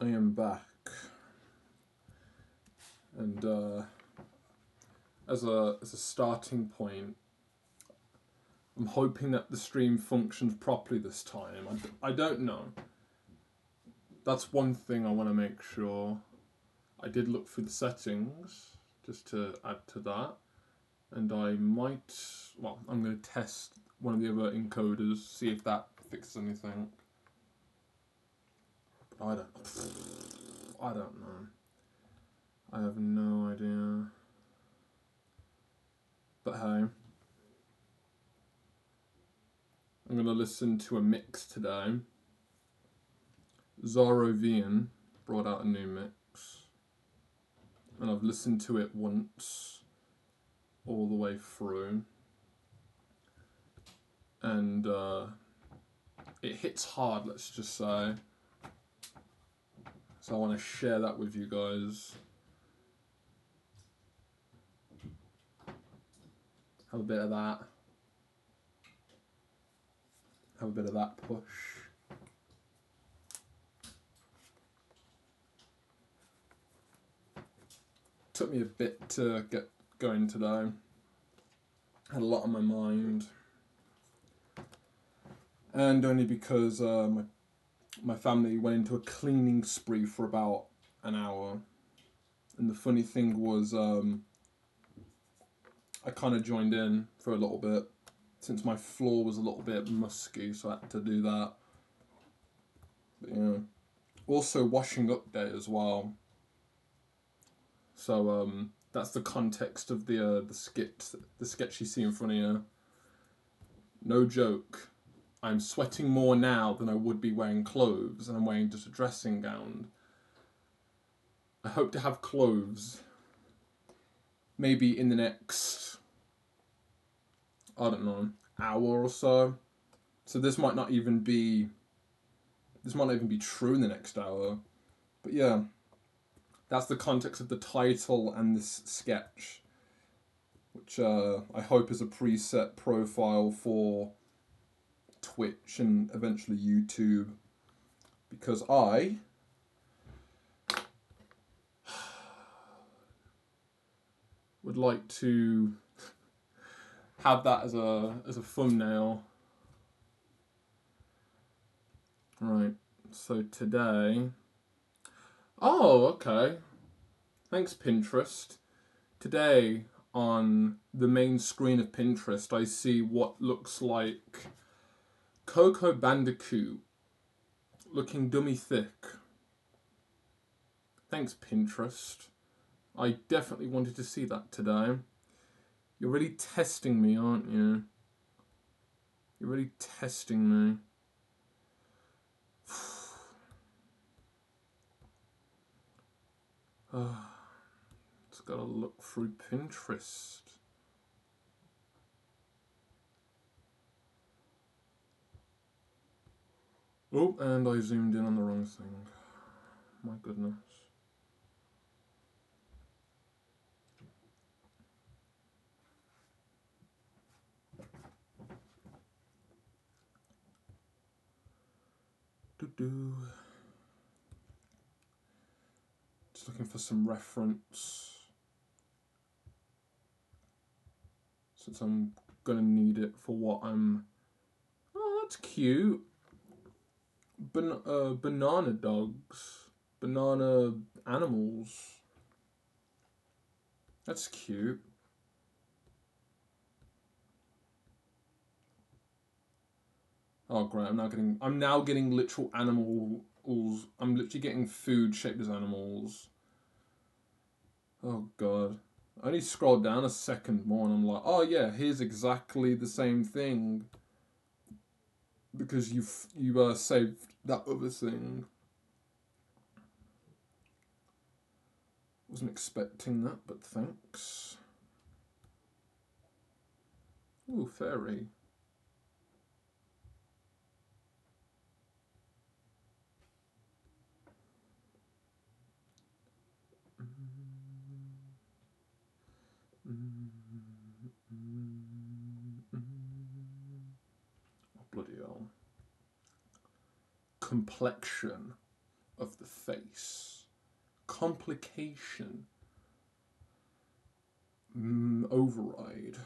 I am back, and as a starting point, I'm hoping that the stream functions properly this time. I don't know. That's one thing I want to make sure. I did look through the settings just to add to that, and I might. Well, I'm going to test one of the other encoders, see if that fixes anything. But I don't know. I have no idea. But hey, I'm going to listen to a mix today. Zorovian brought out a new mix, and I've listened to it once all the way through, and it hits hard, let's just say. So I want to share that with you guys. Have a bit of that. Have a bit of that push. Took me a bit to get going today. Had a lot on my mind. And only because my family went into a cleaning spree for about an hour. And the funny thing was, I kind of joined in for a little bit, since my floor was a little bit musky, so I had to do that. But yeah. Also washing up day as well. So that's the context of the sketch you see in front of you. No joke. I'm sweating more now than I would be wearing clothes, and I'm wearing just a dressing gown. I hope to have clothes maybe in the next, I don't know, hour or so. So this might not even be true in the next hour. But yeah, that's the context of the title and this sketch, which I hope is a preset profile for Twitch and eventually YouTube, because I would like to have that as a thumbnail. Right, so today... Oh, okay. Thanks, Pinterest. Today, on the main screen of Pinterest, I see what looks like Coco Bandicoot looking dummy thick. Thanks, Pinterest. I definitely wanted to see that today. You're really testing me, aren't you? You're really testing me. Just gotta look through Pinterest. Oh, and I zoomed in on the wrong thing. My goodness. Just looking for some reference, since I'm gonna need it for what I'm... Oh, that's cute. Banana dogs. Banana animals. That's cute. Oh great, I'm now getting literal animals. I'm literally getting food shaped as animals. Oh god. I only scrolled down a second more and I'm like, oh yeah, here's exactly the same thing. Because you saved that other thing. Wasn't expecting that, but thanks. Ooh, fairy. Oh, bloody hell. Complexion. of the face. Complication. Override.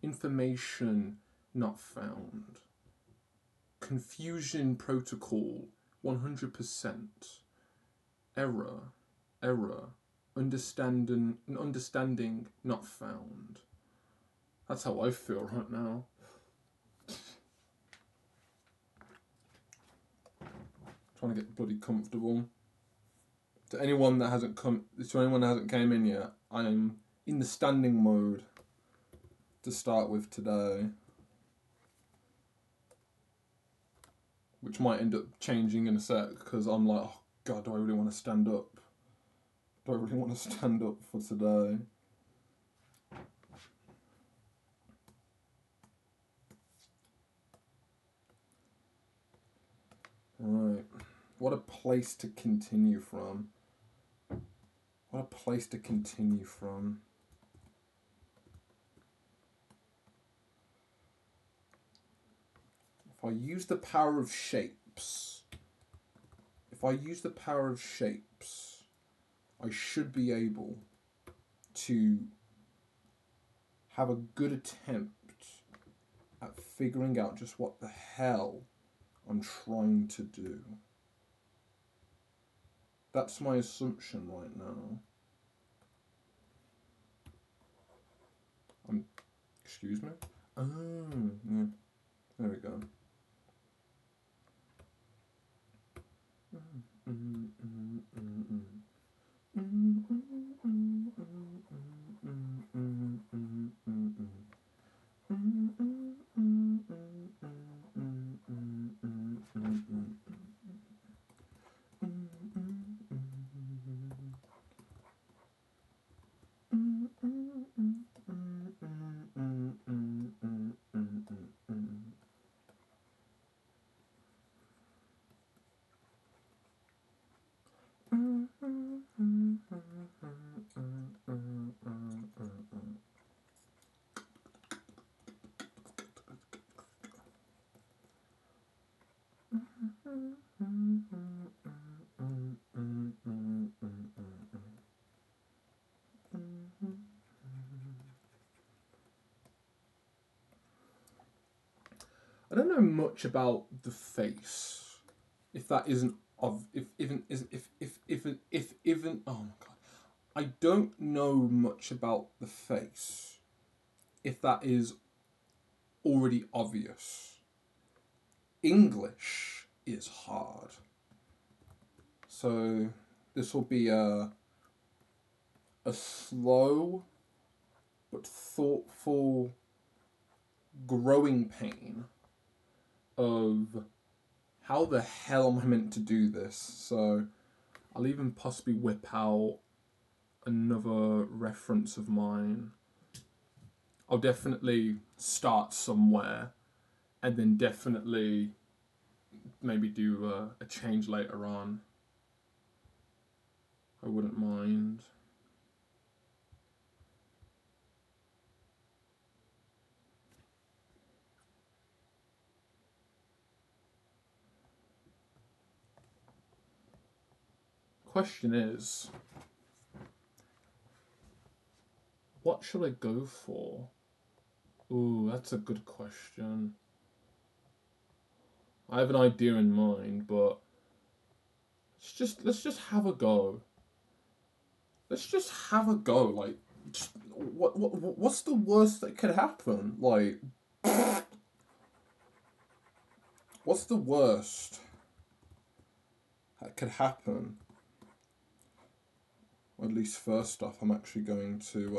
Information not found. Confusion protocol 100%. Error. Understanding not found. That's how I feel right now. Trying to get bloody comfortable. To anyone that hasn't came in yet, I am in the standing mode to start with today, which might end up changing in a sec because I'm like, oh god, do I really want to stand up? Do I really want to stand up for today? Right, what a place to continue from. What a place to continue from. If I use the power of shapes, I should be able to have a good attempt at figuring out just what the hell I'm trying to do. That's my assumption right now. Excuse me? Oh, yeah. There we go. I don't know much about the face. If that isn't of if even oh my god. I don't know much about the face. If that is already obvious. English is hard. So this will be a slow but thoughtful growing pain of how the hell am I meant to do this? So I'll even possibly whip out another reference of mine. I'll definitely start somewhere and then definitely maybe do a change later on. I wouldn't mind. Question is, what should I go for? Ooh, that's a good question. I have an idea in mind, but let's just have a go. Let's just have a go. Like, what's the worst that could happen? Like, what's the worst that could happen? Or at least first off, I'm actually going to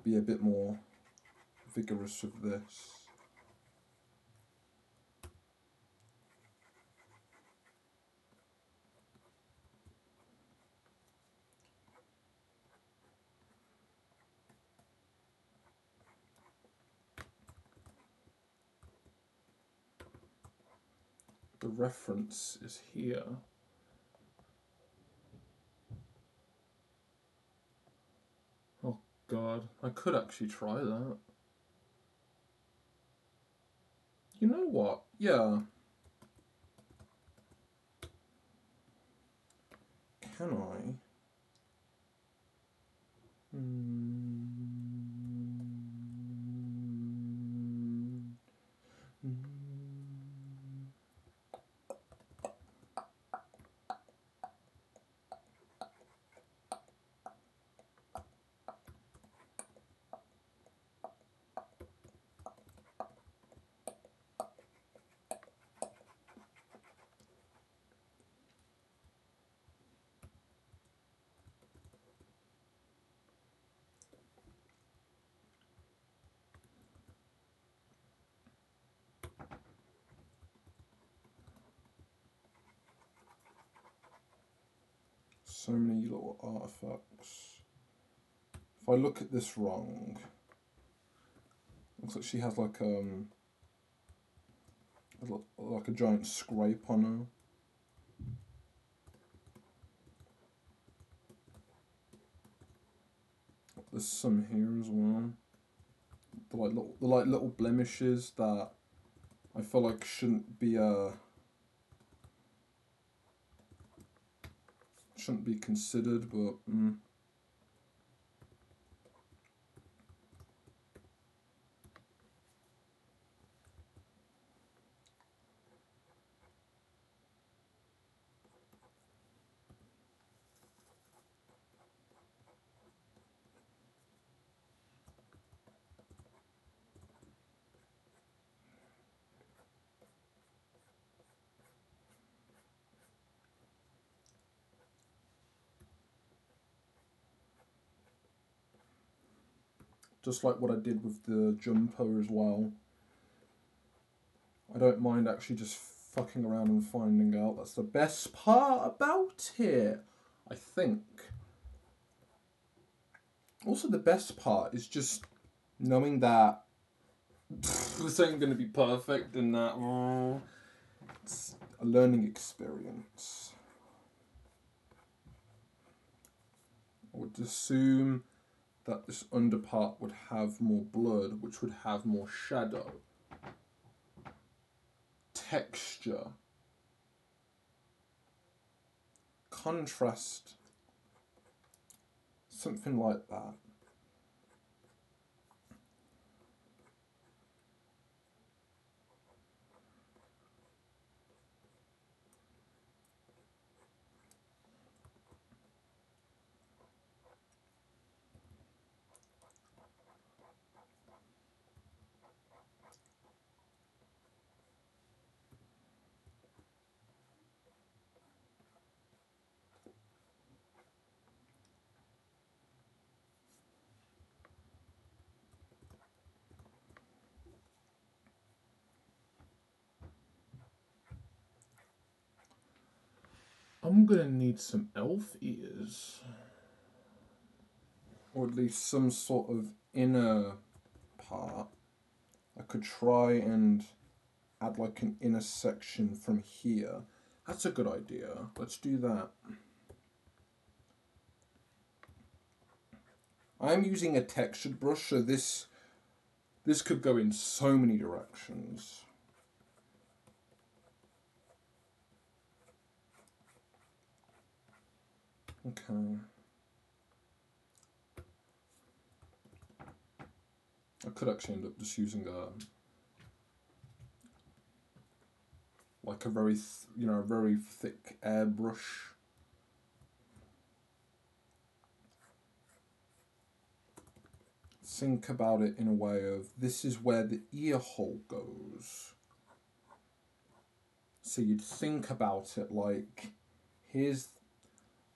be a bit more vigorous with this. The reference is here. Oh God, I could actually try that. You know what? Yeah. Can I? So many little artifacts. If I look at this wrong, looks like she has like a giant scrape on her. There's some here as well. The little blemishes that I feel like shouldn't be considered, but just like what I did with the jumper as well. I don't mind actually just fucking around and finding out. That's the best part about it, I think. Also, the best part is just knowing that this ain't gonna be perfect and that it's a learning experience. I would assume that this underpart would have more blood, which would have more shadow, texture, contrast, something like that. I'm gonna need some elf ears. Or at least some sort of inner part. I could try and add like an inner section from here. That's a good idea. Let's do that. I'm using a textured brush, so this could go in so many directions. Okay. I could actually end up just using like a very very thick airbrush. Think about it in a way of this is where the ear hole goes. So you'd think about it like here's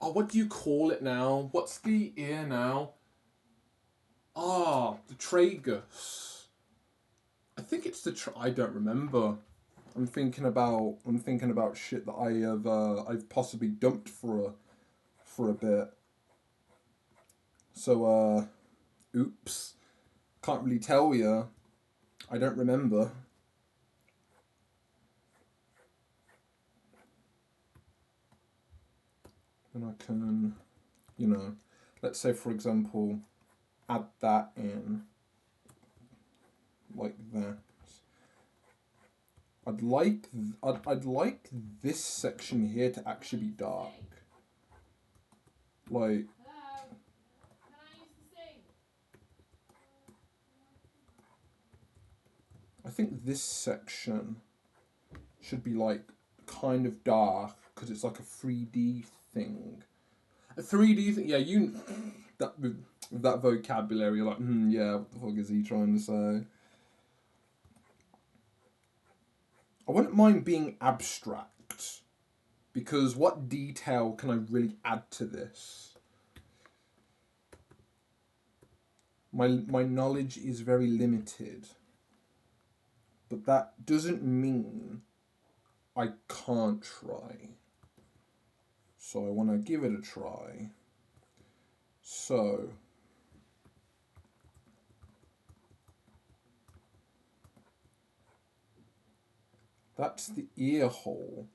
what do you call it now? What's the ear now? The tragus. I think it's I don't remember. I'm thinking about shit that I've possibly dumped for a bit. So oops. Can't really tell you. I don't remember. And I can, let's say for example, add that in like that. I'd like this section here to actually be dark. Like, I think this section should be like kind of dark because it's like a 3D thing. A 3D thing, yeah. You that with that vocabulary, you're like, yeah. What the fuck is he trying to say? I wouldn't mind being abstract because what detail can I really add to this? My knowledge is very limited, but that doesn't mean I can't try. So I want to give it a try. So that's the ear hole.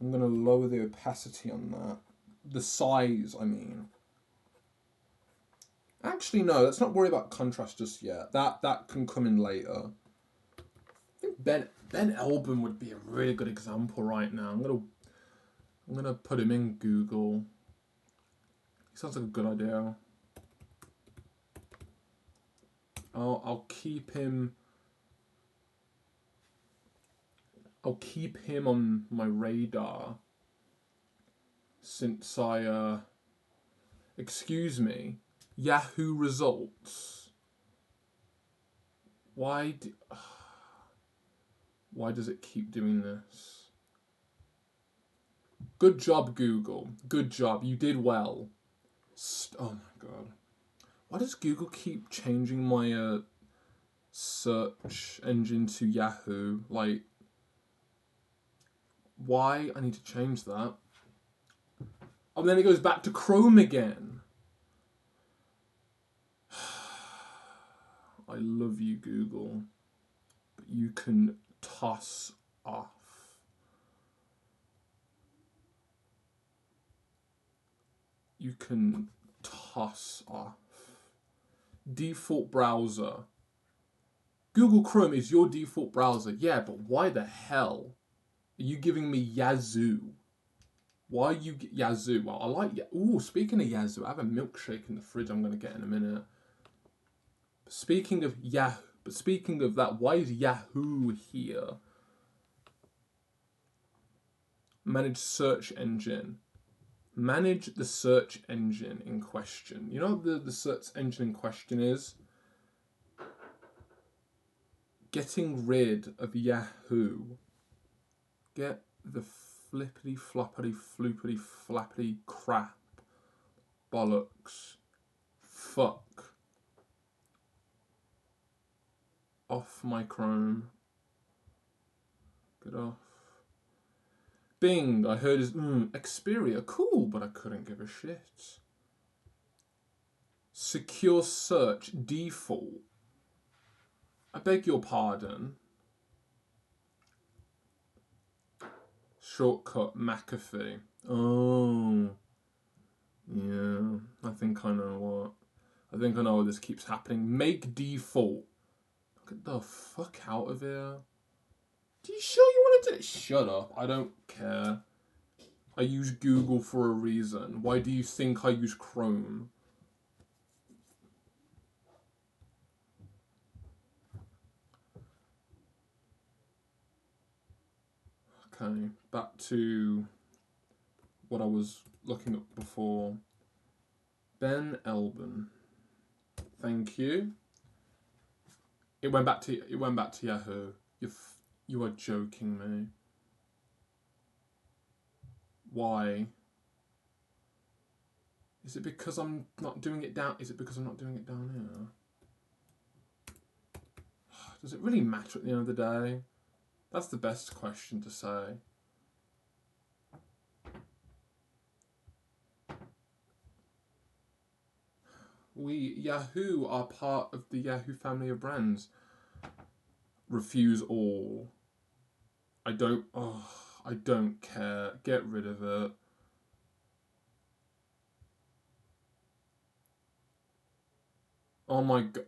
I'm going to lower the opacity on that. The size, I mean. Actually, no, let's not worry about contrast just yet. That can come in later. I think Ben Elben would be a really good example right now. I'm gonna put him in Google. He sounds like a good idea. I'll keep him. I'll keep him on my radar. Since I excuse me, Yahoo results. Why does it keep doing this? Good job, Google. Good job. You did well. Oh my god. Why does Google keep changing my search engine to Yahoo? Like, why? I need to change that. Oh, then it goes back to Chrome again. I love you, Google. But you can toss off. You can toss off. Default browser. Google Chrome is your default browser. Yeah, but why the hell are you giving me Yazoo? Why are you Yazoo? Well, I like Ooh, speaking of Yazoo, I have a milkshake in the fridge I'm going to get in a minute. Speaking of that, why is Yahoo here? Manage search engine. Manage the search engine in question. You know what the search engine in question is? Getting rid of Yahoo. Get the flippity floppity floopity flappity crap bollocks fuck off my Chrome. Get off. Bing, I heard is Xperia, cool, but I couldn't give a shit. Secure search default. I beg your pardon. Shortcut McAfee. Oh. Yeah, I think I know what this keeps happening. Make default. Get the fuck out of here. Do you sure you want to do it? Shut up. I don't care. I use Google for a reason. Why do you think I use Chrome? Okay, back to what I was looking at before. Ben Elben. Thank you. It went back to Yahoo. You are joking me. Why? Is it because I'm not doing it down? Is it because I'm not doing it down here? Does it really matter at the end of the day? That's the best question to say. Yahoo are part of the Yahoo family of brands. Refuse all. I don't care. Get rid of it. Oh my god.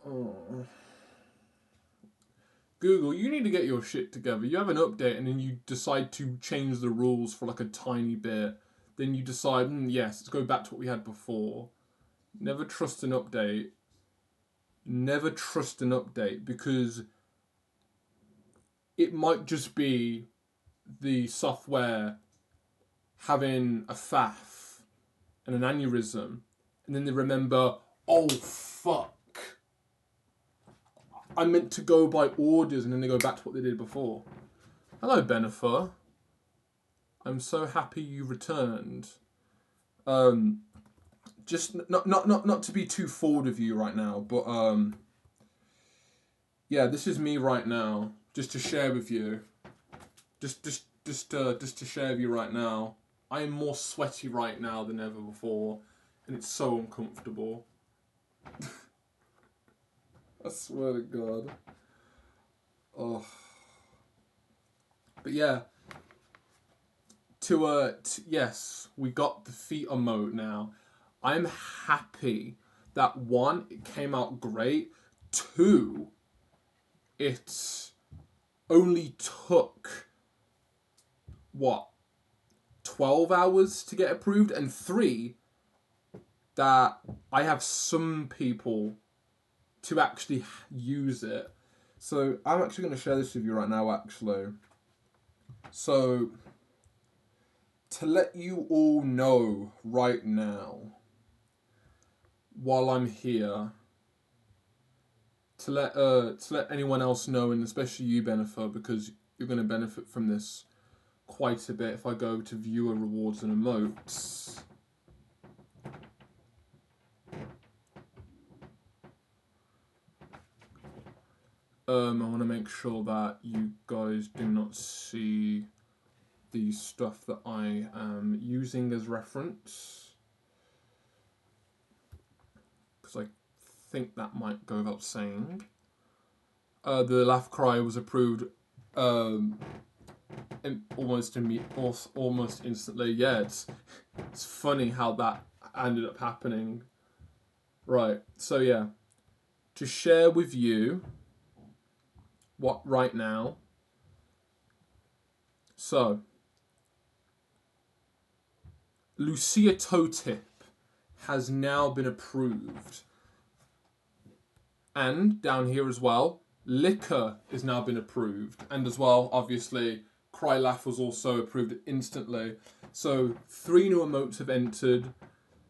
Oh. Google, you need to get your shit together. You have an update and then you decide to change the rules for like a tiny bit. Then you decide, yes, let's go back to what we had before. Never trust an update. Never trust an update because it might just be the software having a faff and an aneurysm, and then they remember, oh fuck, I meant to go by orders, and then they go back to what they did before. Hello, Benifer. I'm so happy you returned. Just not to be too forward of you right now, but yeah, this is me right now, just to share with you. Just to share with you right now. I am more sweaty right now than ever before, and it's so uncomfortable. I swear to God. Oh. But yeah. Yes, we got the feet emote now. I'm happy that one, it came out great. Two, it only took what, 12 hours to get approved, and three, that I have some people to actually use it. So I'm actually going to share this with you right now, actually. So, to let you all know right now, while I'm here, to let anyone else know, and especially you, Benifer, because you're going to benefit from this quite a bit if I go to viewer rewards and emotes. I want to make sure that you guys do not see the stuff that I am using as reference, because I think that might go without saying. The laugh cry was approved almost instantly. Yeah, it's funny how that ended up happening. Right, so yeah, to share with you what right now. So, Lucia Totip has now been approved. And down here as well, Liquor has now been approved. And as well, obviously, Cry Laugh was also approved instantly. So 3 new emotes have entered,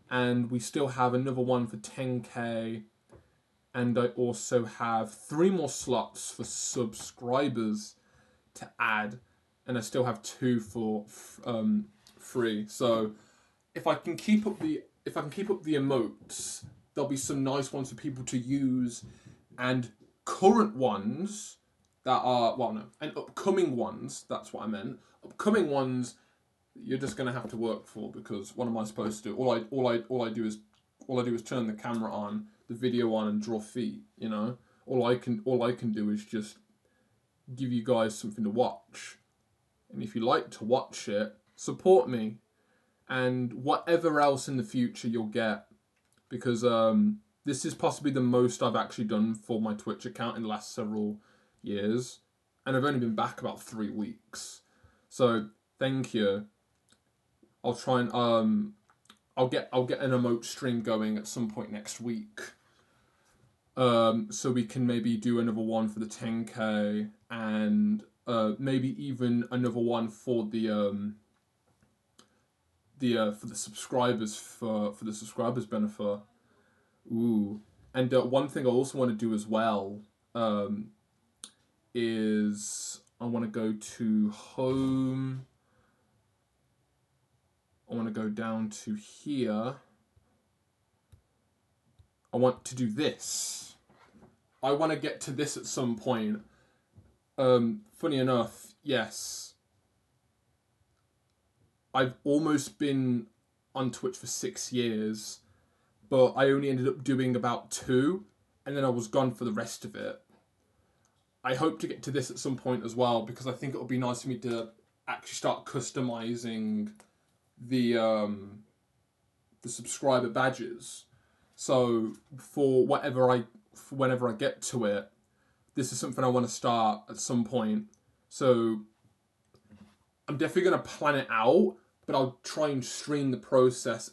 and we still have another one for 10k. And I also have 3 more slots for subscribers to add, and I still have 2 for free. So if I can keep up the emotes, there'll be some nice ones for people to use, and current ones that are and upcoming ones. That's what I meant. Upcoming ones, you're just gonna have to work for, because what am I supposed to do? All I do is turn the camera on, the video on, and draw feet. You know, all I can do is just give you guys something to watch, and if you like to watch it, support me. And whatever else in the future you'll get, because this is possibly the most I've actually done for my Twitch account in the last several years, and I've only been back about 3 weeks. So thank you. I'll try and I'll get an emote stream going at some point next week. So we can maybe do another one for the 10k, and maybe even another one for the for the subscribers benefit. Ooh, and one thing I also want to do as well is I want to go to home. I want to go down to here. I want to do this. I want to get to this at some point. Funny enough, yes. I've almost been on Twitch for 6 years, but I only ended up doing about 2, and then I was gone for the rest of it. I hope to get to this at some point as well, because I think it would be nice for me to actually start customizing the the subscriber badges. So whenever I get to it, this is something I want to start at some point. So I'm definitely going to plan it out, but I'll try and stream the process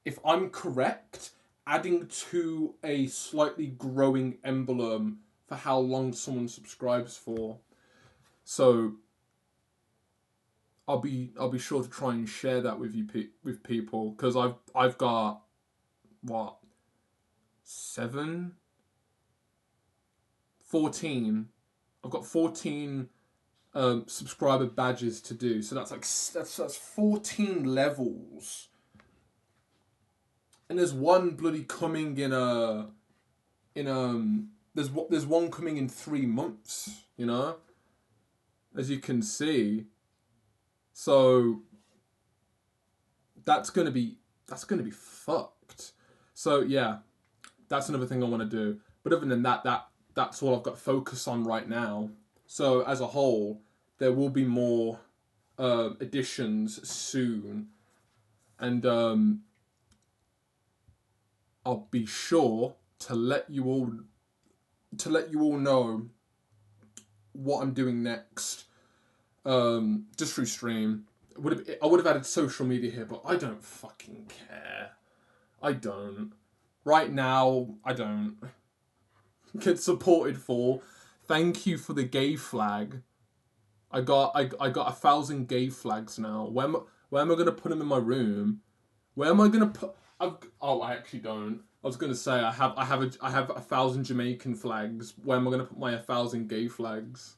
if I'm correct, adding to a slightly growing emblem for how long someone subscribes for. So I'll be sure to try and share that with with people, because I've got what 14. I've got 14 subscriber badges to do. So that's 14 levels. And there's one bloody coming there's one coming in 3 months, you know? As you can see. So that's gonna be fucked. So yeah, that's another thing I want to do. But other than that's all I've got to focus on right now. So as a whole, there will be more additions soon, and I'll be sure to let you all know what I'm doing next. Just through stream. I would have added social media here, but I don't fucking care. I don't. Right now, I don't. Get supported for. Thank you for the gay flag. I got 1,000 gay flags now. Where am I gonna put them in my room? Where am I gonna put? I actually don't. I was gonna say I have 1,000 Jamaican flags. Where am I gonna put my 1,000 gay flags?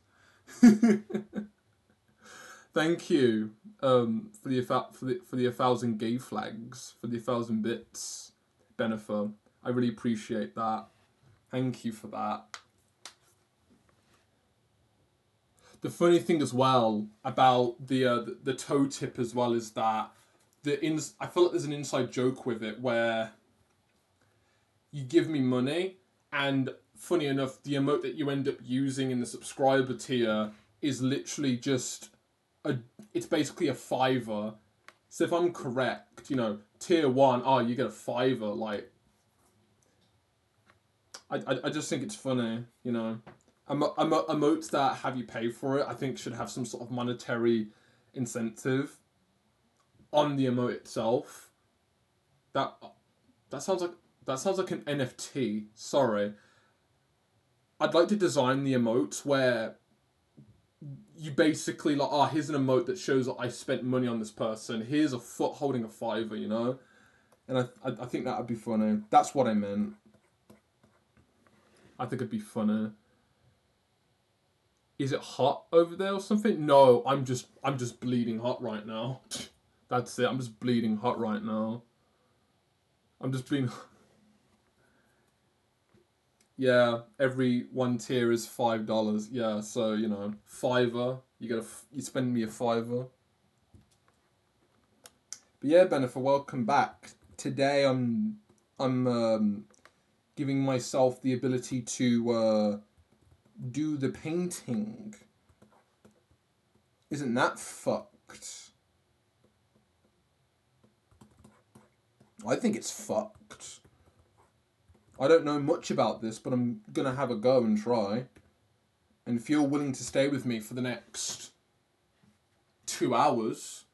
Thank you for the 1,000 gay flags, for the 1,000 bits, Benifer. I really appreciate that. Thank you for that. The funny thing as well about the toe tip as well is that I feel like there's an inside joke with it where you give me money, and funny enough, the emote that you end up using in the subscriber tier is literally just it's basically a $5. So if I'm correct, tier 1, you get a $5. Like, I just think it's funny, Emotes that have you pay for it, I think should have some sort of monetary incentive on the emote itself. That sounds like an NFT. Sorry. I'd like to design the emotes where you basically here's an emote that shows that I spent money on this person. Here's a foot holding a $5, And I think that would be funny. That's what I meant. I think it'd be funny. Is it hot over there or something? No, I'm just bleeding hot right now. That's it. I'm just bleeding hot right now. I'm just being. Yeah, every one tier is $5. Yeah, so $5. You spend me a $5. But yeah, Benifer, welcome back. Today I'm giving myself the ability to do the painting. Isn't that fucked? I think it's fucked. I don't know much about this, but I'm gonna have a go and try. And if you're willing to stay with me for the next 2 hours,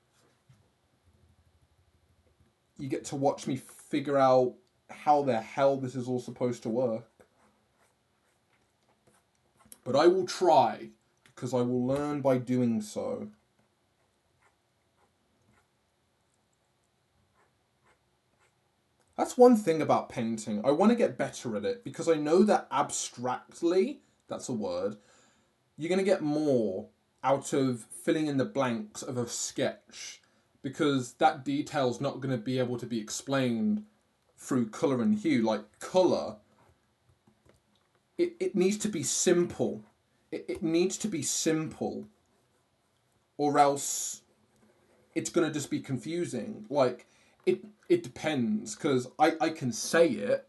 you get to watch me figure out how the hell this is all supposed to work. But I will try, because I will learn by doing so. That's one thing about painting. I want to get better at it, because I know that abstractly, that's a word, you're going to get more out of filling in the blanks of a sketch, because that detail's not going to be able to be explained through colour and hue. Like, colour, it needs to be simple. It needs to be simple, or else it's going to just be confusing. Like, it depends, because I can say it,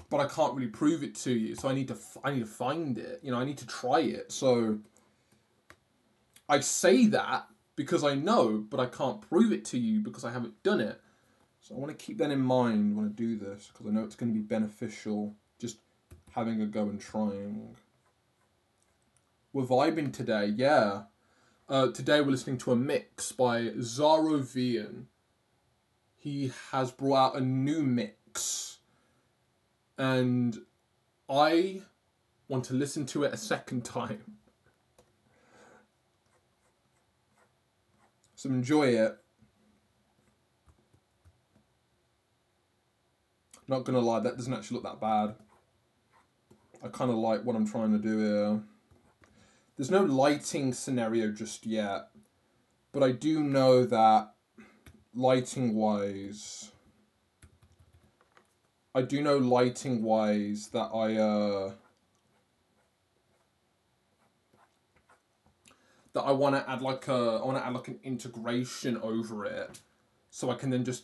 but I can't really prove it to you. So I need to find it. I need to try it. So I say that because I know, but I can't prove it to you because I haven't done it. So I want to keep that in mind when I do this, because I know it's going to be beneficial just having a go and trying. We're vibing today, yeah. Today we're listening to a mix by Zarovian. He has brought out a new mix, and I want to listen to it a second time. So enjoy it. Not gonna lie, that doesn't actually look that bad. I kind of like what I'm trying to do here. There's no lighting scenario just yet, but I do know that lighting wise that I want to add like an integration over it, so I can then just,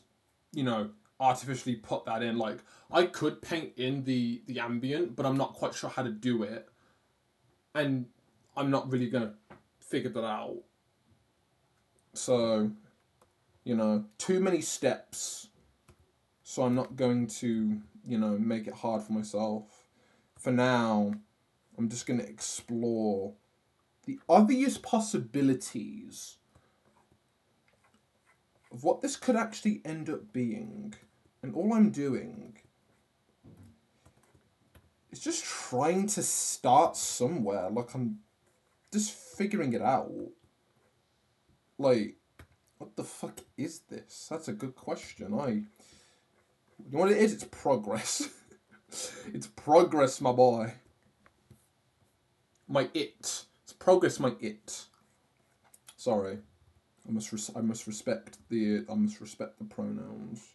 artificially put that in. Like, I could paint in the ambient, but I'm not quite sure how to do it, and I'm not really gonna figure that out. So, too many steps. So I'm not going to, make it hard for myself. For now, I'm just going to explore the obvious possibilities of what this could actually end up being. And all I'm doing is just trying to start somewhere. Like, I'm just figuring it out. Like, what the fuck is this? That's a good question. You know what it is? It's progress. It's progress, my boy. It's progress, my it. Sorry. I must respect the pronouns.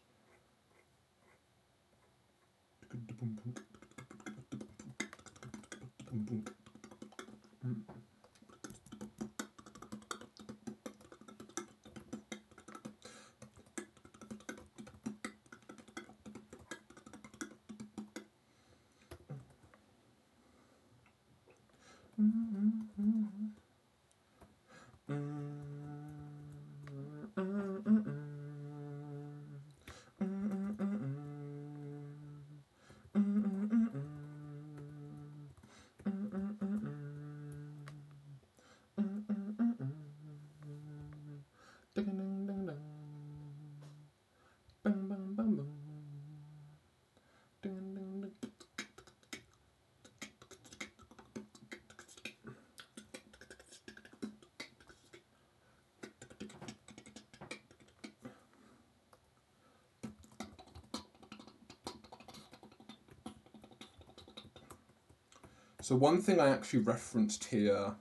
So one thing I actually referenced here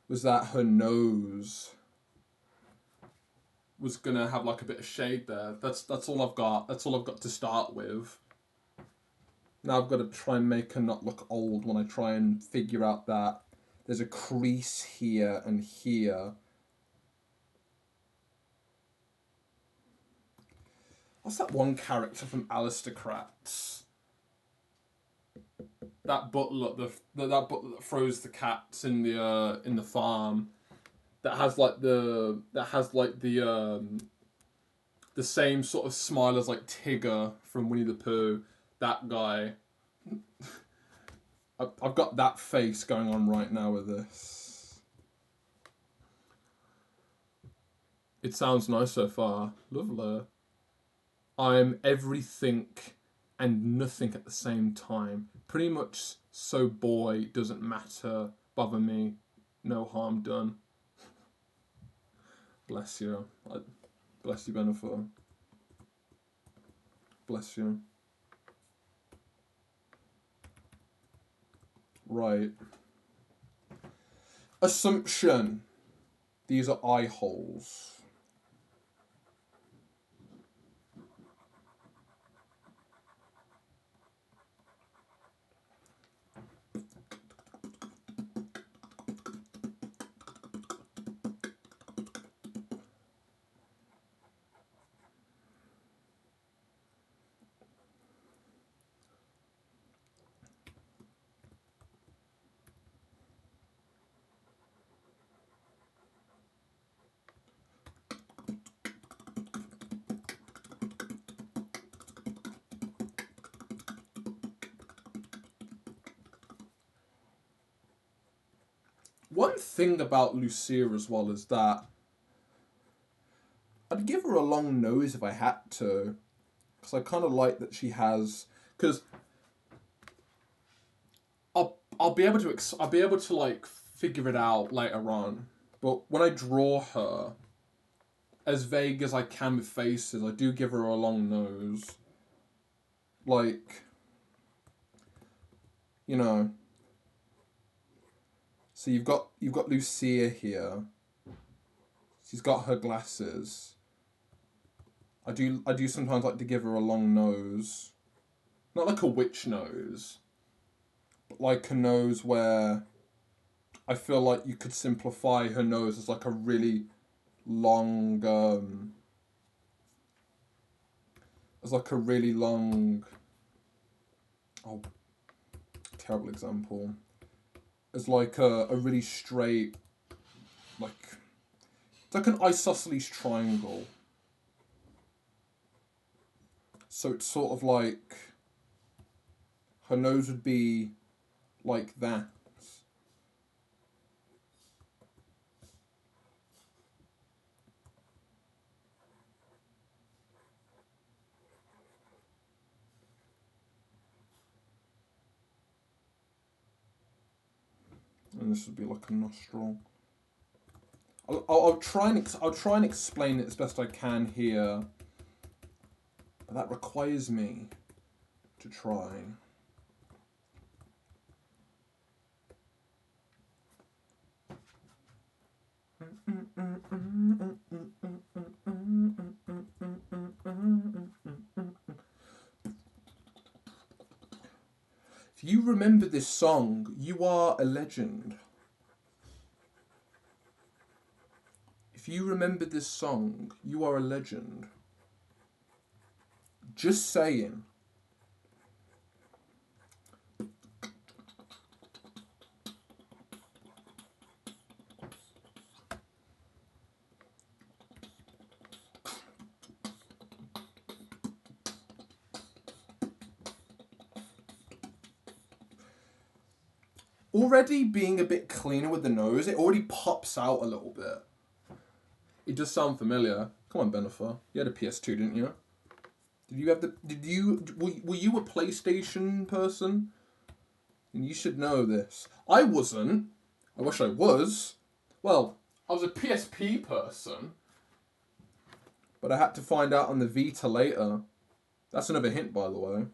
was that her nose was gonna have like a bit of shade there. That's all I've got. That's all I've got to start with. Now I've got to try and make her not look old when I try and figure out that there's a crease here and here. What's that one character from Aristocrats? That butler, that butler that throws the cats in the farm. That has the same sort of smile as like Tigger from Winnie the Pooh. That guy. I've got that face going on right now with this. It sounds nice so far. Lovely. I'm everything and nothing at the same time. Pretty much so boy, doesn't matter, bother me, no harm done. Bless you. Bless you, Benefit. Bless you. Right. Assumption. These are eye holes. One thing about Lucia as well is that I'd give her a long nose if I had to, because I kind of like that she has. Because I'll be able to like figure it out later on, but when I draw her, as vague as I can with faces, I do give her a long nose. Like, you know. So you've got Lucia here. She's got her glasses. I do sometimes like to give her a long nose. Not like a witch nose, but like a nose where I feel like you could simplify her nose as like a really long oh, terrible example. As like a really straight, like, it's like an isosceles triangle. So it's sort of like her nose would be like that. And this would be like a nostril. I'll try and explain it as best I can here, but that requires me to try. If you remember this song, you are a legend. If you remember this song, you are a legend. Just saying. Already being a bit cleaner with the nose, it already pops out a little bit. It does sound familiar. Come on, Benifer. You had a PS2, didn't you? Were you a PlayStation person? And you should know this. I wasn't. I wish I was. Well, I was a PSP person. But I had to find out on the Vita later. That's another hint, by the way.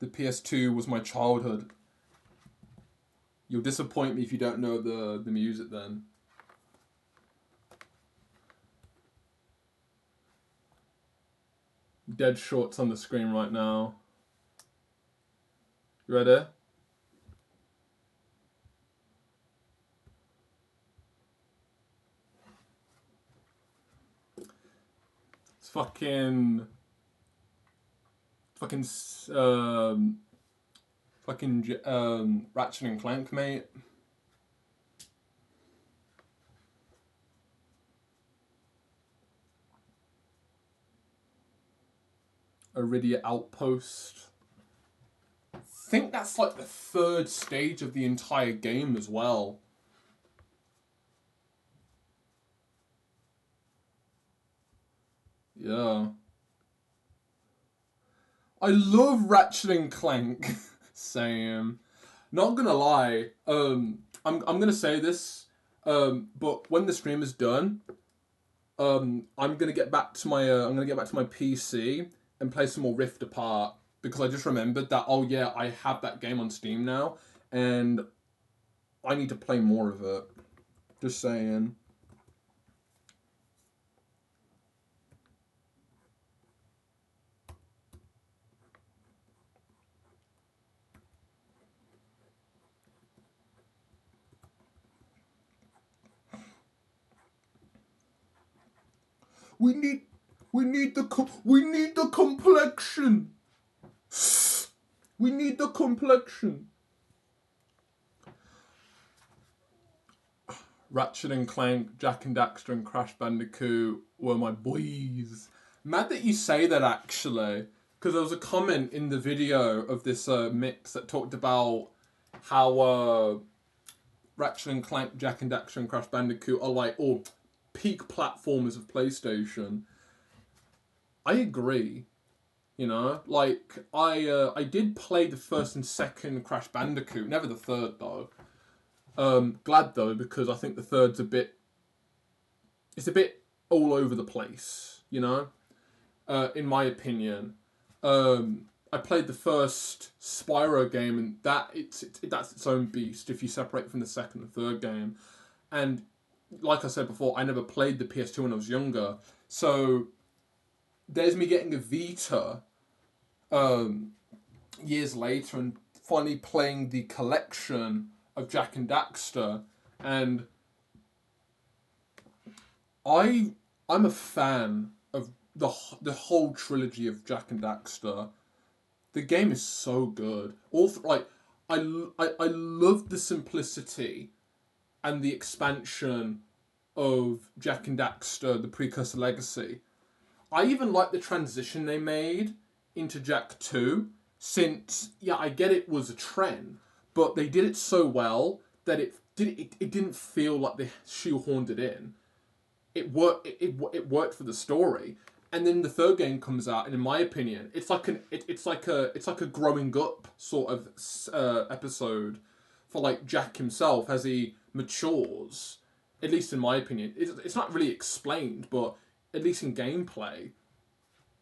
The PS2 was my childhood. You'll disappoint me if you don't know the music then. Dead shorts on the screen right now. You ready? It's fucking Ratchet and Clank, mate. Iridia Outpost. I think that's like the third stage of the entire game as well. Yeah. I love Ratchet and Clank. Same. Not gonna lie. I'm gonna say this. But when the stream is done, I'm gonna get back to my PC and play some more Rift Apart, because I just remembered that, oh yeah, I have that game on Steam now, and I need to play more of it. Just saying. We need the complexion. We need the complexion. Ratchet and Clank, Jak and Daxter, and Crash Bandicoot were my boys. Mad that you say that, actually, because there was a comment in the video of this mix that talked about how Ratchet and Clank, Jak and Daxter, and Crash Bandicoot are like all peak platformers of PlayStation. I agree. You know, like I did play the first and second Crash Bandicoot, never the third though. Glad though, because I think the third's it's a bit all over the place, you know, in my opinion. I played the first Spyro game, and that's its own beast if you separate it from the second and third game. And like I said before, I never played the PS2 when I was younger, so there's me getting a Vita years later and finally playing the collection of Jak and Daxter, and I'm a fan of the whole trilogy of Jak and Daxter. The game is so good. I love the simplicity and the expansion of Jak and Daxter, the Precursor Legacy. I even like the transition they made into Jak 2, since, yeah, I get it was a trend, but they did it so well that it didn't feel like they shoehorned it in. It worked for the story. And then the third game comes out, and in my opinion, it's like a growing up sort of episode for like Jak himself as he matures. At least in my opinion, it's not really explained, but at least in gameplay,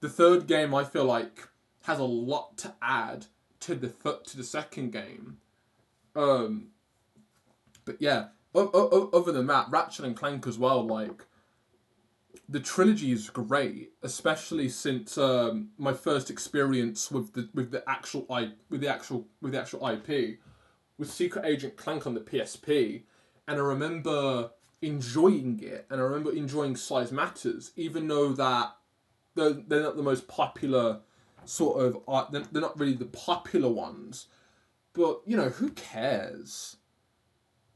the third game I feel like has a lot to add to the second game. But yeah, other than that, Ratchet and Clank as well. Like, the trilogy is great, especially since my first experience with the actual IP with Secret Agent Clank on the PSP, and I remember enjoying it, and I remember enjoying Size Matters, even though that they're not the most popular sort of art. They're not really the popular ones, but you know, who cares?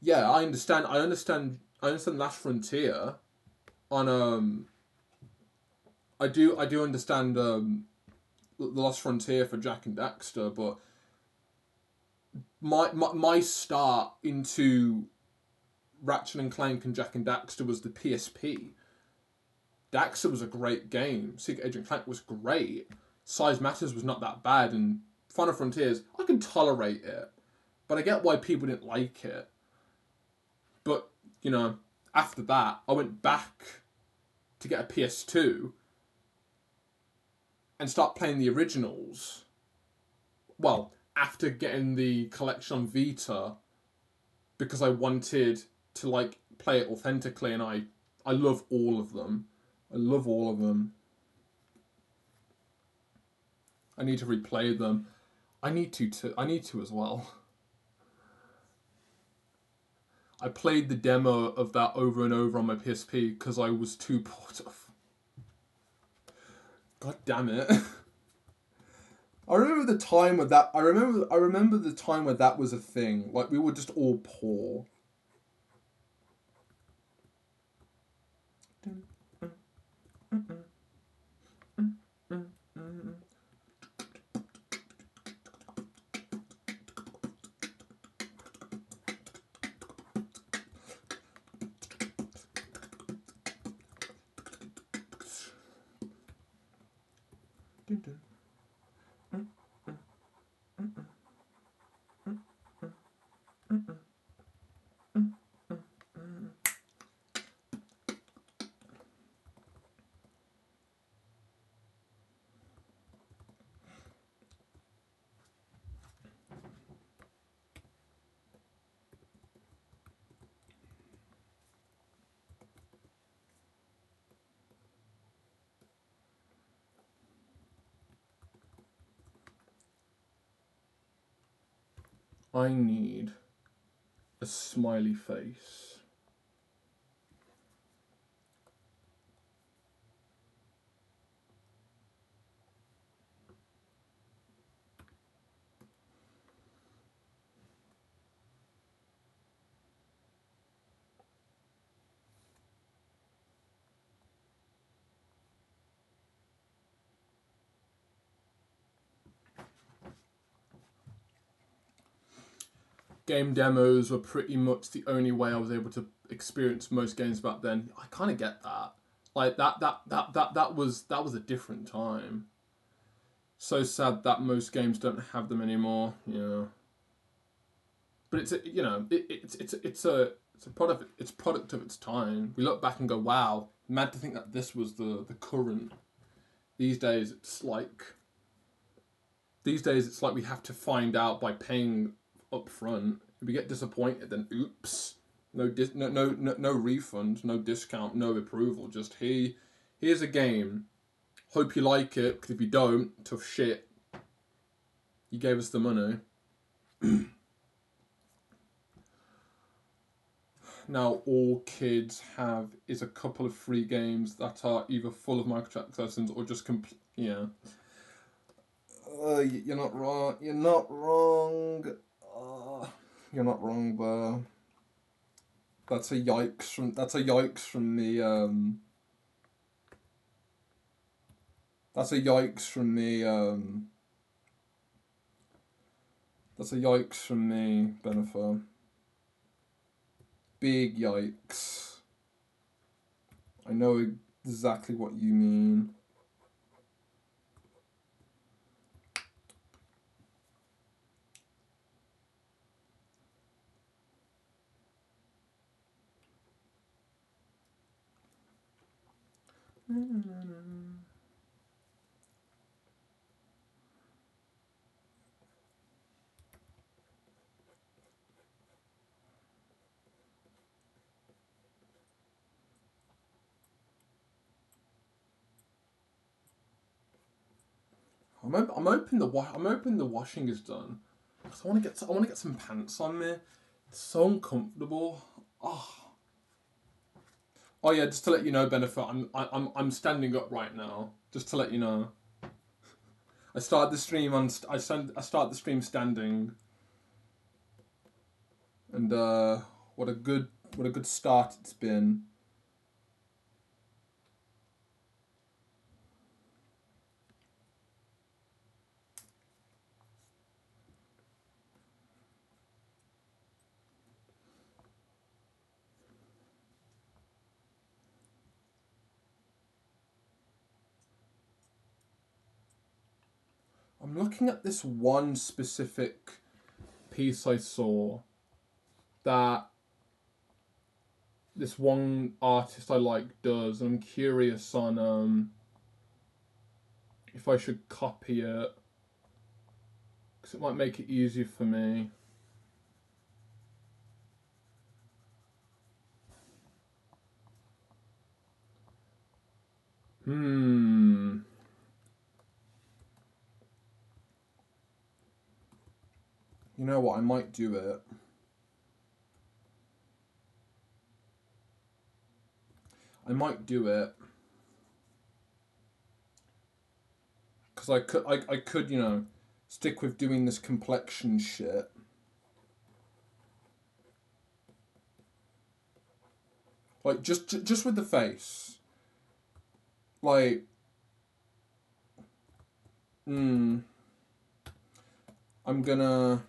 Yeah, I understand. I understand Last Frontier on I do understand the Lost Frontier for Jak and Daxter, but my start into Ratchet and Clank and Jak and Daxter was the PSP. Daxter was a great game. Secret Agent Clank was great. Size Matters was not that bad, and Final Frontiers, I can tolerate it, but I get why people didn't like it. But you know, after that, I went back to get a PS2 and start playing the originals. Well, after getting the collection on Vita, because I wanted to like play it authentically, and I love all of them. I love all of them. I need to replay them. I need to as well. I played the demo of that over and over on my PSP because I was too bored of. God damn it. I remember the time where that I remember the time where that was a thing. Like, we were just all poor. I need a smiley face. game demos were pretty much the only way I was able to experience most games back then. I kind of get that. Like that was a different time. So sad that most games don't have them anymore. Yeah, but it's a, you know it's a product of its time. We look back and go, wow, mad to think that this was the current. These days it's like we have to find out by paying up front. If we get disappointed, then oops, no refund, no discount, no approval. Just here's a game. Hope you like it. Because if you don't, tough shit. You gave us the money. Now all kids have is a couple of free games that are either full of microtransactions or just yeah. You're not wrong. You're not wrong. You're not wrong, bro. That's a yikes from. That's a yikes from the. That's a yikes from the. That's a yikes from me, Benifer. Big yikes. I know exactly what you mean. I'm hoping the washing is done. Cause I want to get some pants on me. It's so uncomfortable. Oh yeah, just to let you know, Benefit, I'm standing up right now. Just to let you know. I start the stream standing. And what a good start it's been. I'm looking at this one specific piece I saw that this one artist I like does, and I'm curious on if I should copy it because it might make it easier for me. You know what? I might do it. Because I could, you know, stick with doing this complexion shit. Like, just with the face. Like, I'm gonna...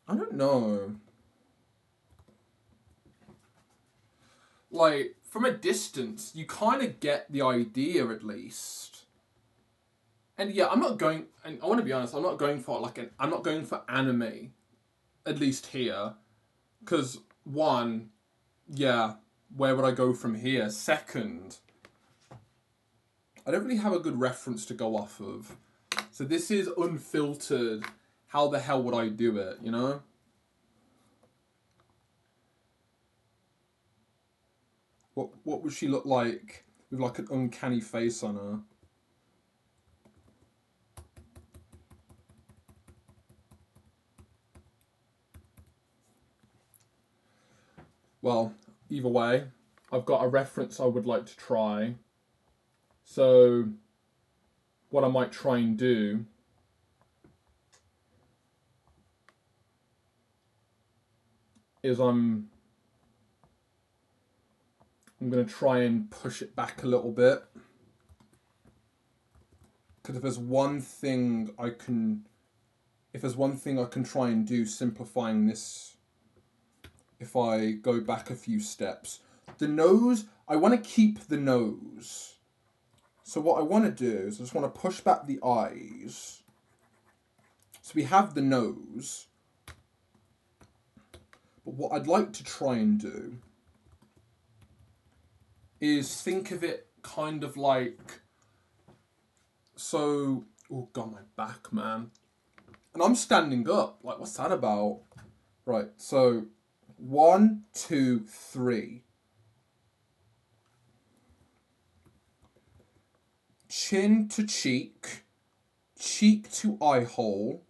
I don't know. Like, from a distance, you kind of get the idea at least. And yeah, I'm not going, and I want to be honest, I'm not going for anime, at least here. Because, one, yeah, where would I go from here? Second, I don't really have a good reference to go off of. So this is unfiltered. How the hell would I do it, you know? What would she look like with like an uncanny face on her? Well, either way, I've got a reference I would like to try. So, what I might try and do is I'm going to try and push it back a little bit. Because if there's one thing I can try and do simplifying this, if I go back a few steps. The nose, I want to keep the nose. So what I want to do is I just want to push back the eyes. So we have the nose. But what I'd like to try and do is think of it kind of like, so, oh god, my back, man. And I'm standing up, like what's that about? Right, so 1, 2, 3. Chin to cheek, cheek to eye hole,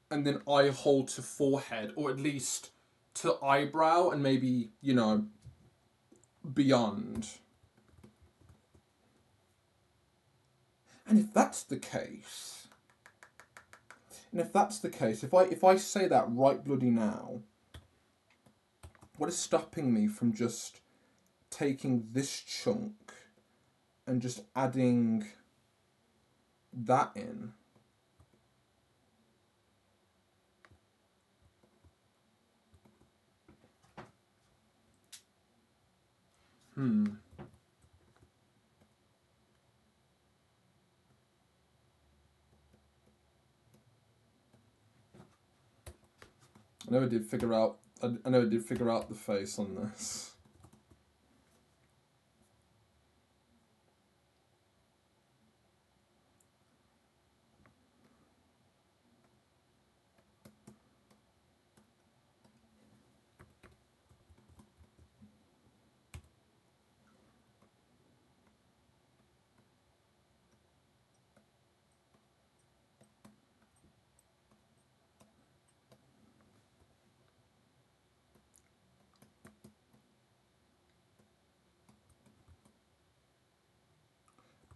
and then eye hole to forehead, or at least to eyebrow, and maybe, you know, beyond. And if that's the case, if I say that right bloody now, what is stopping me from just taking this chunk and just adding that in? I never did figure out the face on this.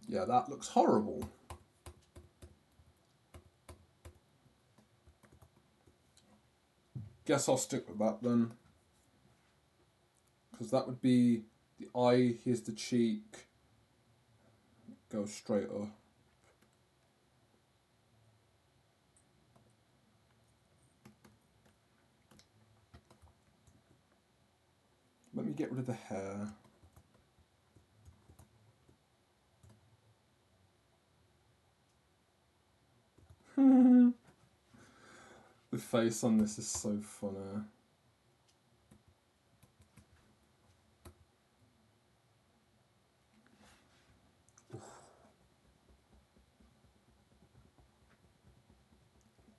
Yeah, that looks horrible. Guess I'll stick with that then. Because that would be the eye, here's the cheek. Go straight up. Let me get rid of the hair. The face on this is so funny.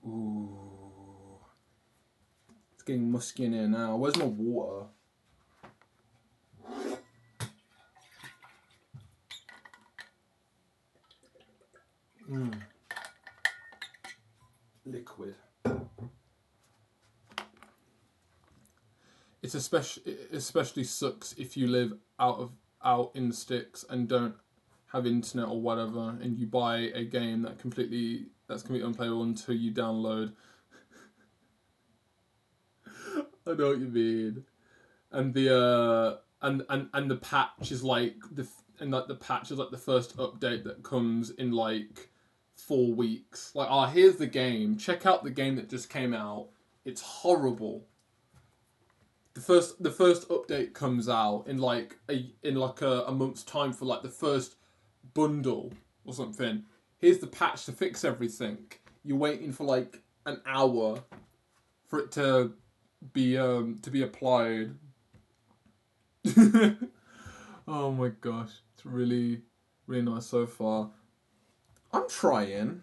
Ooh. It's getting musky in here now. Where's my water? Liquid. It's especially sucks if you live out in the sticks and don't have internet or whatever, and you buy a game that's completely unplayable until you download. I know what you mean. And the and the patch is like the patch is like the first update that comes in like 4 weeks. Like, here's the game. Check out the game that just came out. It's horrible. The first update comes out in like a month's time for like the first bundle or something. Here's the patch to fix everything. You're waiting for like an hour for it to be applied. Oh my gosh, it's really nice so far. I'm trying.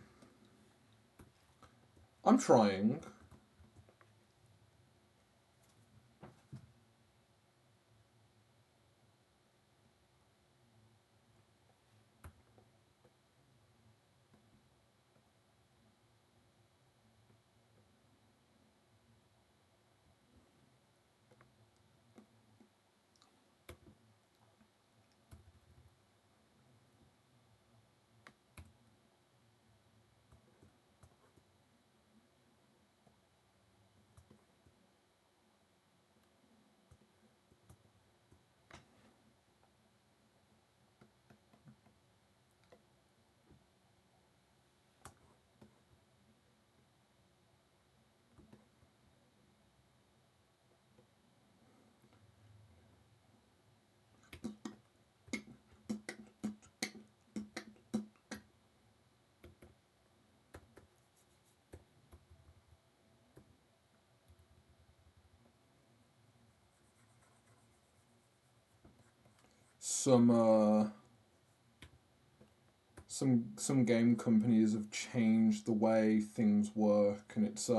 some game companies have changed the way things work, and it's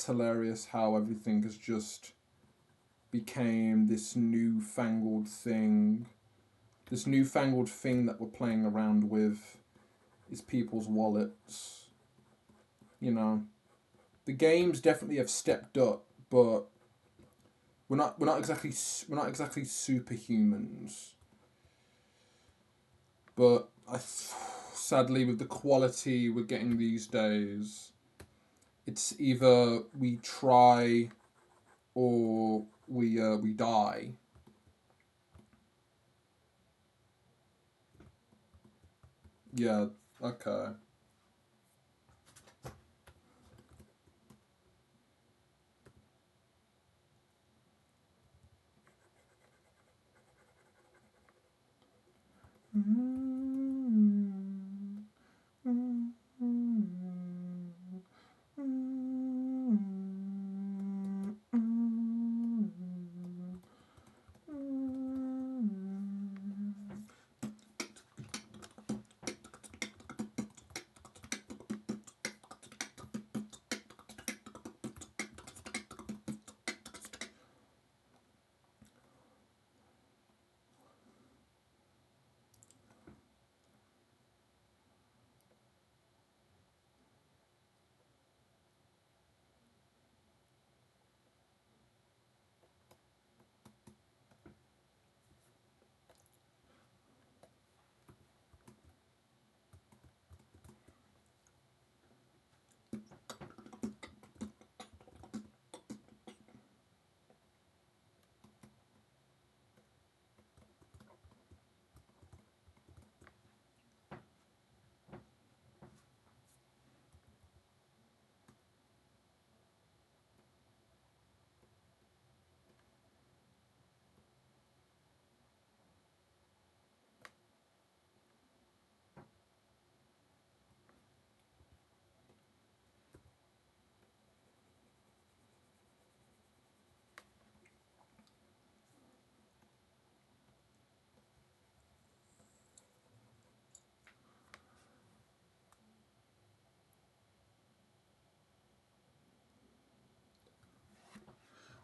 hilarious how everything has just became this newfangled thing. This newfangled thing that we're playing around with is people's wallets. You know, the games definitely have stepped up, but we're not exactly superhumans. But sadly, with the quality we're getting these days, it's either we try or we die. Yeah. Okay.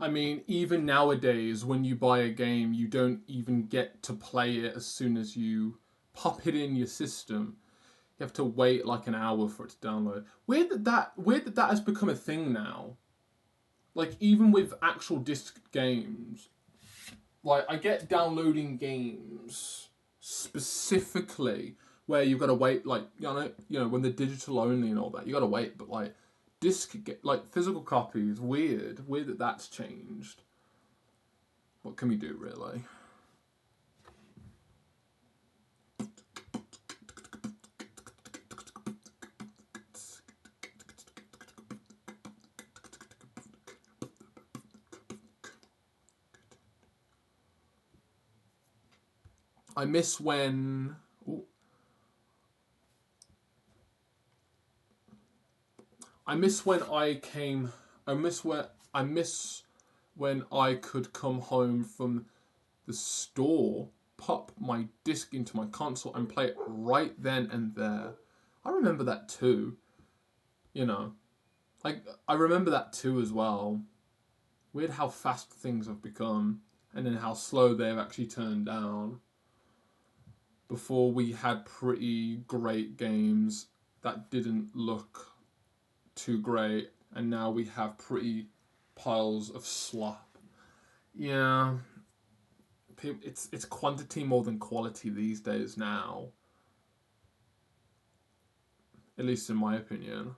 I mean, even nowadays, when you buy a game, you don't even get to play it as soon as you pop it in your system. You have to wait like an hour for it to download. Weird that that has become a thing now. Like even with actual disc games, like I get downloading games specifically where you've got to wait, like when they're digital only and all that, you got to wait. But like like physical copies, weird that that's changed. What can we do really? I miss when. Ooh, I miss when I came. I miss when I could come home from the store, pop my disc into my console, and play it right then and there. I remember that too. You know, I remember that too as well. Weird how fast things have become, and then how slow they've actually turned down. Before we had pretty great games that didn't look too great, and now we have pretty piles of slop. Yeah, it's quantity more than quality these days now, at least in my opinion.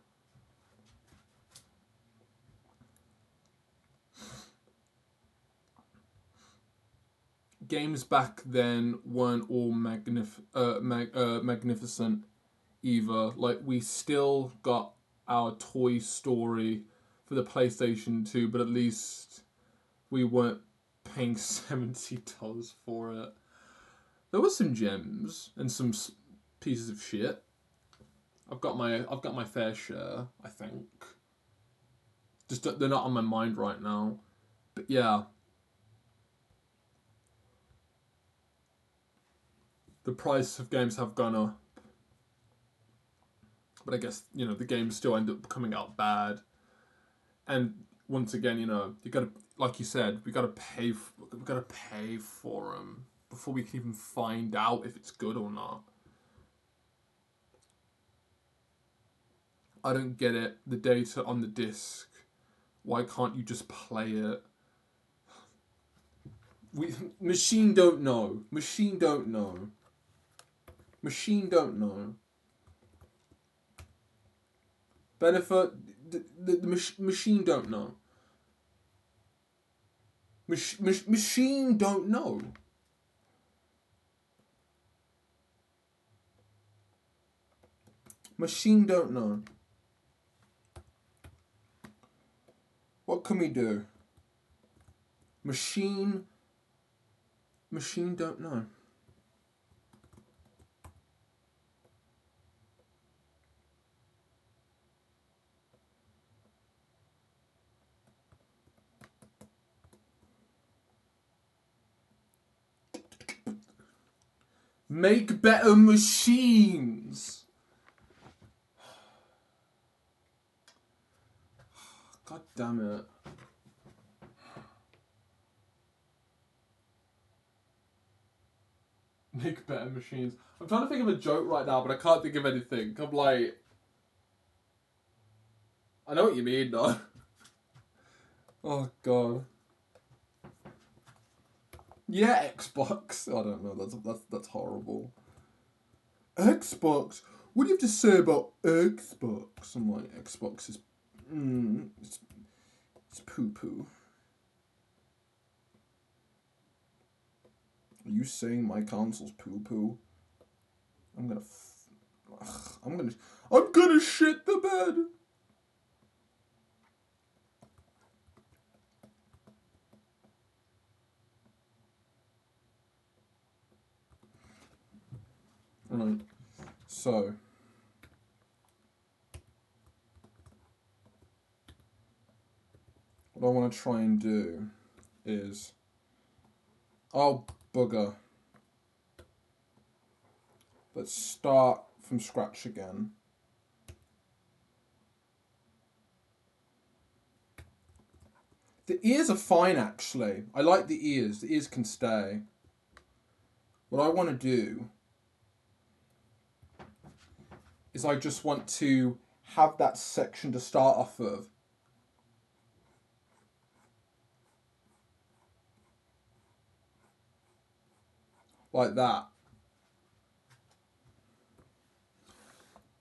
Games back then weren't all magnificent either. Like we still got our Toy Story for the PlayStation 2, but at least we weren't paying $70 for it. There were some gems and some pieces of shit. I've got my fair share, I think. Just they're not on my mind right now. But yeah, the price of games have gone up. But I guess, you know, the games still end up coming out bad. And once again, you know, you gotta, like you said, we gotta pay for them before we can even find out if it's good or not. I don't get it. The data on the disc. Why can't you just play it? Machine don't know. Machine don't know. Machine don't know. Benefit, the machine don't know. Machine don't know. Machine don't know. What can we do? Machine don't know. Make better machines. God damn it. Make better machines. I'm trying to think of a joke right now, but I can't think of anything. I'm like, I know what you mean, though. Oh god. Yeah, Xbox. I don't know. That's horrible. Xbox. What do you have to say about Xbox? I'm like, Xbox is, it's poo poo. Are you saying my console's poo poo? I'm gonna shit the bed. Right. So. What I want to try and do is. Oh, bugger. Let's start from scratch again. The ears are fine, actually. I like the ears. The ears can stay. What I want to do is I just want to have that section to start off of. Like that.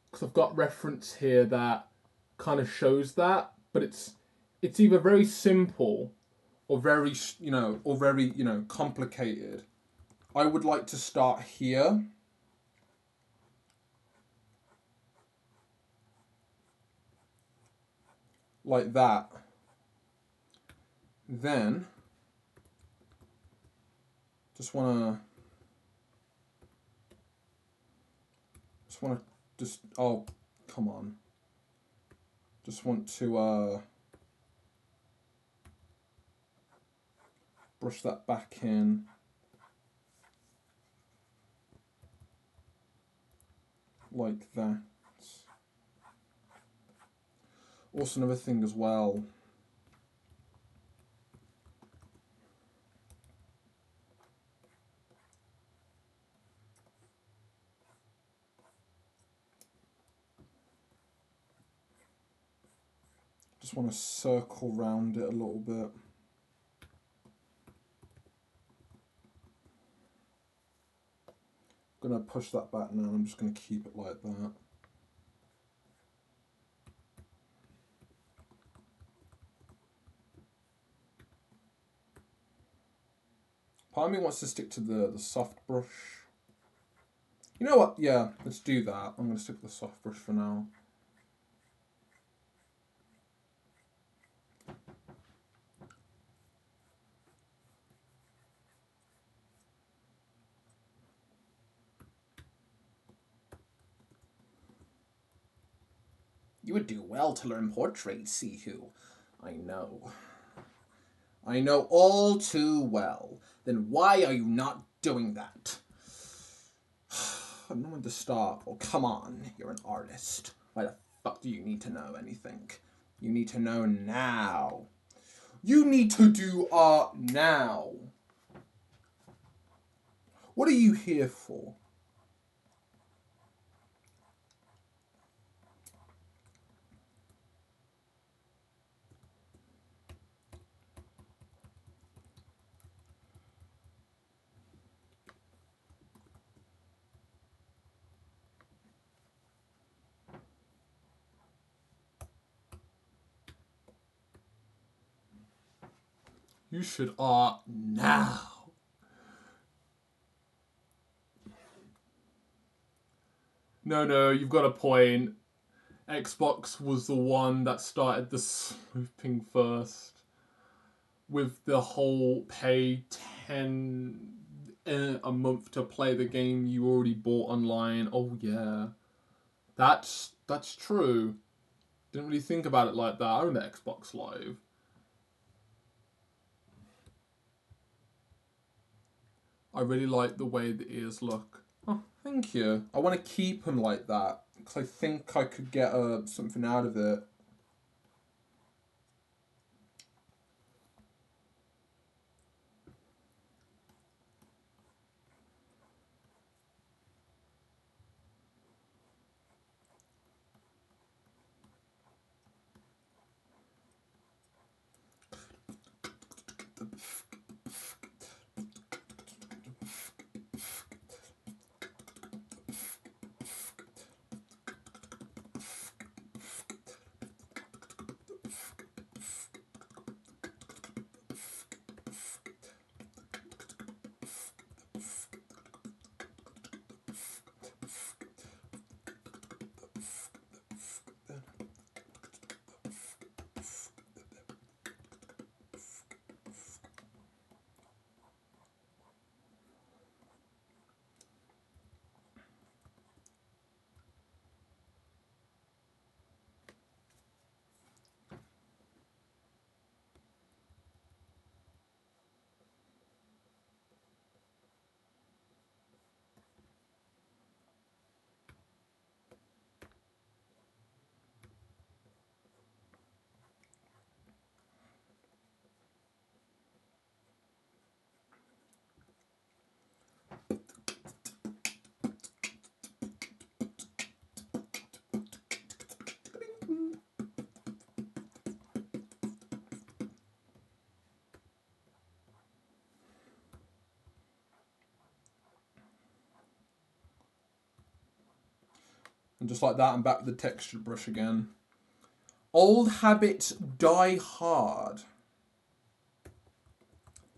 Because I've got reference here that kind of shows that, but it's either very simple or very, complicated. I would like to start here. Like that. Then, just want to, oh, come on. Just want to, brush that back in. Like that. Also, another thing as well. Just want to circle round it a little bit. I'm going to push that back now. I'm just going to keep it like that. Part of me wants to stick to the soft brush. You know what? Yeah, let's do that. I'm going to stick with the soft brush for now. You would do well to learn portrait, Sihu. I know. I know all too well. Then why are you not doing that? Knowing to stop. Oh, come on. You're an artist. Why the fuck do you need to know anything? You need to know now. You need to do art now. What are you here for? You should art now. No, you've got a point. Xbox was the one that started the sleuthing first. With the whole pay 10 a month to play the game you already bought online. Oh yeah. That's true. Didn't really think about it like that. I remember Xbox Live. I really like the way the ears look. Oh, thank you. I want to keep them like that because I think I could get something out of it. And just like that, I'm back with the texture brush again. Old habits die hard.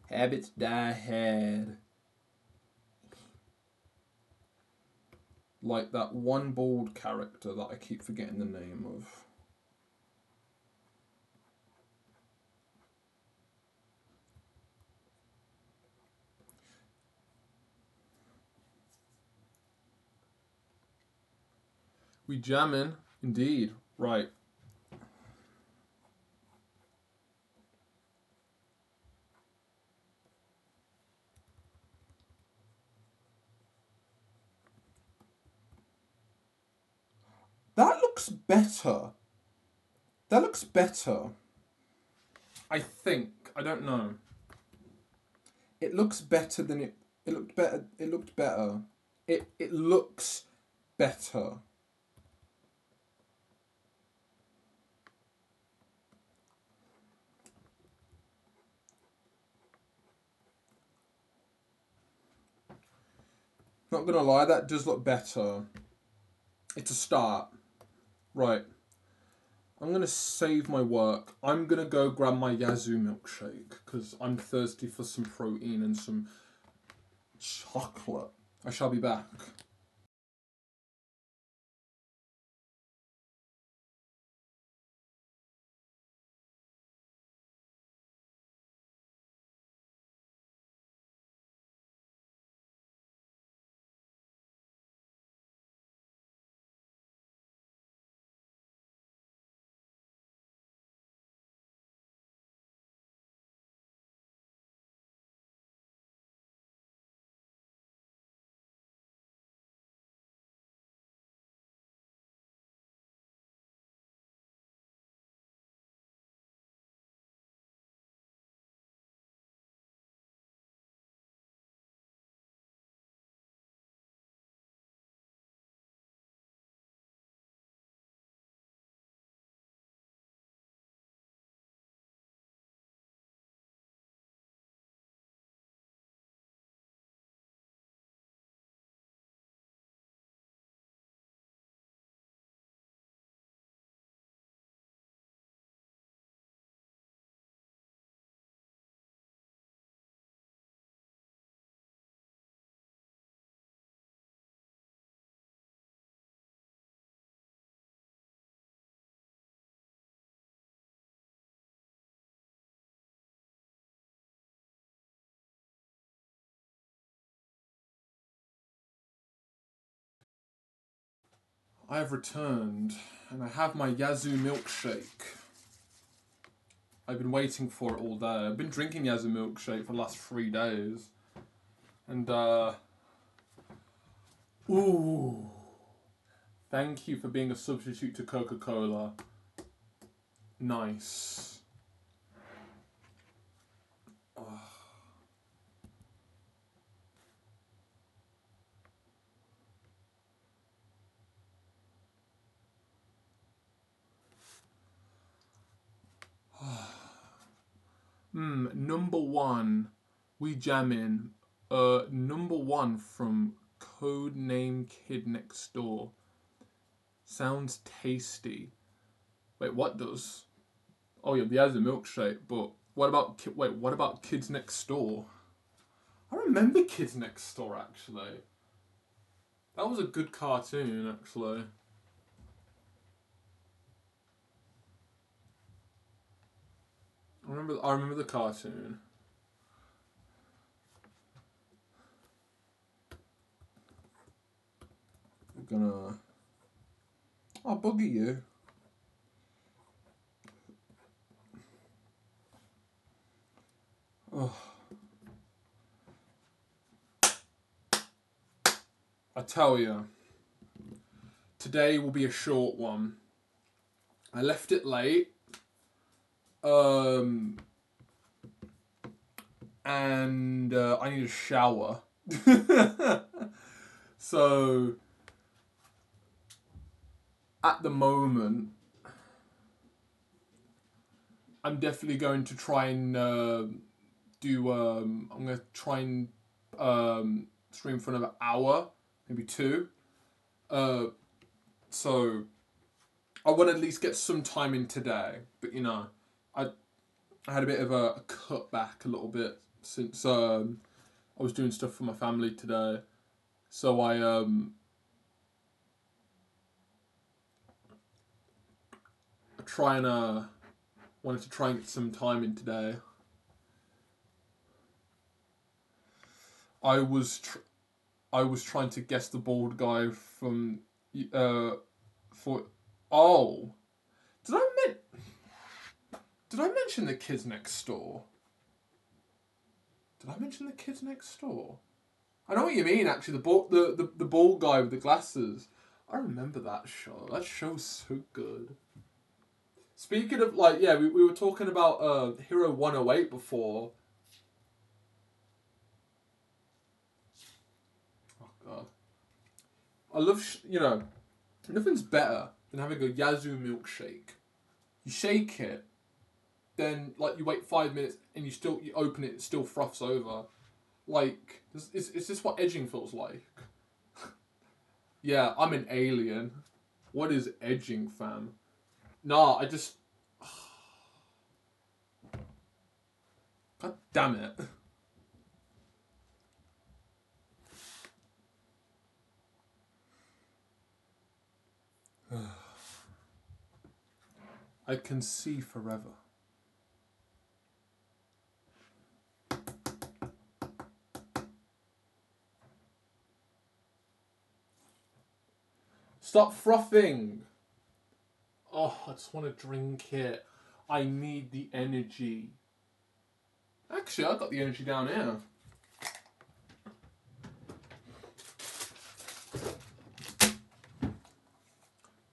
Habits die hard. Like that one bald character that I keep forgetting the name of. We jamming, indeed. Right. That looks better. That looks better. I think. I don't know. It looks better than it. It looked better. It looked better. It looks better. Not gonna lie, that does look better. It's a start. Right. I'm gonna save my work. I'm gonna go grab my Yazoo milkshake because I'm thirsty for some protein and some chocolate. I shall be back. I have returned, and I have my Yazoo milkshake. I've been waiting for it all day. I've been drinking Yazoo milkshake for the last 3 days. And, ooh. Thank you for being a substitute to Coca-Cola. Nice. Number one, we jammin'. Number one from Codename Kid Next Door. Sounds tasty. Wait, what does? Oh yeah, the Yazoo milkshake. But what about Kids Next Door? I remember Kids Next Door actually. That was a good cartoon actually. I remember the cartoon. We're gonna... I'll buggy you. Oh. I tell you, today will be a short one. I left it late. And I need a shower. So, at the moment, I'm definitely going to try and I'm going to try and stream for another hour, maybe 2. So, I want to at least get some time in today. But, you know, I had a bit of a cutback a little bit since I was doing stuff for my family today. So I wanted to try and get some time in today. I was trying to guess the bald guy from for oh, did I mention the Kids Next Door? Did I mention the Kids Next Door? I know what you mean. Actually, the bald guy with the glasses. I remember that show. That show's so good. Speaking of, like, yeah, we were talking about Hero 108 before. Oh, God. I love, nothing's better than having a Yazoo milkshake. You shake it, then, like, you wait 5 minutes, and you open it, it still froths over. Like, is this what edging feels like? Yeah, I'm an alien. What is edging, fam? Nah, I just... God damn it. I can see forever. Stop frothing! Oh, I just want to drink it. I need the energy. Actually, I've got the energy down here.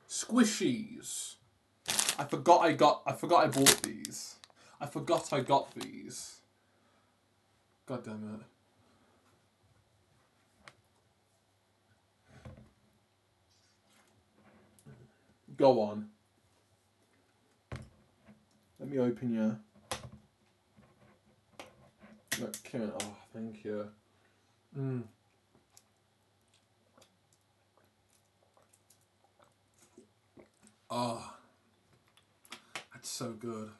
Squishies. I forgot I bought these. I forgot I got these. God damn it. Go on. Let me open your... Okay. Oh, thank you. Oh, that's so good.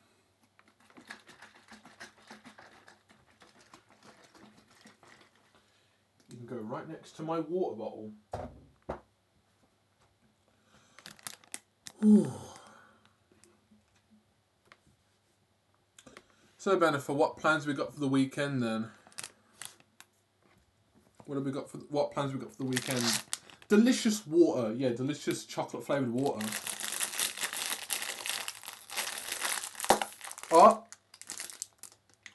You can go right next to my water bottle. Ooh. So, Bennifer, what plans we got for the weekend then? What plans we got for the weekend? delicious water. Yeah, delicious chocolate flavoured water. Oh,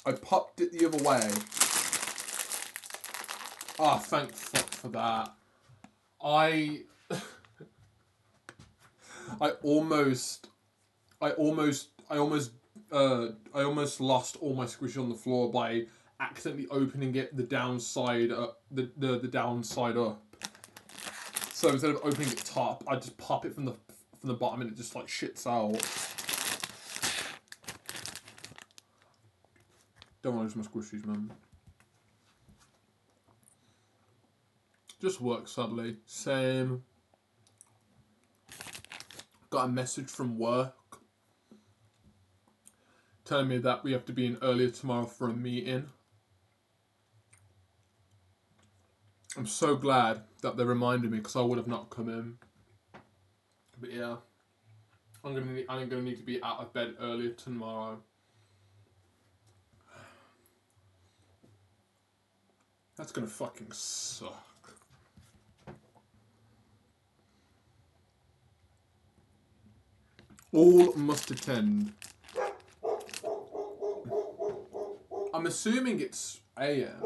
I popped it the other way. Ah, thank fuck for that. I almost lost all my squishy on the floor by accidentally opening it the downside up, the downside up. So instead of opening it top, I just pop it from the bottom and it just like shits out. Don't want to lose my squishies, man. Just work sadly. Same. Got a message from work telling me that we have to be in earlier tomorrow for a meeting. I'm so glad that they reminded me because I would have not come in. But yeah, I'm gonna need to be out of bed earlier tomorrow. That's gonna fucking suck. All must attend. I'm assuming it's AM.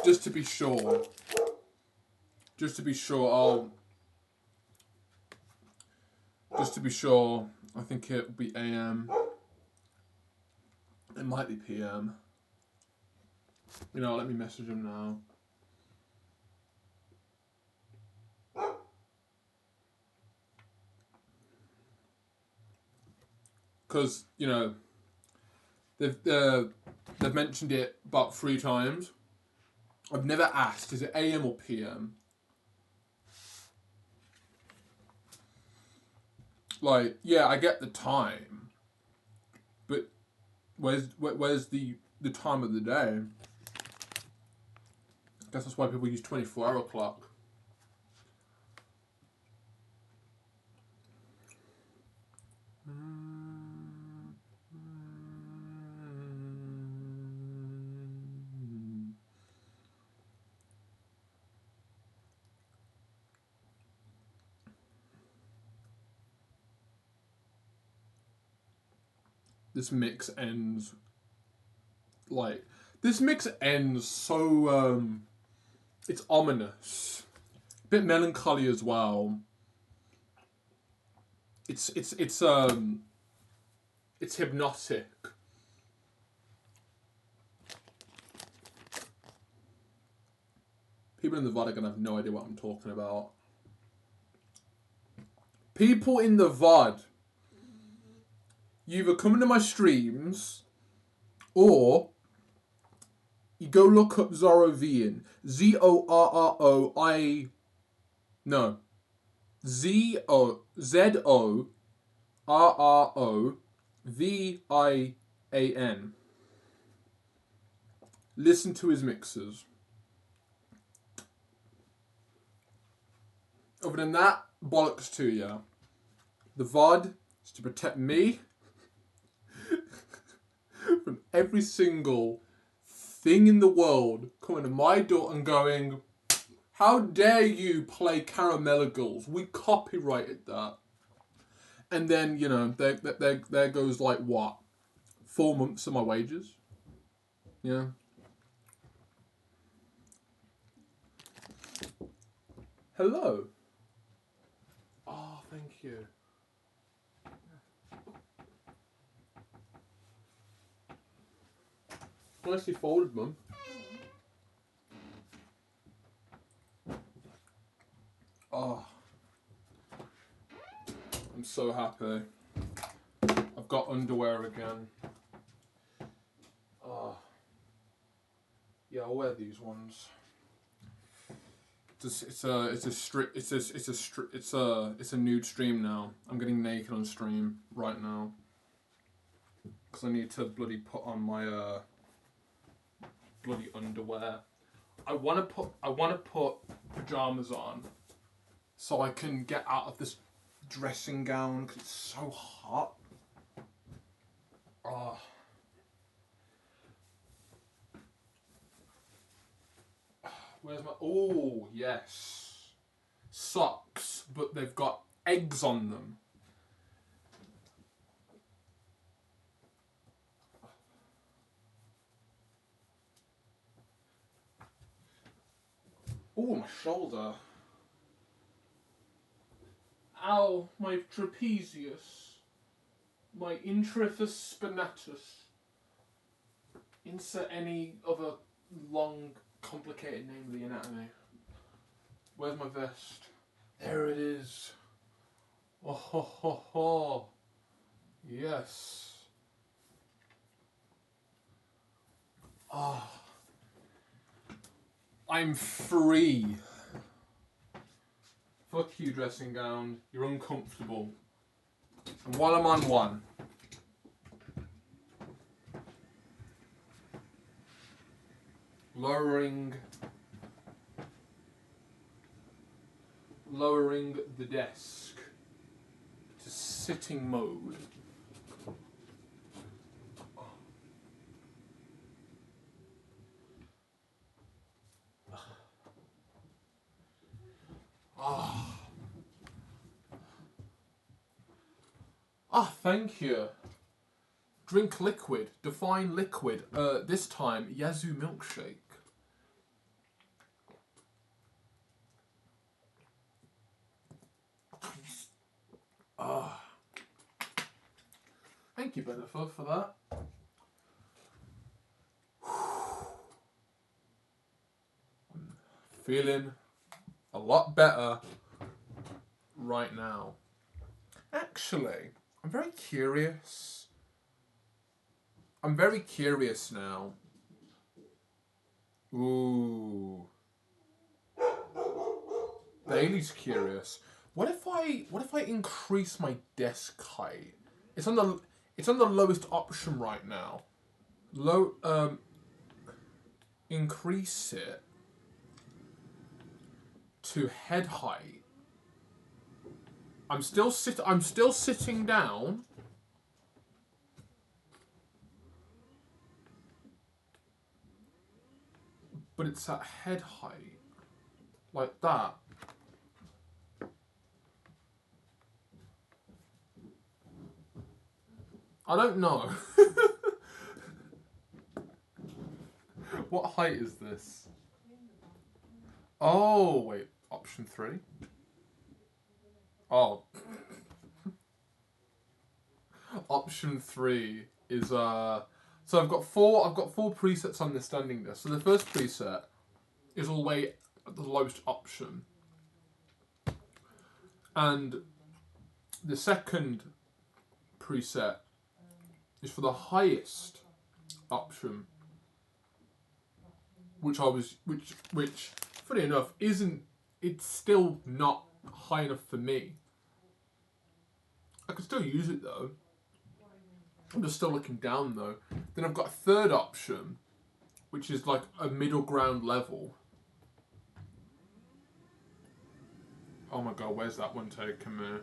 Just to be sure. Just to be sure, I think it will be AM. It might be PM. You know, let me message him now. Because, you know, they've mentioned it about 3 times. I've never asked, is it AM or PM? Like, yeah, I get the time, but where's the time of the day? I guess that's why people use 24-hour clock. This mix ends so it's ominous, a bit melancholy as well. It's hypnotic. People in the VOD are gonna have no idea what I'm talking about. People in the VOD, you either come into my streams or you go look up Zorovian. Zorroi. No. Zorrovian. Listen to his mixes. Other than that, bollocks to ya. The VOD is to protect me from every single thing in the world coming to my door and going, how dare you play Caramelagals? We copyrighted that. And then, you know, there goes like what? 4 months of my wages? Yeah. Hello. Oh, thank you. Nicely folded, Mum. Oh. I'm so happy. I've got underwear again. Oh. Yeah, I'll wear these ones. It's a nude stream now. I'm getting naked on stream right now. Because I need to bloody put on my bloody underwear. I wanna put pajamas on so I can get out of this dressing gown because it's so hot. Oh. Where's my... Oh, yes. Socks, but they've got eggs on them. Oh, my shoulder. Ow, my trapezius. My intrifus spinatus. Insert any other long, complicated name of the anatomy. Where's my vest? There it is. Oh ho ho ho. Yes. Ah. I'm free. Fuck you, dressing gown. You're uncomfortable. And while I'm on one, lowering the desk to sitting mode. Ah, thank you. Drink liquid. Define liquid. This time, Yazoo milkshake. Ah. Thank you, Beneford, for that. I'm feeling a lot better right now. Actually, I'm very curious. I'm very curious now. Ooh. Bailey's curious. What if I increase my desk height? It's on the lowest option right now. Increase it to head height. I'm still sitting down. But it's at head height. Like that. I don't know. What height is this? Oh, wait. Option 3? Oh. Option 3 is so I've got four presets on the standing desk. So the first preset is all the way at the lowest option. And the second preset is for the highest option. Which funny enough it's still not high enough for me. I could still use it though. I'm just still looking down though. Then I've got a third option, which is like a middle ground level. Oh my god, where's that one taking me?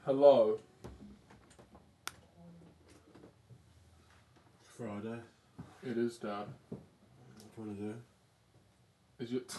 Hello. Friday. It is, Dad. What are you trying to do? Is it?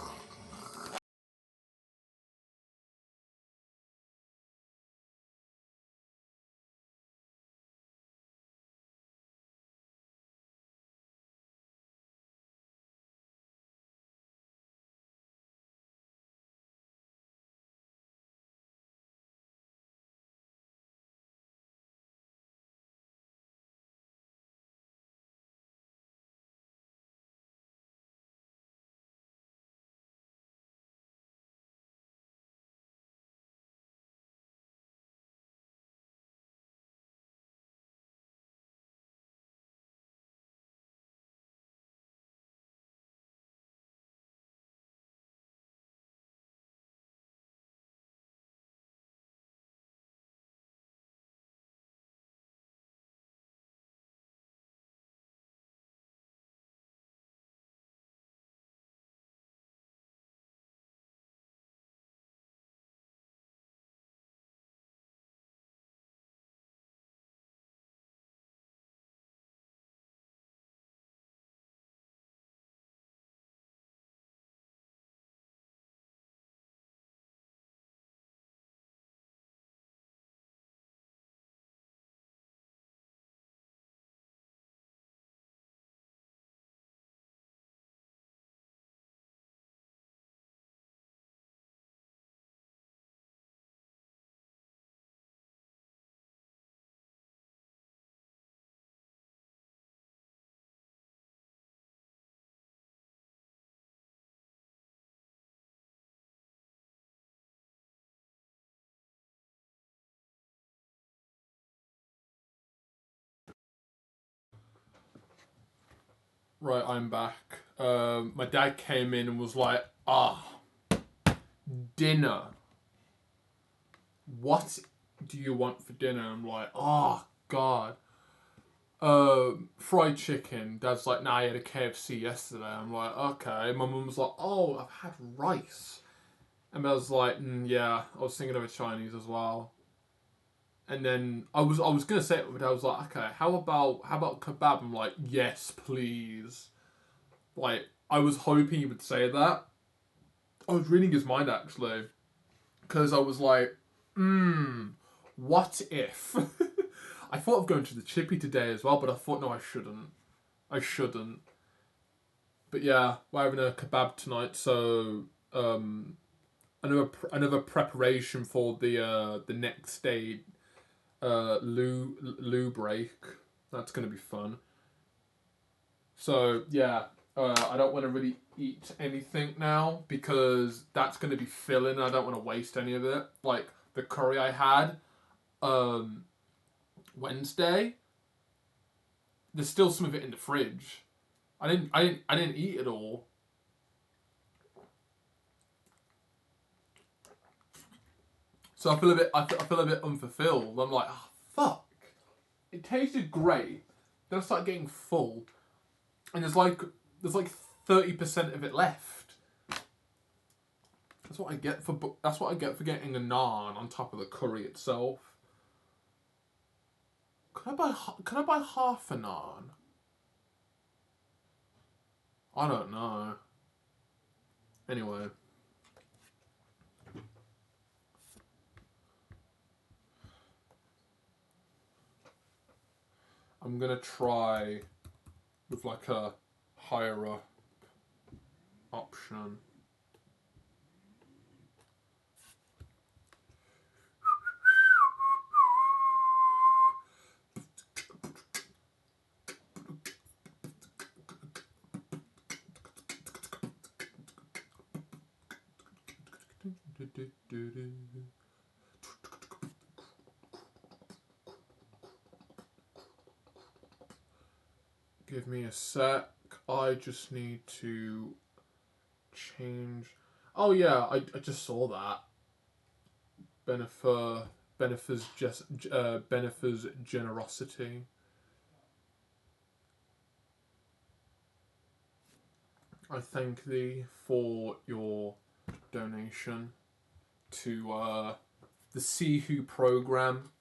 Right, I'm back. My dad came in and was like, dinner. What do you want for dinner? I'm like, God. Fried chicken. Dad's like, nah, I had a KFC yesterday. I'm like, okay. My mum was like, oh, I've had rice. And I was like, yeah, I was thinking of a Chinese as well. And then I was gonna say it, but I was like, okay, how about kebab? I'm like, yes, please. Like, I was hoping he would say that. I was reading his mind actually, because I was like, what if? I thought of going to the Chippy today as well, but I thought, no, I shouldn't. I shouldn't. But yeah, we're having a kebab tonight, so another preparation for the next day loo break. That's gonna be fun. So yeah, I don't want to really eat anything now because that's gonna be filling. I don't want to waste any of it. Like the curry I had Wednesday, there's still some of it in the fridge. I didn't eat it all. So I feel a bit I feel a bit unfulfilled. I'm like, fuck. It tasted great. Then I start getting full, and there's like 30% of it left. That's what I get for getting a naan on top of the curry itself. Can I buy half a naan? I don't know. Anyway, I'm gonna try with like a higher up option. Give me a sec. I just need to change. Oh yeah, I just saw that. Benefer's generosity. I thank thee for your donation to the See Who program.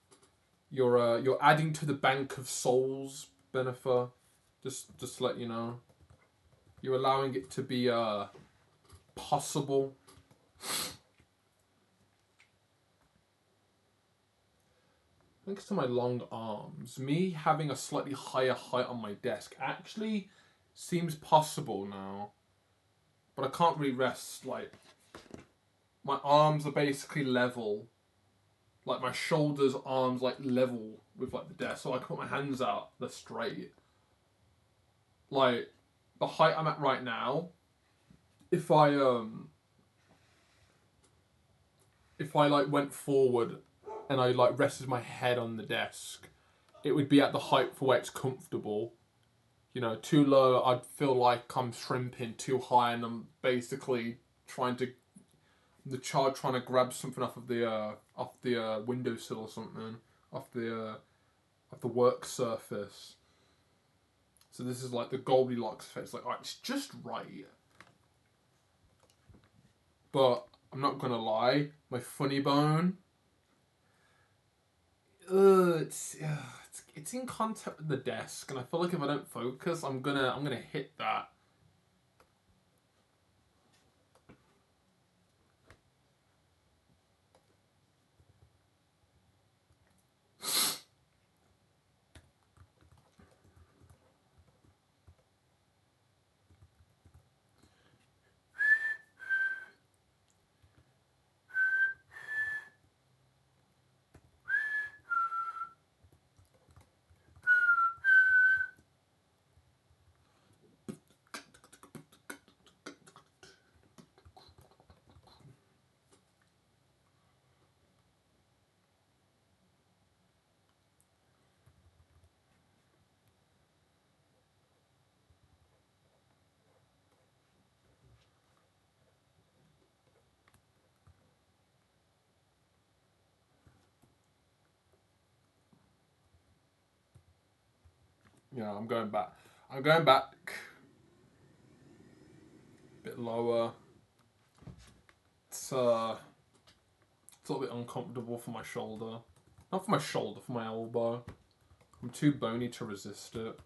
You're adding to the bank of souls, Benefer. Just to let you know, you're allowing it to be possible. Thanks to my long arms, me having a slightly higher height on my desk actually seems possible now. But I can't really rest. Like, my arms are basically level. Like, my shoulders, arms, like, level with, like, the desk. So I can put my hands out, they're straight. Like, the height I'm at right now, if I like went forward and I like rested my head on the desk, it would be at the height for where it's comfortable. You know, too low, I'd feel like I'm shrimping. Too high, and I'm basically trying to grab something off the windowsill or something, off the work surface. So this is like the Goldilocks effect. It's like, alright, it's just right. But I'm not gonna lie, my funny bone. It's in contact with the desk, and I feel like if I don't focus, I'm gonna hit that. Yeah, I'm going back. I'm going back. A bit lower. It's a little bit uncomfortable for my shoulder. Not for my shoulder, for my elbow. I'm too bony to resist it.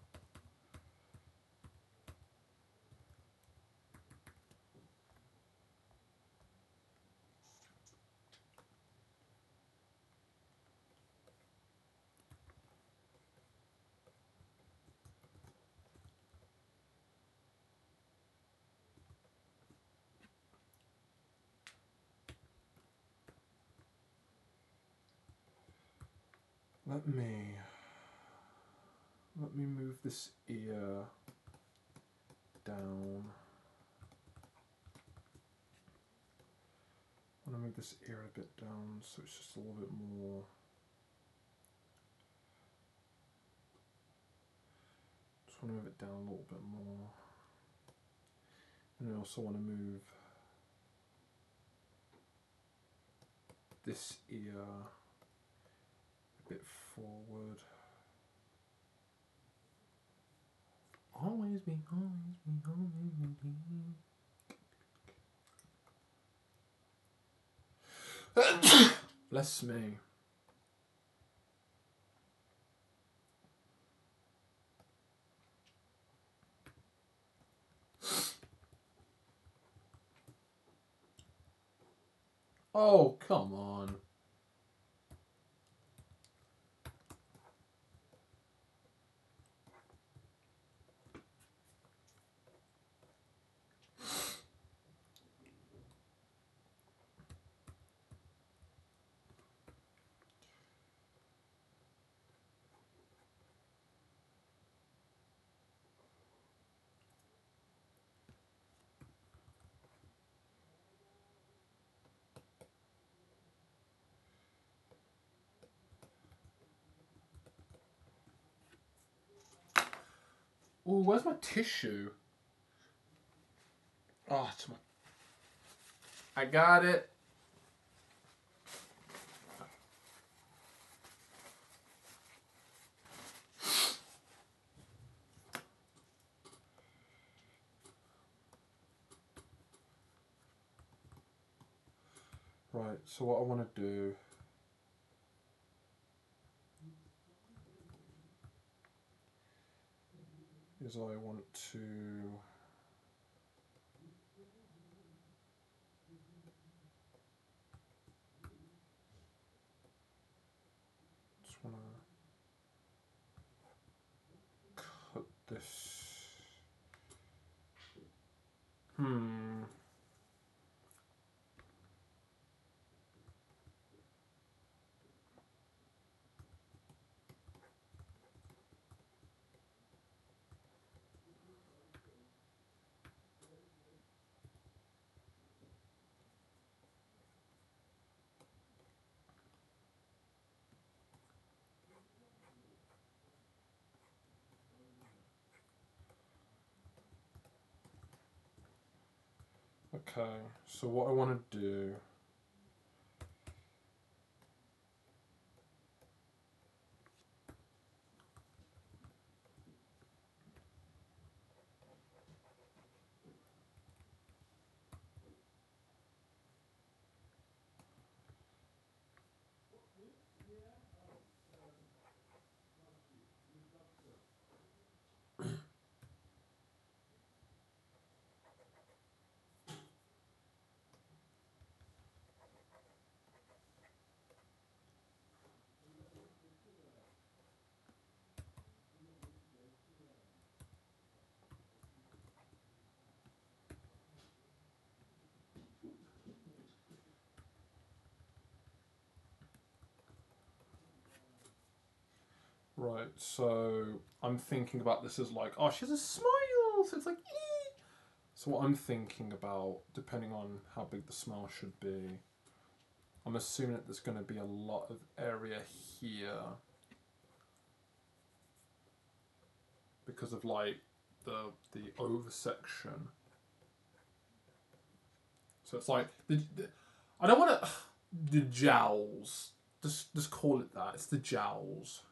Let me move this ear down. I want to move this ear a bit down so it's just a little bit more. Just want to move it down a little bit more. And I also want to move this ear a bit forward. Always be, always be, always be. Bless me. Oh, come on. Oh, where's my tissue? Oh, it's my... I got it. Right, so what I want to do is I want to just want to cut this. Okay, so what I want to do right, so I'm thinking about this as like, oh, she has a smile, so it's like, ee. So what I'm thinking about, depending on how big the smile should be, I'm assuming that there's going to be a lot of area here because of like the over section. So it's like the I don't want to the jowls. Just call it that. It's the jowls.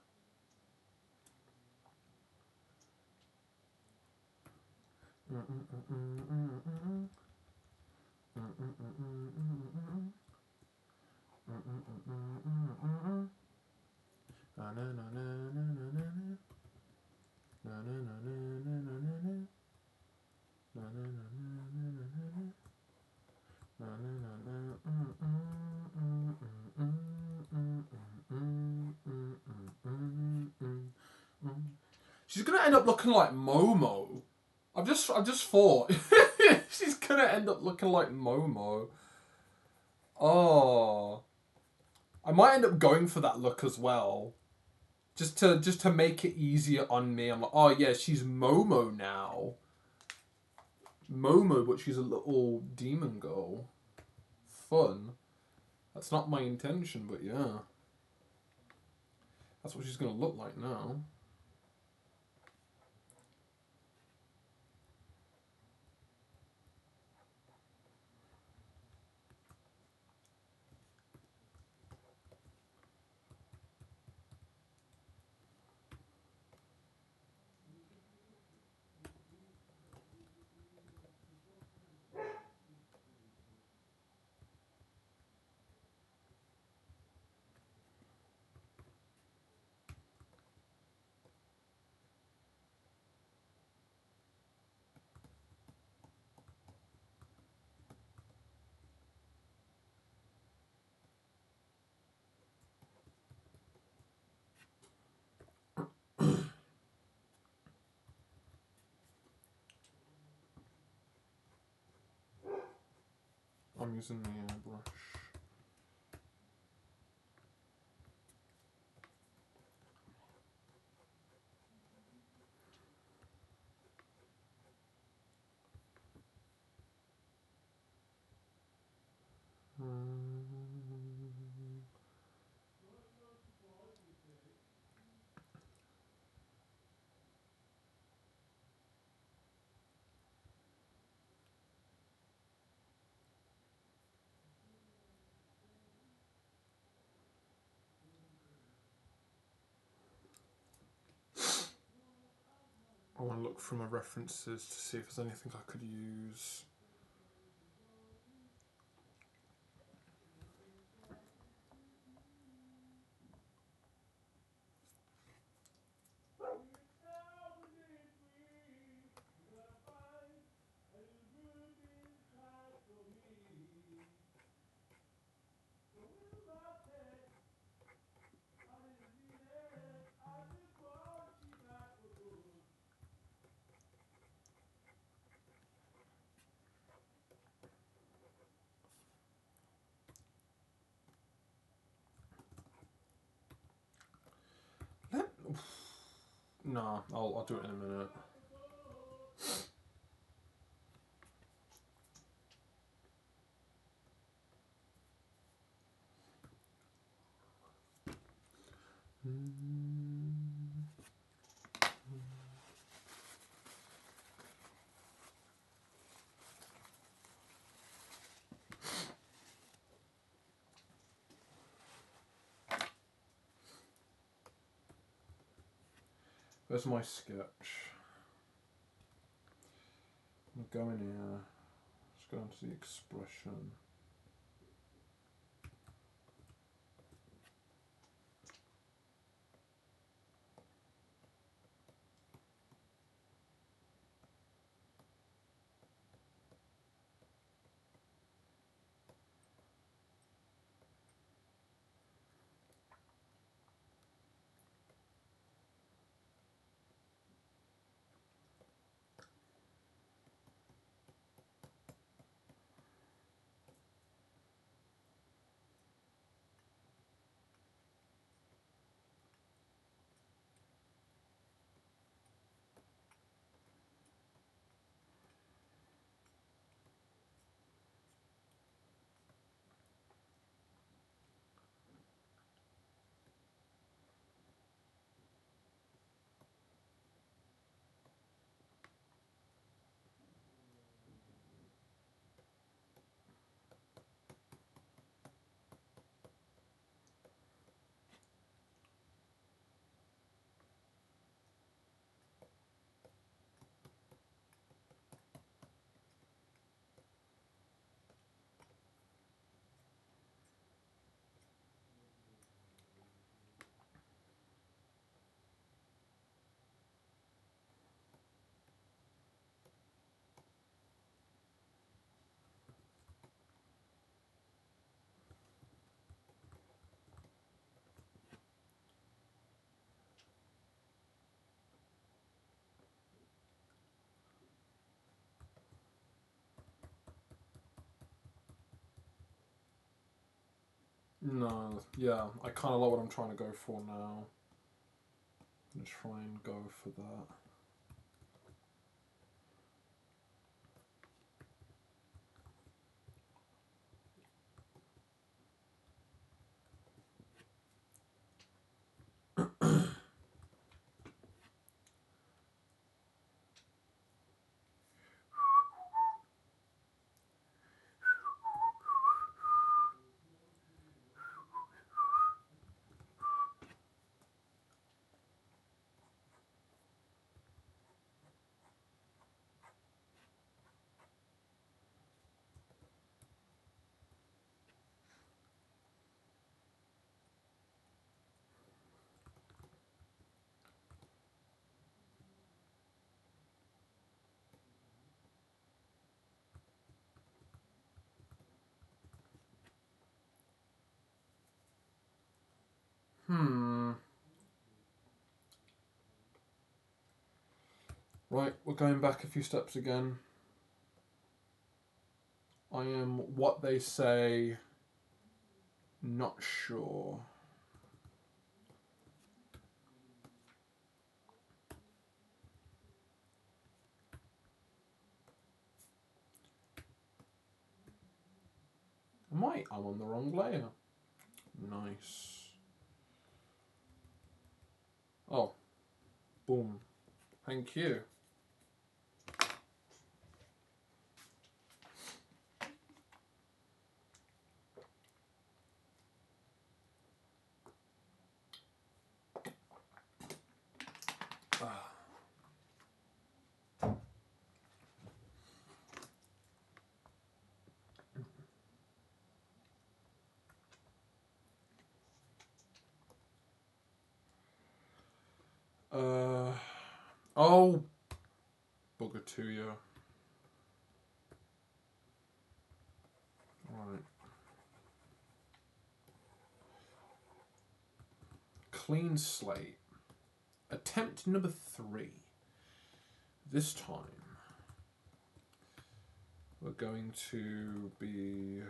She's gonna end up looking like Momo. I've just thought she's gonna end up looking like Momo. Oh, I might end up going for that look as well, just to make it easier on me. I'm like, oh yeah, she's Momo now. Momo, but she's a little demon girl. Fun. That's not my intention, but yeah, that's what she's gonna look like now. I'm using the brush. I want to look through my references to see if there's anything I could use. Nah, I'll do it in a minute. Where's my sketch? I'm going in here. Let's go into the expression. No, yeah, I kind of like what I'm trying to go for now. I'm going to try and go for that. Right, we're going back a few steps again. I am what they say, not sure. I'm on the wrong layer. Nice. Oh, boom. Thank you. Oh, bugger to you. Right. Clean slate. Attempt number 3. This time, we're going to be...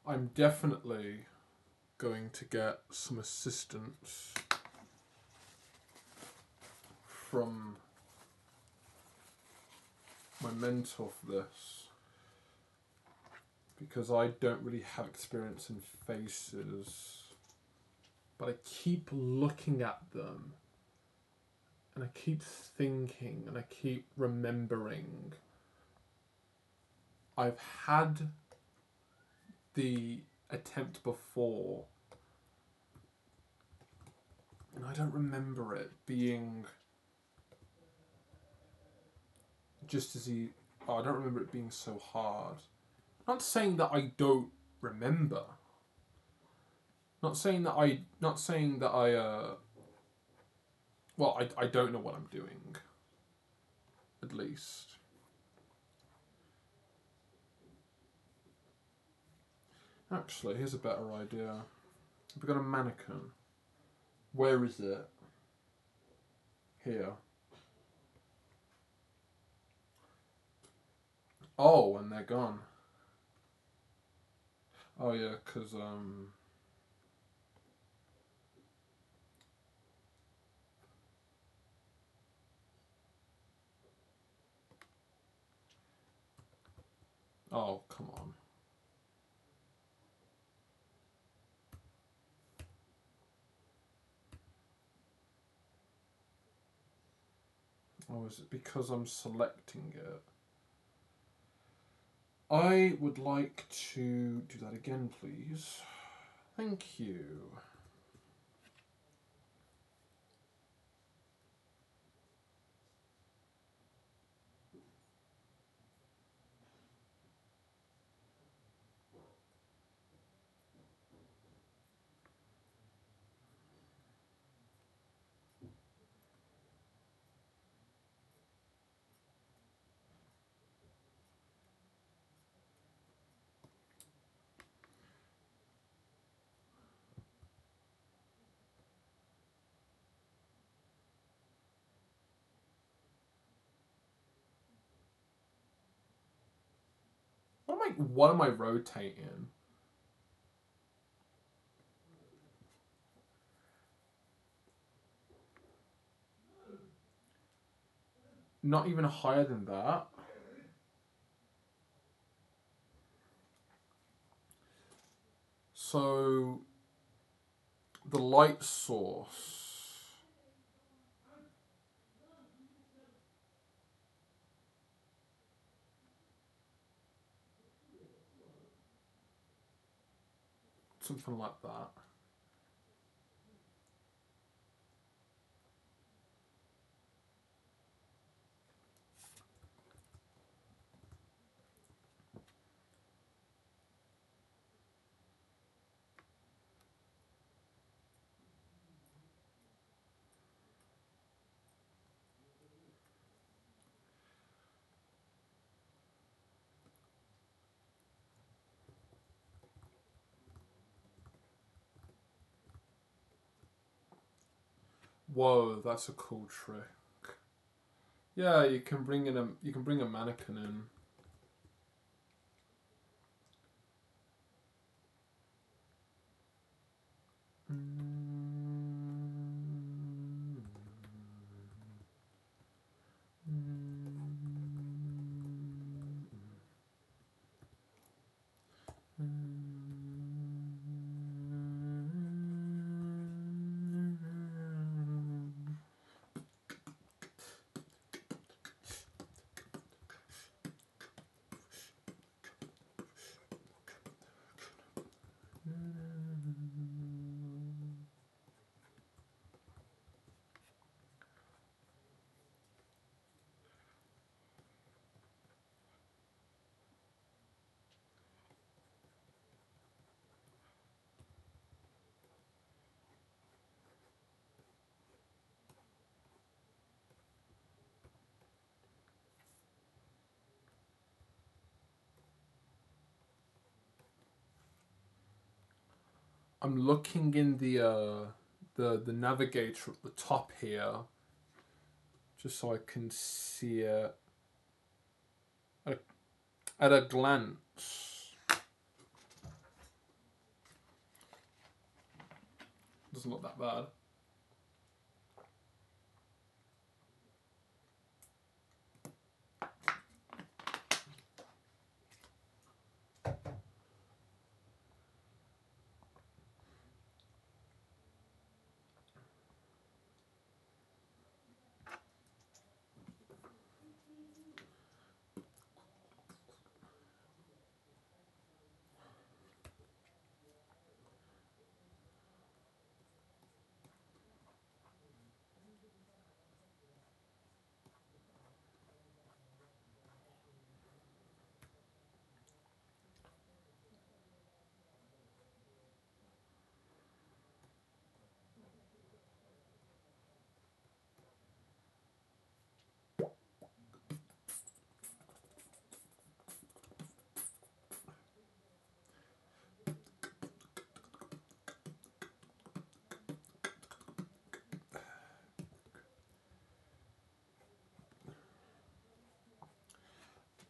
I'm definitely going to get some assistance from my mentor for this, because I don't really have experience in faces, but I keep looking at them and I keep thinking and I keep remembering. I've had the attempt before and I don't remember it being just as I don't remember it being so hard. Not saying that I don't remember. Not saying that I Well, I don't know what I'm doing. At least. Actually, here's a better idea. We've got a mannequin. Where is it? Here. Oh, and they're gone. Oh yeah, 'cause oh, come on. Oh, is it because I'm selecting it? I would like to do that again, please. Thank you. What am I rotating? Not even higher than that. So the light source. Something like that. Whoa, that's a cool trick. Yeah, you can bring a mannequin in. I'm looking in the navigator at the top here, just so I can see it at a glance. Doesn't look that bad.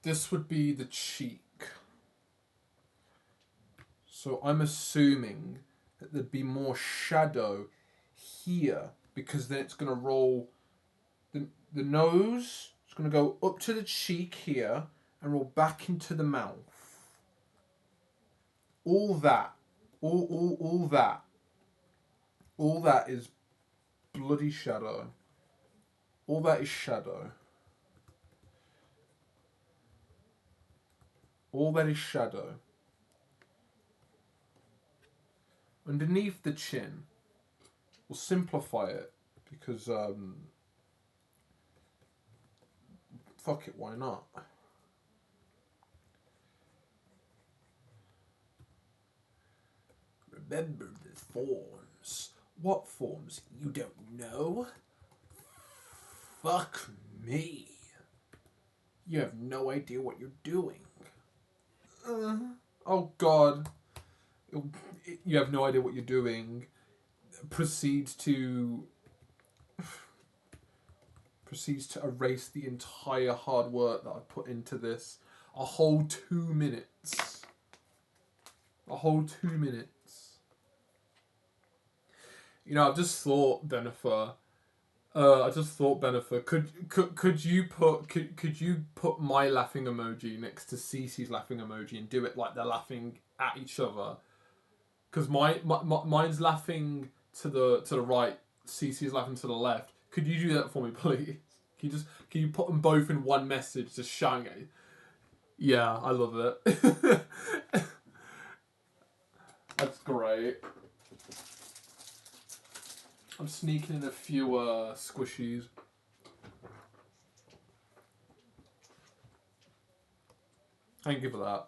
This would be the cheek. So I'm assuming that there'd be more shadow here because then it's going to roll the nose. It's going to go up to the cheek here and roll back into the mouth. All that. All that. All that is bloody shadow. All that is shadow. All that is shadow. Underneath the chin, we'll simplify it because fuck it, why not? Remember the forms. What forms? You don't know? Fuck me. You have no idea what you're doing. Oh God. You have no idea what you're doing. Proceeds to erase the entire hard work that I put into this. A whole 2 minutes. A whole 2 minutes. You know, I've just thought, Benifer. Could you put my laughing emoji next to Cece's laughing emoji and do it like they're laughing at each other? Because mine's laughing to the right, Cece's laughing to the left. Could you do that for me, please? Can you put them both in one message, just shouting at you? Yeah, I love it. That's great. I'm sneaking in a few squishies. Thank you for that.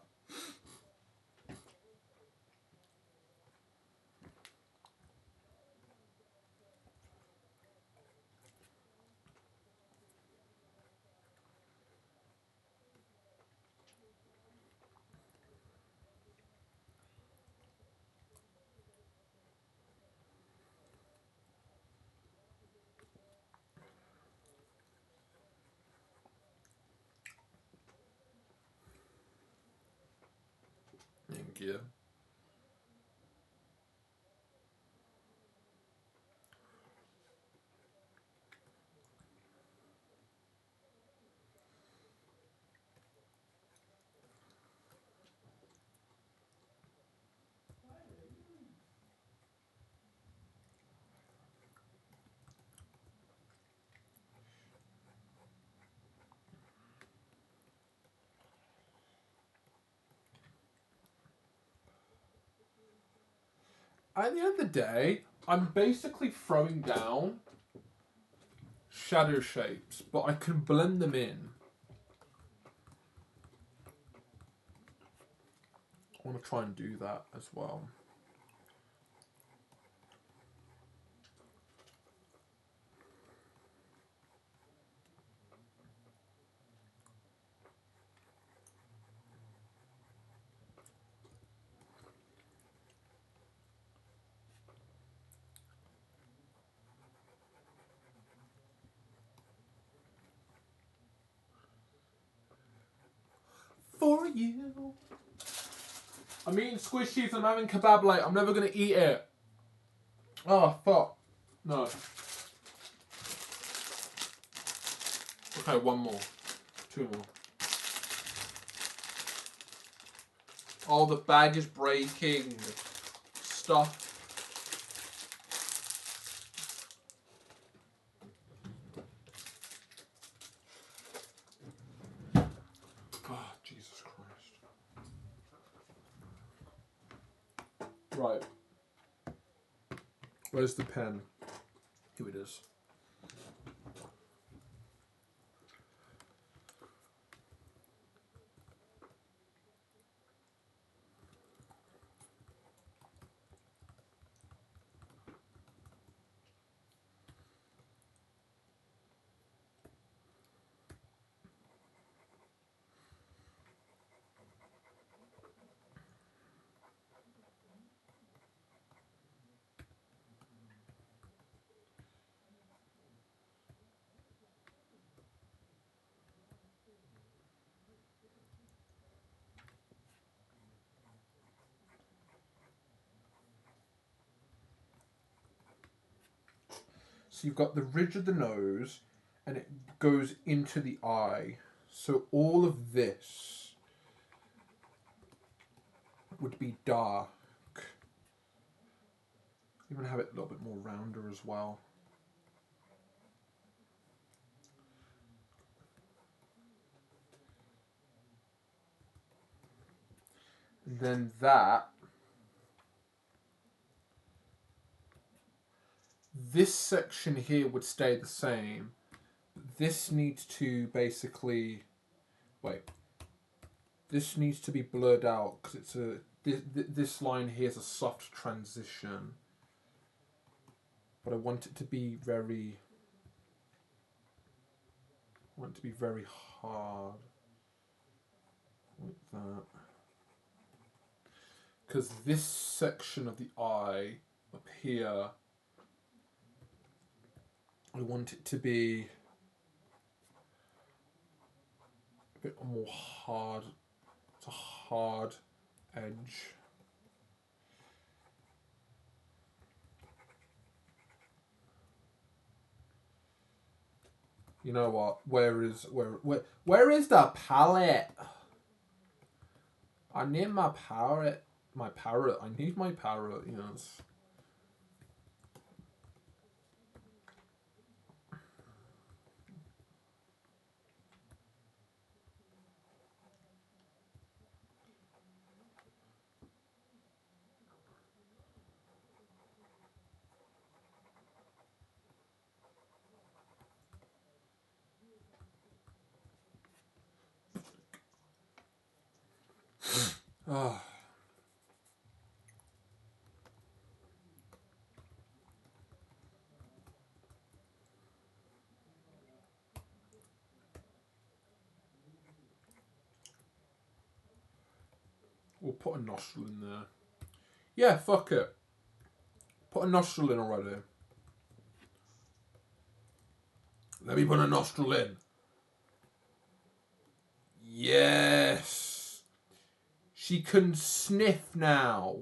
Thank you. At the end of the day, I'm basically throwing down shadow shapes, but I can blend them in. I want to try and do that as well. For you. I'm eating squishies and I'm having kebab late. I'm never going to eat it. Oh, fuck. No. Okay, one more. 2 more. Oh, the bag is breaking. Stop. Oh, Jesus Christ. Right. Where's the pen? Here it is. So you've got the ridge of the nose, and it goes into the eye. So all of this would be dark. Even have it a little bit more rounder as well. And then this section here would stay the same. This needs to basically, this needs to be blurred out because it's this line here is a soft transition. But I want it to be very, hard. Like that. Because this section of the eye up here, I want it to be a bit more hard. It's a hard edge. You know what? Where is the palette? I need my parrot. My parrot. I need my parrot. Yes. Oh. We'll put a nostril in there. Yeah, fuck it. Put a nostril in already. Let me put a nostril in. Yes. She can sniff now.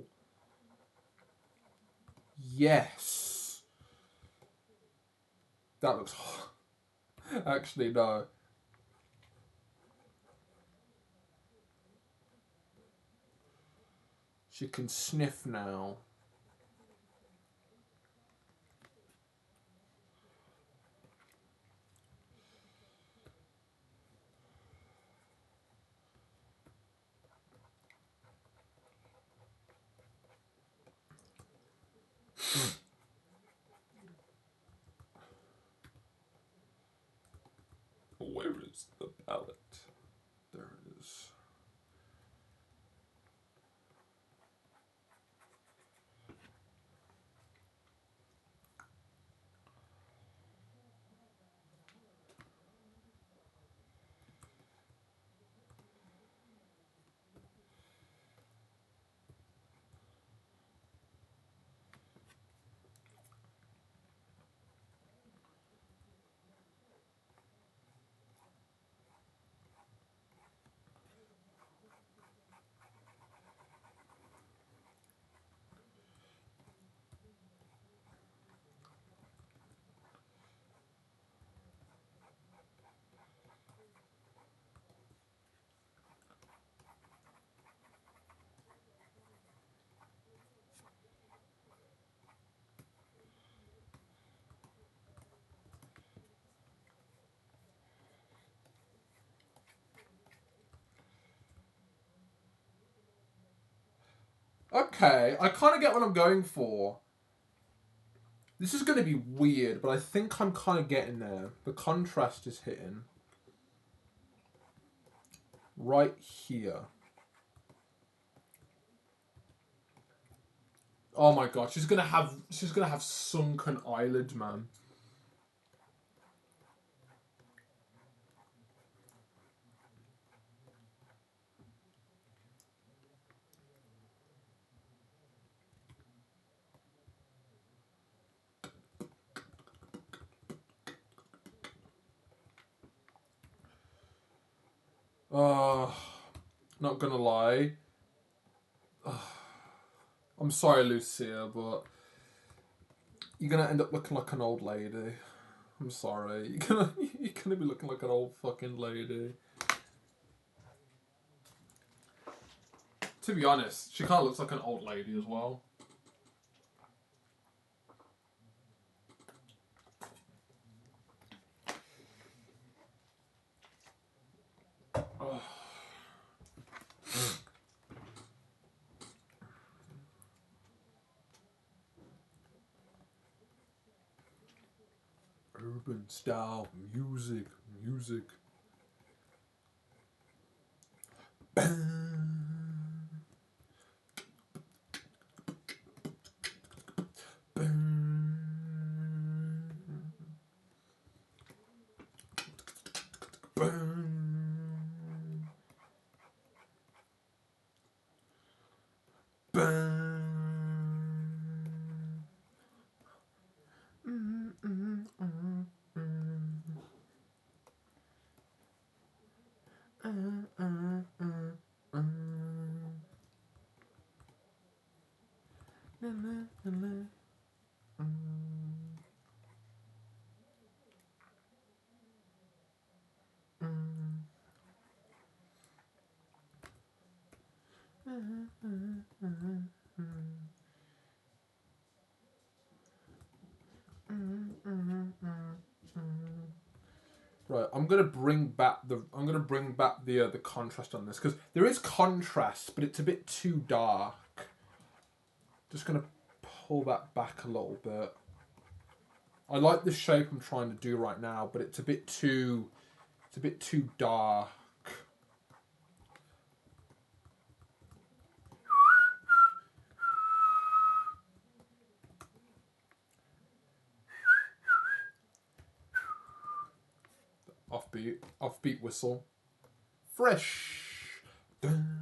Yes. That looks hot. Actually, no. She can sniff now. Where is the palette? There it is. Okay, I kind of get what I'm going for. This is going to be weird, but I think I'm kind of getting there. The contrast is hitting. Right here. Oh my god, she's gonna have sunken eyelids, man. Not gonna lie. I'm sorry, Lucia, but You're gonna end up looking like an old lady. I'm sorry. You're gonna be looking like an old fucking lady. To be honest, she kind of looks like an old lady as well. Oh. Urban style music. Right, I'm gonna bring back the contrast on this because there is contrast, but it's a bit too dark. Just gonna pull that back a little bit. I like the shape I'm trying to do right now, but it's a bit too dark. Offbeat whistle. Fresh. Dun.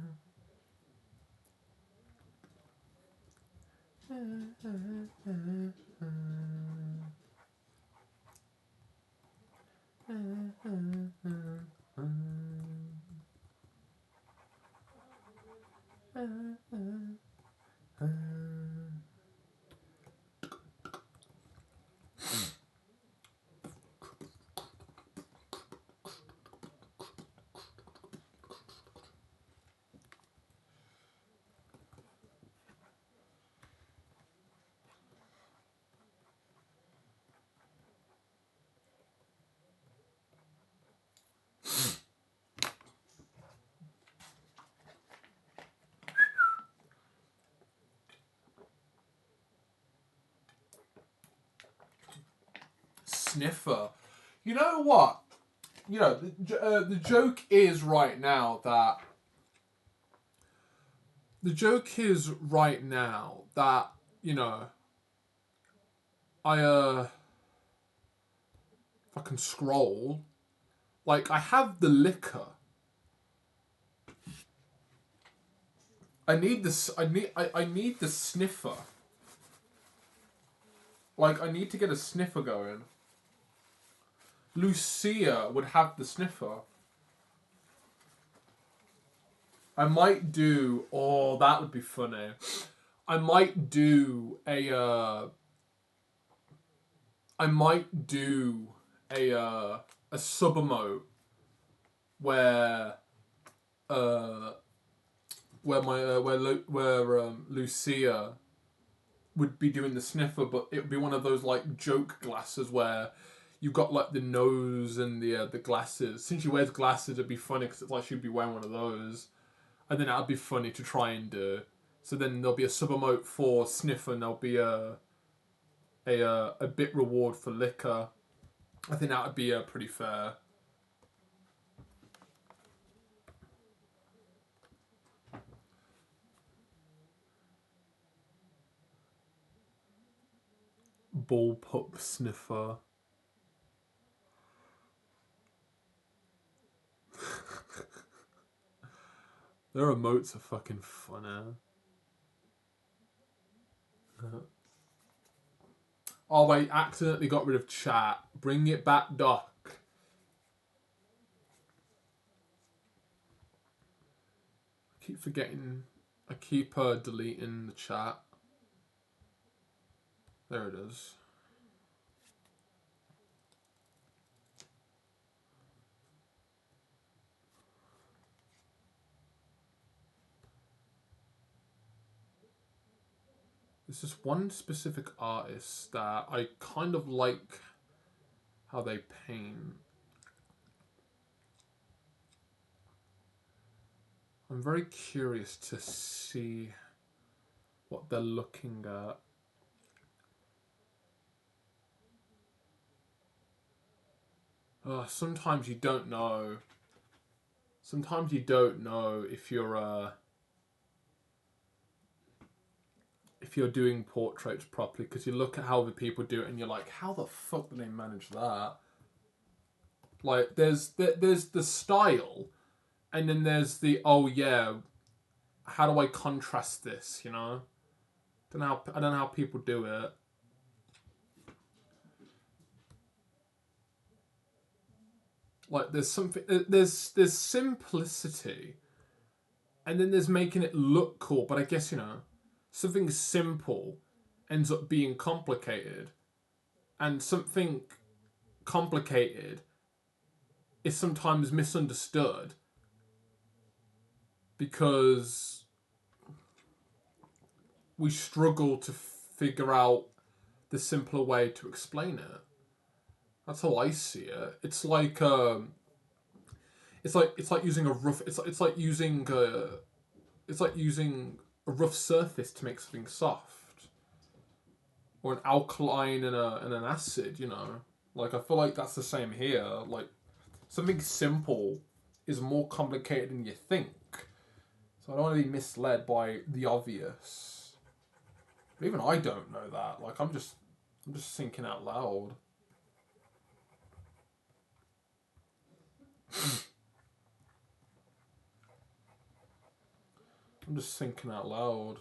Sniffer. You know what? You know, the joke is right now that... The joke is right now that, you know, if I can scroll, like, I have the liquor. I need this, I need the sniffer. Like, I need to get a sniffer going. Lucia would have the sniffer. I might do... Oh, that would be funny. I might do a sub-emote where Lucia would be doing the sniffer, but it would be one of those like joke glasses where you've got like the nose and the glasses. Since she wears glasses, it'd be funny because it's like she'd be wearing one of those, and then that'd be funny to try and do. So then there'll be a sub-emote for sniffer, and there'll be a bit reward for liquor. I think that would be pretty fair. Ball pup sniffer. Their emotes are fucking funny. Oh wait, accidentally got rid of chat. Bring it back, Doc. I keep forgetting. I keep deleting the chat. There it is. There's this one specific artist that I kind of like how they paint. I'm very curious to see what they're looking at. Sometimes you don't know. Sometimes you don't know if you're doing portraits properly, because you look at how other people do it and you're like, how the fuck do they manage that? Like, there's the style, and then there's the, oh yeah, how do I contrast this? You know, I don't know how people do it. Like, there's something, there's simplicity, and then there's making it look cool. But I guess, you know, something simple ends up being complicated, and something complicated is sometimes misunderstood because we struggle to figure out the simpler way to explain it. That's how I see it. It's like using a rough. It's like using a rough surface to make something soft, or an alkaline and an acid. You know, like I feel like that's the same here. Like something simple is more complicated than you think. So I don't want to be misled by the obvious. But even I don't know that. Like I'm just thinking out loud. I'm just thinking out loud.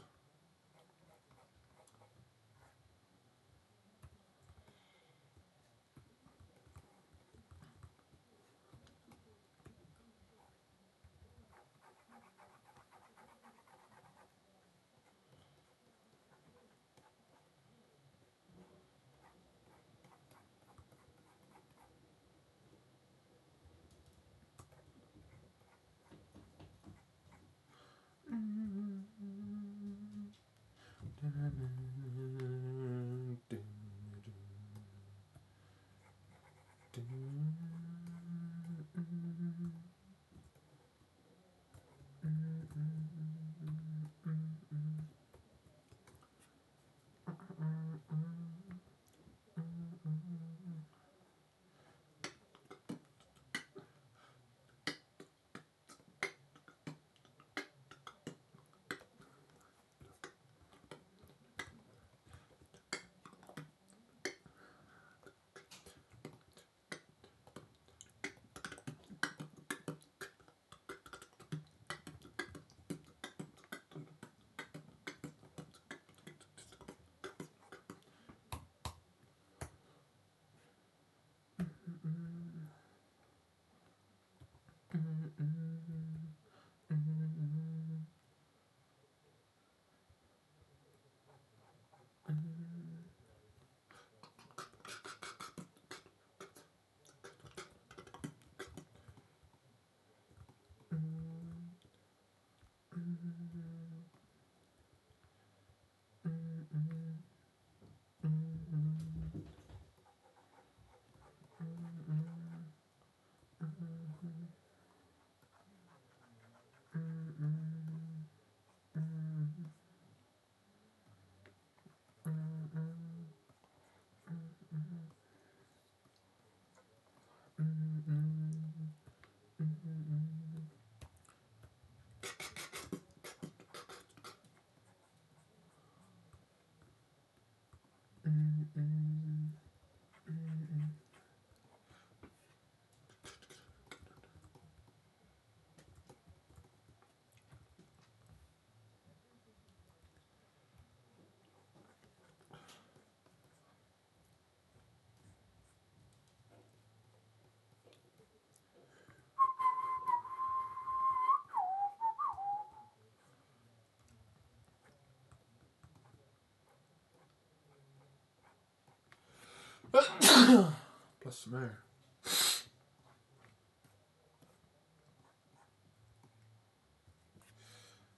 Bless me.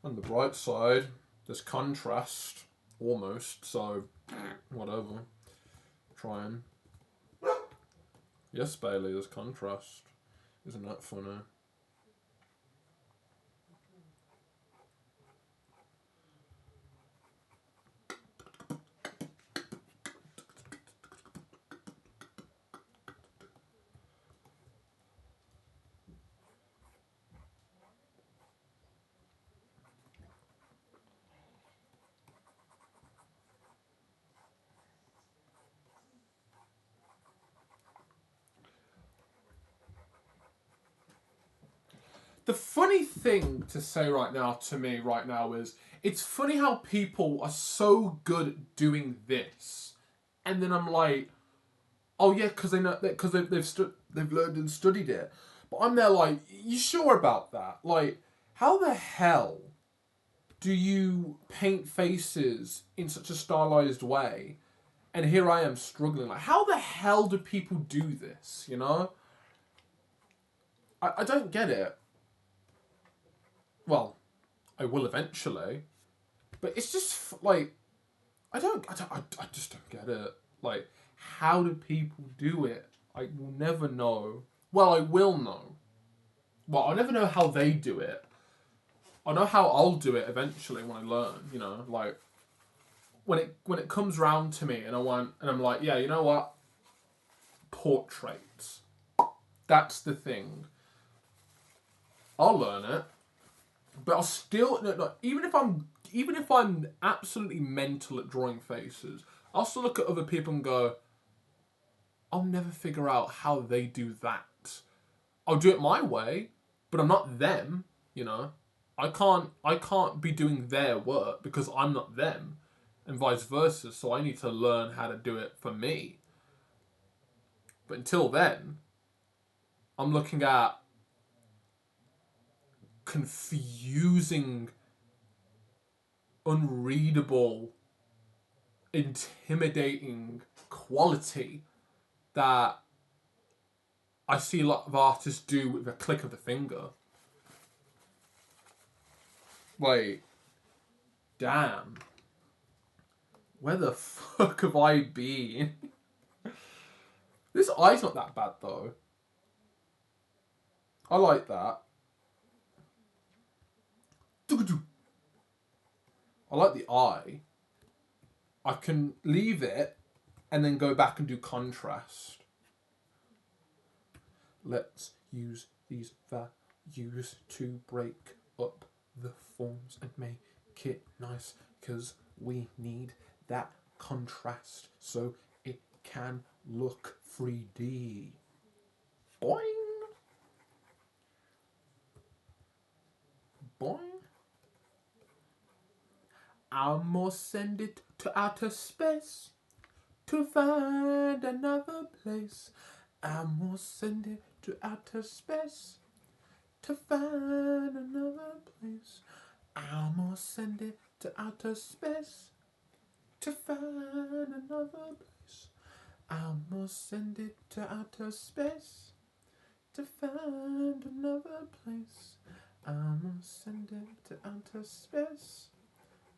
On the bright side, there's contrast almost, so whatever. Trying. Yes, Bailey, there's contrast. Isn't that funny? The funny thing to say right now to me right now is it's funny how people are so good at doing this, and then I'm like, oh yeah, because they know because they've learned and studied it. But I'm there like, you sure about that? Like, how the hell do you paint faces in such a stylized way? And here I am struggling. Like, how the hell do people do this? You know? I don't get it. Well, I will eventually, but it's just like I just don't get it. Like, how do people do it? I will never know. Well, I will know. Well, I'll never know how they do it. I know how I'll do it eventually when I learn. You know, like when it comes round to me and I'm like, yeah, you know what? Portraits. That's the thing. I'll learn it. But I'll still no, even if I'm absolutely mental at drawing faces, I'll still look at other people and go, I'll never figure out how they do that. I'll do it my way, but I'm not them, you know. I can't be doing their work because I'm not them, and vice versa, so I need to learn how to do it for me. But until then, I'm looking at confusing, unreadable, intimidating quality that I see a lot of artists do with a click of the finger. Like, damn. Where the fuck have I been? This eye's not that bad though. I like that. I like the eye. I can leave it and then go back and do contrast. Let's use these values to break up the forms and make it nice, because we need that contrast so it can look 3D. Boing! Boing! I'ma send it to outer space to find another place. I'ma send it to outer space to find another place. I'ma send it to outer space to find another place. I'ma send it to outer space to find another place. I'ma send it to outer space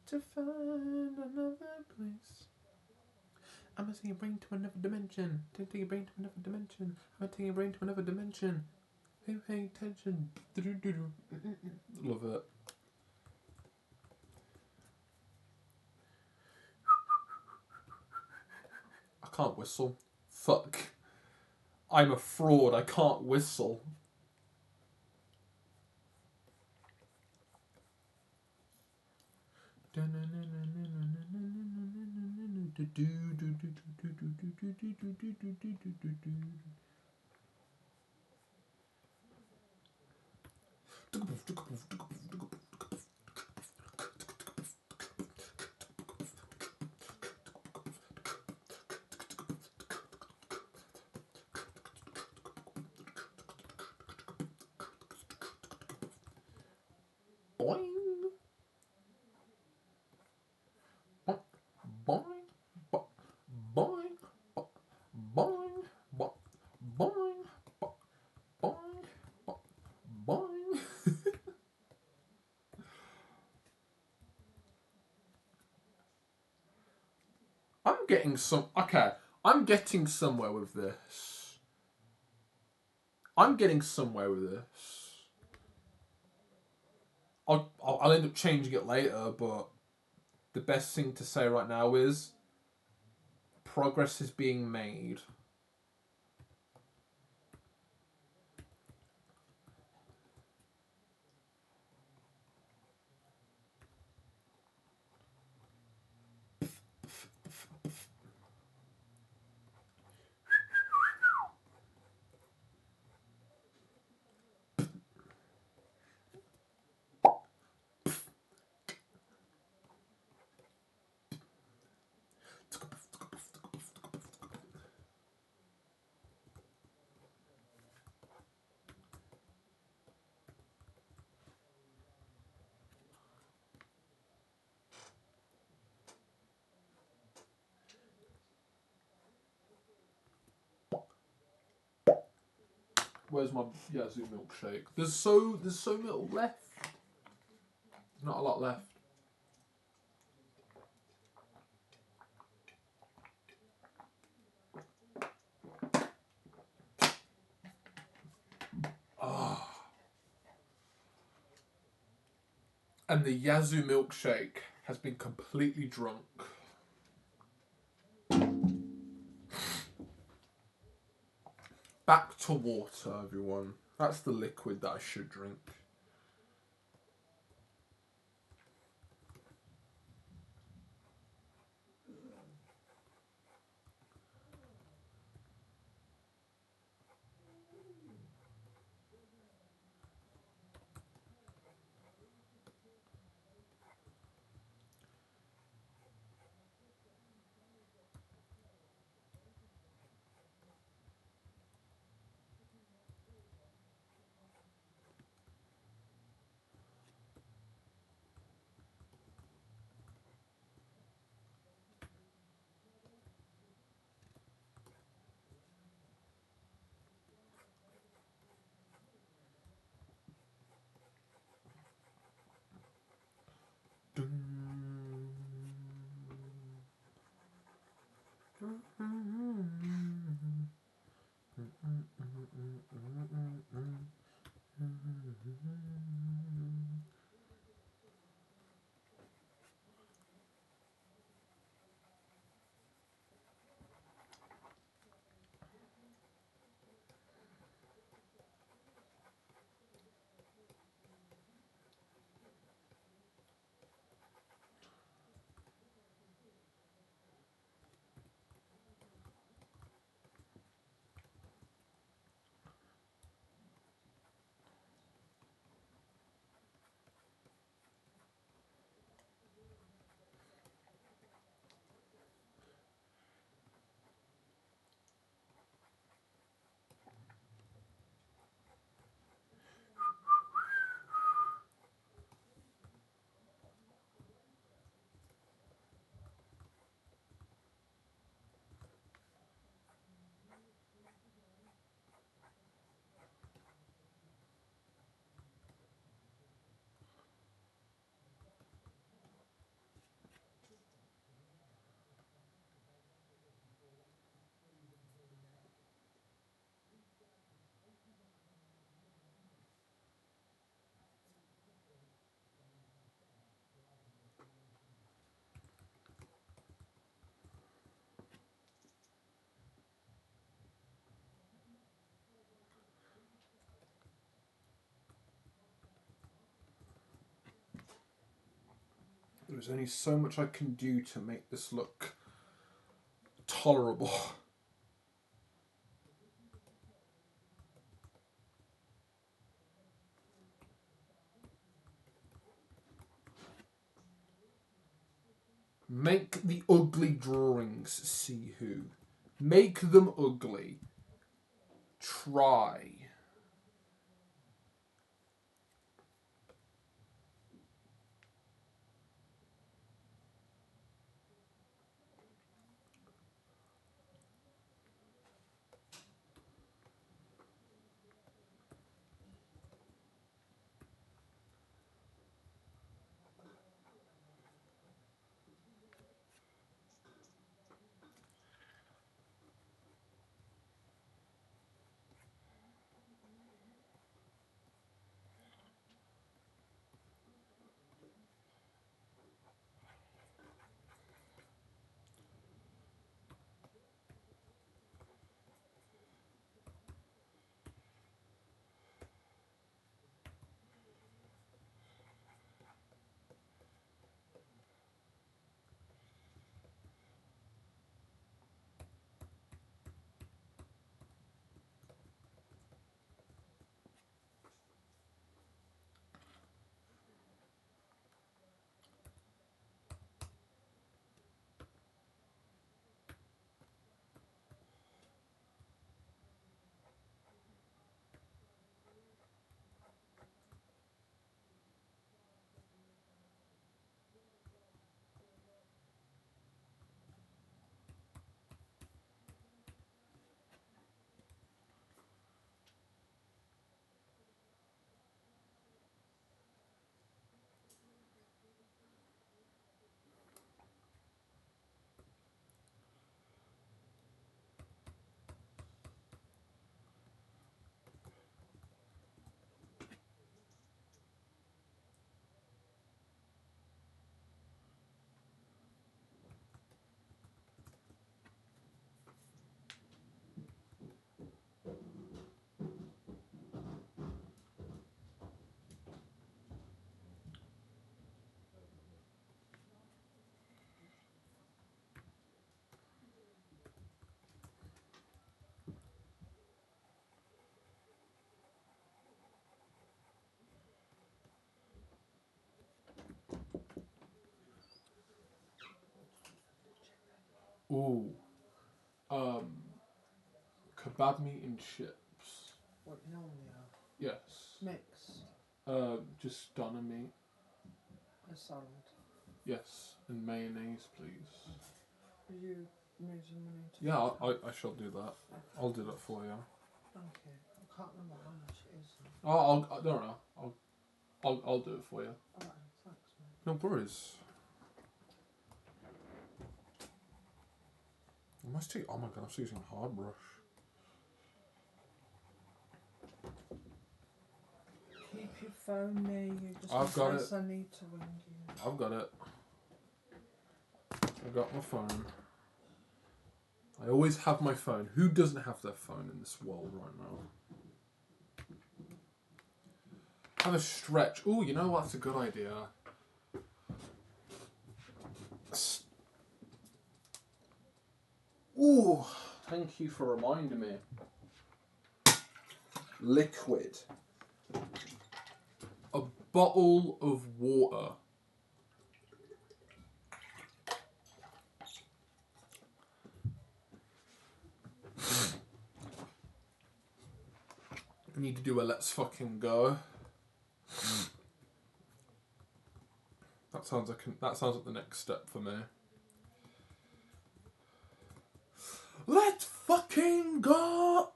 to find another place. I'm gonna take your brain to another dimension. Take your brain to another dimension. I'm gonna take your brain to another dimension. Pay attention. Love it. I can't whistle. Fuck. I'm a fraud. I can't whistle. Boing. Boing. Boing. Boing. Boing. Boing. Boing. I'm getting some. Okay, I'm getting somewhere with this. I'm getting somewhere with this. I'll end up changing it later, but the best thing to say right now is progress is being made. Where's my Yazoo milkshake? There's so little left. Not a lot left. Ah. And the Yazoo milkshake has been completely drunk. Back to water, everyone. That's the liquid that I should drink. There's only so much I can do to make this look tolerable. Make the ugly drawings, see who. Make them ugly. Try. Ooh. Kebab meat and chips. What you normally have? Yes. Mixed. Just doner meat. A salad. Yes. And mayonnaise, please. Are you losing money to Yeah, I shall do that. I'll do that for you. Thank you. I can't remember how much it is. I don't know. I'll do it for you. Alright, thanks, mate. No worries. I must take. Oh my god, I'm still using a hard brush. Keep your phone near you just I've got in case I need to ring you. I've got it. I got my phone. I always have my phone. Who doesn't have their phone in this world right now? Have a stretch. Oh, you know what's a good idea? Ooh, thank you for reminding me. Liquid. A bottle of water. I need to do a let's fucking go. That sounds like the next step for me. Let's fucking go.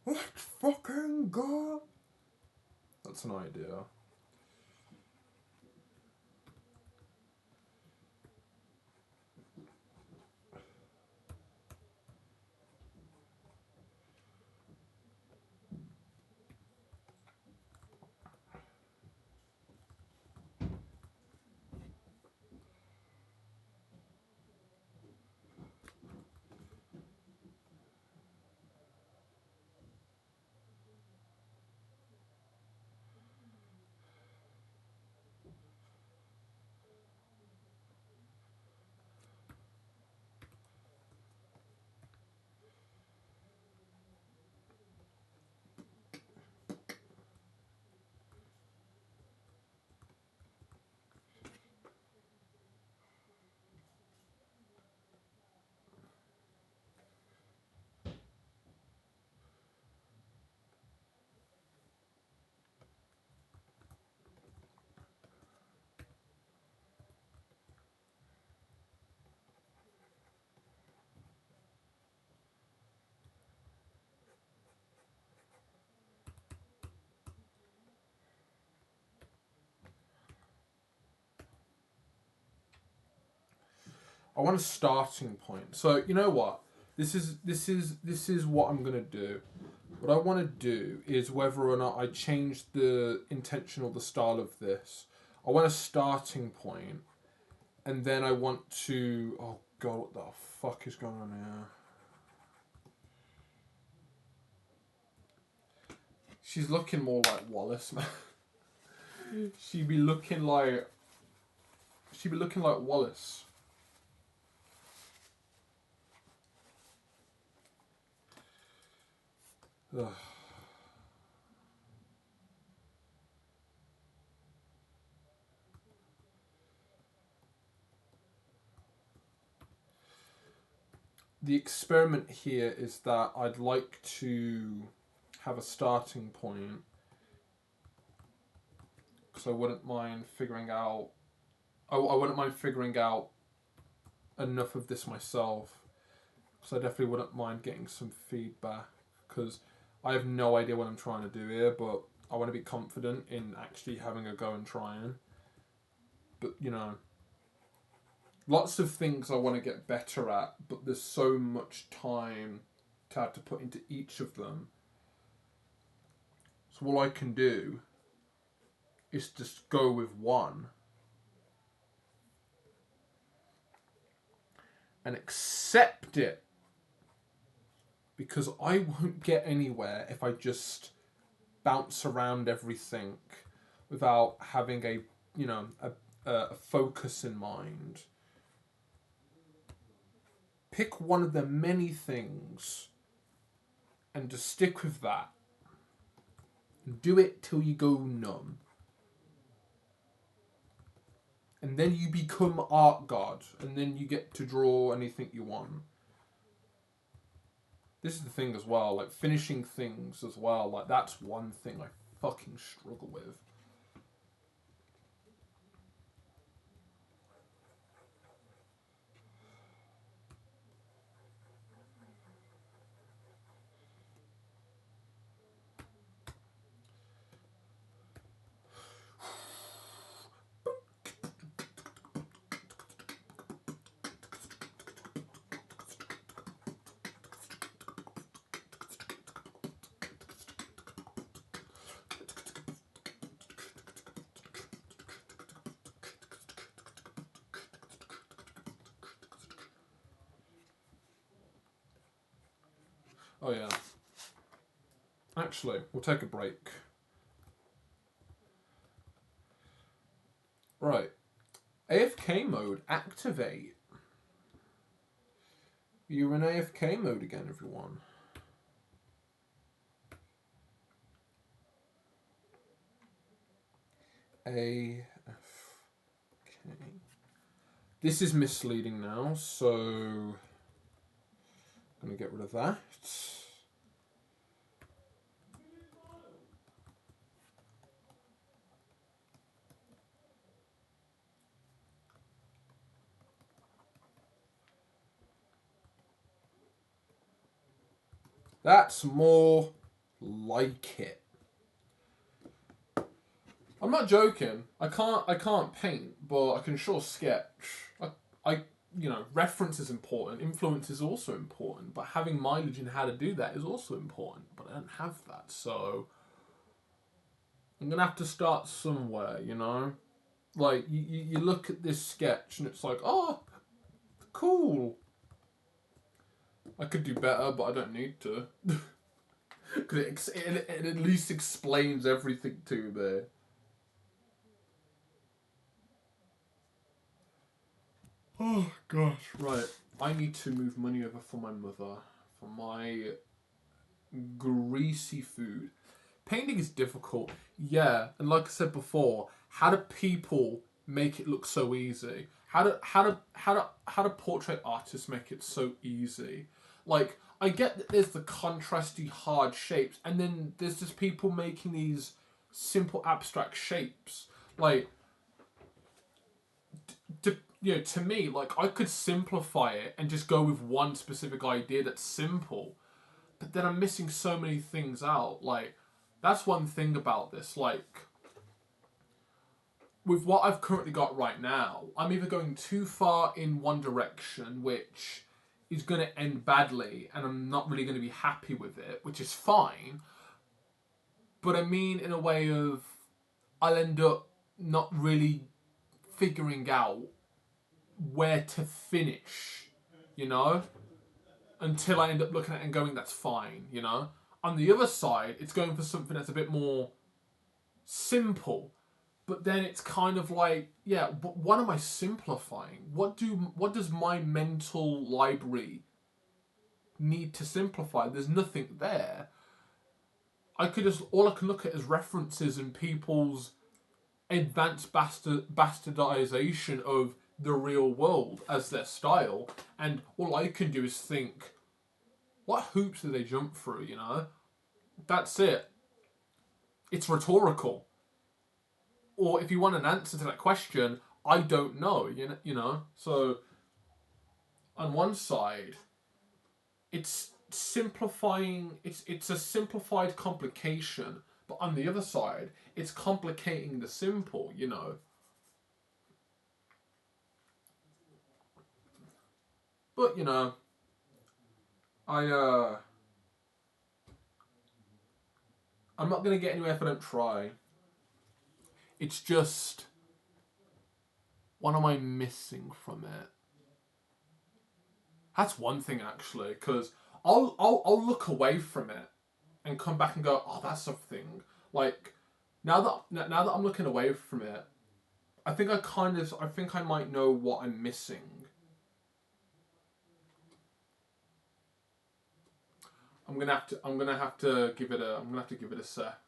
Let's fucking go. That's an idea. I want a starting point. So you know what? This is what I'm gonna do. What I want to do is whether or not I change the intention or the style of this. I want a starting point, and then I want to. Oh god, what the fuck is going on here? She's looking more like Wallace, man. She'd be looking like Wallace. Ugh. The experiment here is that I'd like to have a starting point, because I wouldn't mind figuring out. I wouldn't mind figuring out enough of this myself, because I definitely wouldn't mind getting some feedback, because I have no idea what I'm trying to do here, but I want to be confident in actually having a go and trying. But you know, lots of things I want to get better at, but there's so much time to have to put into each of them. So all I can do is just go with one and accept it, because I won't get anywhere if I just bounce around everything without having a focus in mind. Pick one of the many things and just stick with that. Do it till you go numb. and then you become art god, and then you get to draw anything you want. This is the thing as well, like finishing things as well, like that's one thing I fucking struggle with. Oh yeah. Actually, we'll take a break. Right. AFK mode, activate. You're in AFK mode again, everyone. AFK. This is misleading now, so I'm going to get rid of that. That's more like it. I'm not joking. I can't paint, but I can sure sketch. I reference is important. Influence is also important. But having mileage in how to do that is also important. But I don't have that, so I'm gonna have to start somewhere. Like you look at this sketch and it's like, oh, cool. I could do better, but I don't need to. Because it at least explains everything to me. Oh gosh, right. I need to move money over for my mother for my greasy food. Painting is difficult, yeah, and like I said before, how do people make it look so easy? How do portrait artists make it so easy? Like, I get that there's the contrasty hard shapes, and then there's just people making these simple abstract shapes. Like, to me, like, I could simplify it and just go with one specific idea that's simple, but then I'm missing so many things out. Like, that's one thing about this. Like, with what I've currently got right now, I'm either going too far in one direction, which is going to end badly, and I'm not really going to be happy with it, which is fine. But I mean, in a way of, I'll end up not really figuring out where to finish, until I end up looking at it and going, that's fine, On the other side, it's going for something that's a bit more simple, but then it's kind of like, yeah, but what am I simplifying? What does my mental library need to simplify? There's nothing there. All I can look at is references and people's advanced bastardization of the real world as their style, and all I can do is think, what hoops do they jump through, That's it. It's rhetorical. Or if you want an answer to that question, I don't know, So, on one side, it's simplifying, it's a simplified complication, but on the other side, it's complicating the simple, But, I'm not going to get anywhere if I don't try. It's just, what am I missing from it? That's one thing, actually, because I'll look away from it and come back and go, oh, that's something. Like, now that I'm looking away from it, I think I might know what I'm missing. I'm gonna have to give it a sec.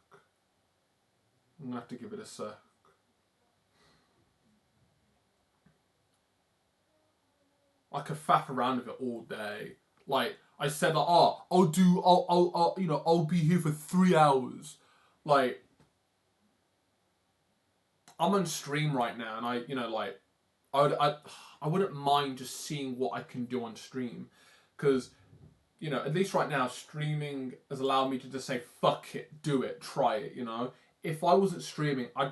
I could faff around with it all day. Like I said, like, oh, I'll be here for 3 hours. Like, I'm on stream right now, and I wouldn't mind just seeing what I can do on stream, because at least right now, streaming has allowed me to just say, fuck it, do it, try it, If I wasn't streaming, I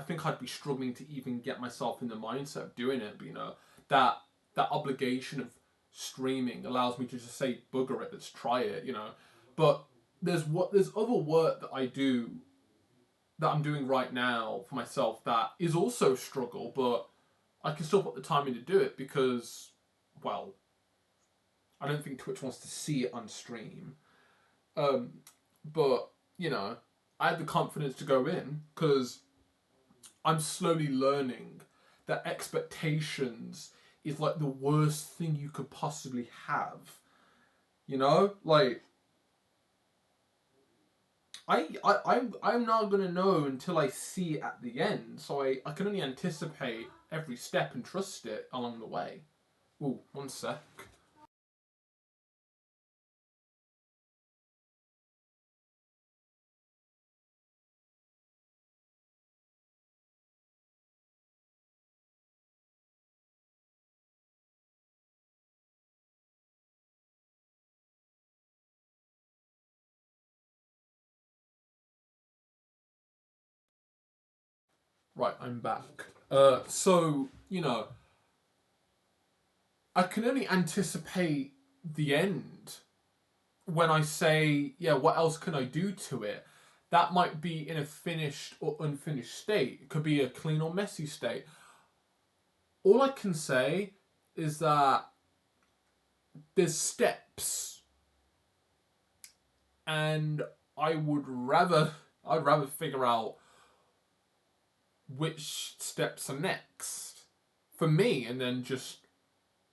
think I'd be struggling to even get myself in the mindset of doing it. But, that obligation of streaming allows me to just say, bugger it, let's try it, But there's other work that I do, that I'm doing right now for myself, that is also a struggle, but I can still put the time in to do it because, well, I don't think Twitch wants to see it on stream. But, I had the confidence to go in because I'm slowly learning that expectations is like the worst thing you could possibly have. Like, I'm not going to know until I see it at the end. So I can only anticipate every step and trust it along the way. Ooh, one sec. Right, I'm back. So, I can only anticipate the end when I say, yeah, what else can I do to it? That might be in a finished or unfinished state. It could be a clean or messy state. All I can say is that there's steps, and I'd rather figure out which steps are next for me, and then just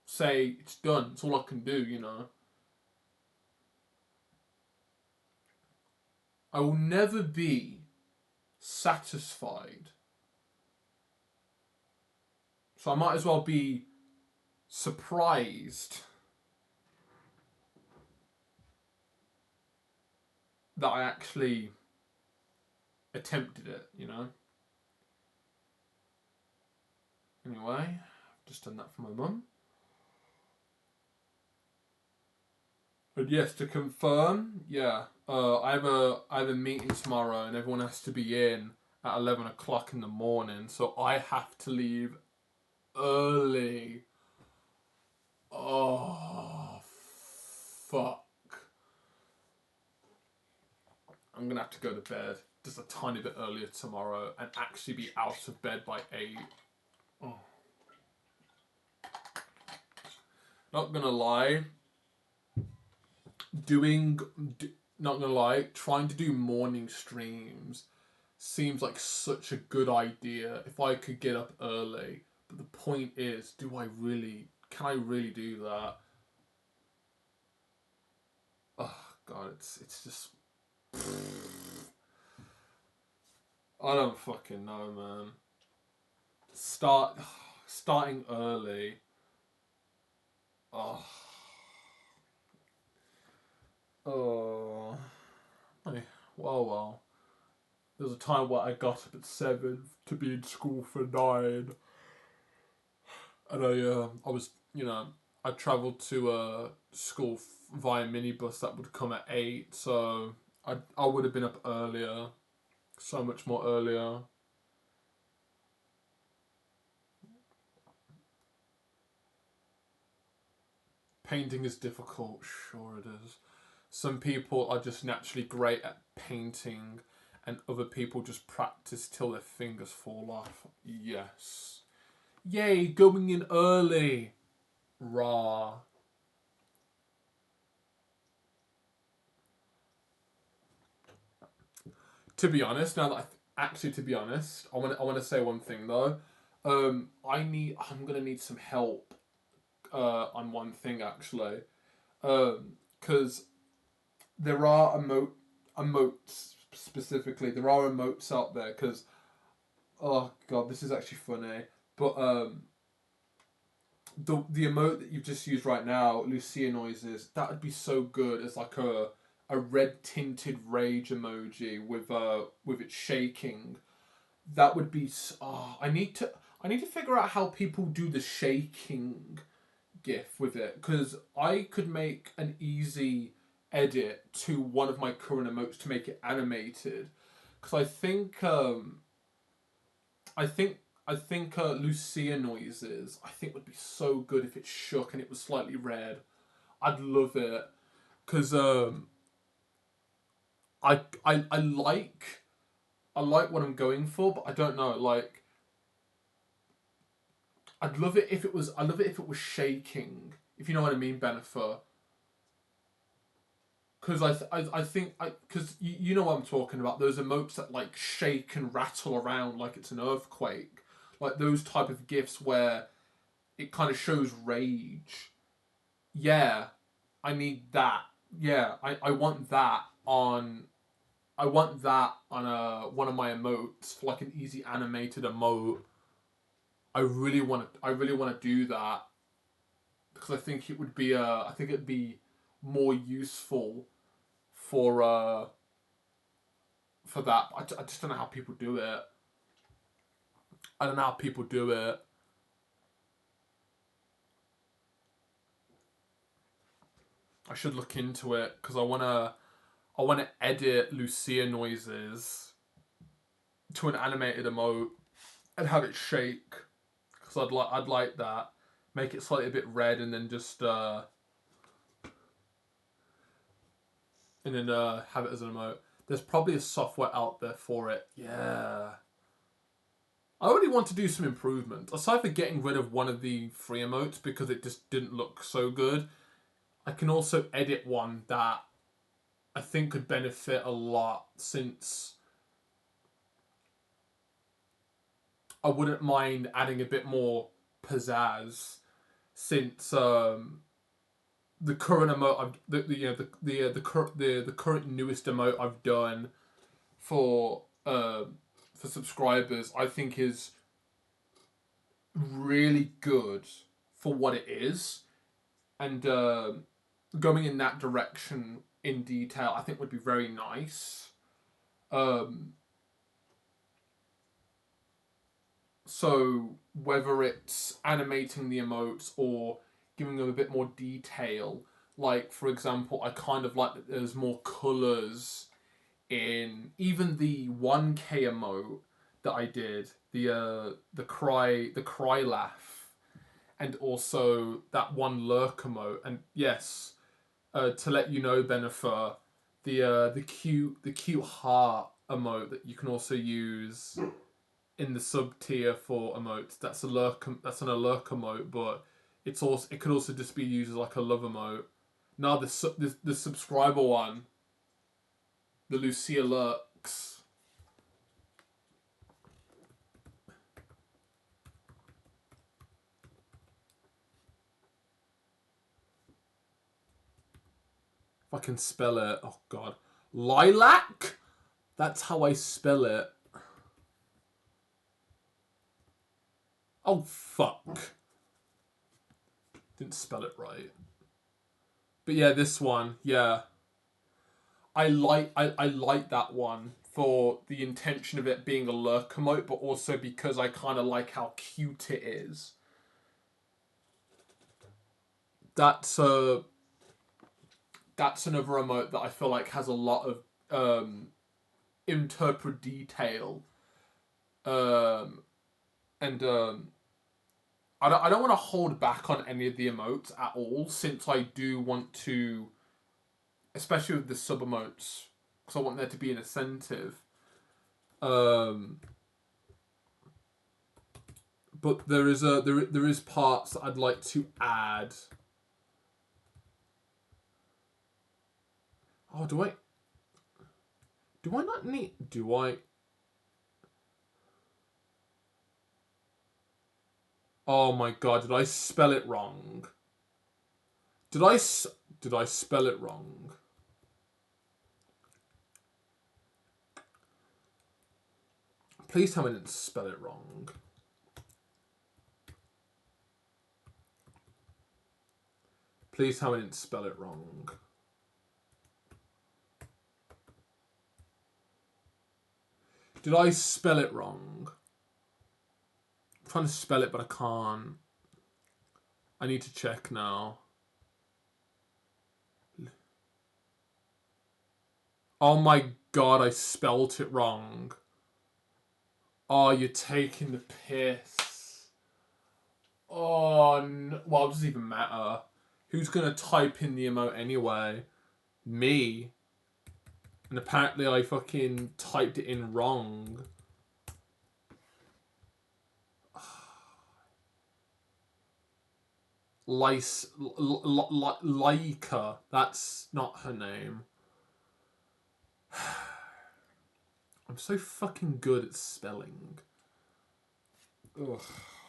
say it's done. It's all I can do, I will never be satisfied. So I might as well be surprised that I actually attempted it, Anyway, I've just done that for my mum. But yes, to confirm, yeah, I have a meeting tomorrow, and everyone has to be in at 11 o'clock in the morning, so I have to leave early. Oh, fuck. I'm going to have to go to bed just a tiny bit earlier tomorrow and actually be out of bed by 8. Oh. Not going to lie. Trying to do morning streams seems like such a good idea if I could get up early. But the point is, can I really do that? Oh god, it's just I don't fucking know, man. Starting early. Oh. Oh. Well. There was a time where I got up at 7 to be in school for 9. And I was, I travelled to school via minibus that would come at 8. So I would have been up earlier. So much more earlier. Painting is difficult, sure it is. Some people are just naturally great at painting, and other people just practice till their fingers fall off. Yes. Yay, going in early. Rah. To be honest, I want to say one thing though. I'm gonna need some help on one thing actually, because there are emotes specifically. There are emotes out there because, oh god, this is actually funny. But the emote that you've just used right now, Lucia noises, that would be so good as like a red tinted rage emoji with it shaking. That would be. I need to figure out how people do the shaking GIF with it, because I could make an easy edit to one of my current emotes to make it animated. Because I think Lucia noises I think would be so good if it shook and it was slightly red. I'd love it, because I like what I'm going for, but I don't know, like I'd love it if it was shaking, if you know what I mean, Benifer. Because I think because you know what I'm talking about, those emotes that like shake and rattle around like it's an earthquake, like those type of gifs where it kind of shows rage. Yeah, I need that. Yeah, I want that on. I want that on one of my emotes for like an easy animated emote. I really want to do that, because I think it would be I think it'd be more useful for that. I just don't know how people do it. I don't know how people do it. I should look into it, because I wanna edit Lucia noises to an animated emote and have it shake, because I'd like that. Make it slightly a bit red and then just have it as an emote. There's probably a software out there for it. Yeah. I already want to do some improvement. Aside from getting rid of one of the free emotes because it just didn't look so good, I can also edit one that I think could benefit a lot, since I wouldn't mind adding a bit more pizzazz, since the current emote the current newest emote I've done for subscribers, I think is really good for what it is, and going in that direction in detail I think would be very nice. So whether it's animating the emotes or giving them a bit more detail, like for example, I kind of like that there's more colours in even the 1K emote that I did, the cry laugh, and also that one lurk emote. And yes, to let you know, Benifer, the cute heart emote that you can also use in the sub tier for emotes. That's an lurk emote, but it could also just be used as like a love emote. Now the subscriber one, the Lucia lurks. If I can spell it, oh god, lilac. That's how I spell it. Oh fuck. Didn't spell it right. But yeah, this one, yeah. I like that one for the intention of it being a lurk emote, but also because I kind of like how cute it is. That's another emote that I feel like has a lot of interpret detail, and I don't want to hold back on any of the emotes at all, since I do want to, especially with the sub emotes, because I want there to be an incentive. But there is parts that I'd like to add. Oh, do I not need? Do I? Oh my god! Did I spell it wrong? Did I spell it wrong? Please tell me I didn't spell it wrong. Please tell me I didn't spell it wrong. Did I spell it wrong? I'm trying to spell it, but I can't. I need to check now. Oh my god, I spelt it wrong. Oh, you're taking the piss. Oh, no. Well, it doesn't even matter. Who's going to type in the emote anyway? Me. And apparently I fucking typed it in wrong. Laika. That's not her name. I'm so fucking good at spelling. Ugh,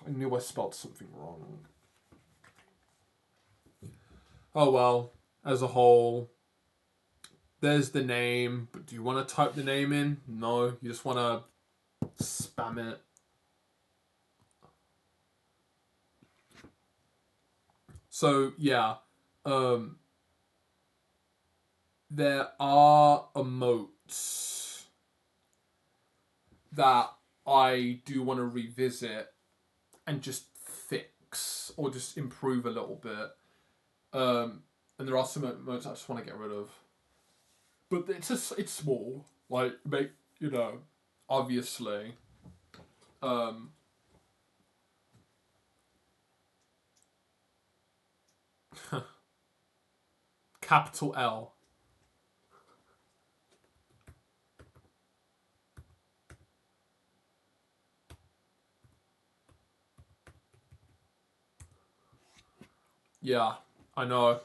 I knew I spelled something wrong. Oh well, as a whole, there's the name, but do you want to type the name in? No, you just want to spam it. So, yeah, there are emotes that I do want to revisit and just fix or just improve a little bit. And there are some emotes I just want to get rid of. But it's small. Like, obviously. Capital L. Yeah, I know.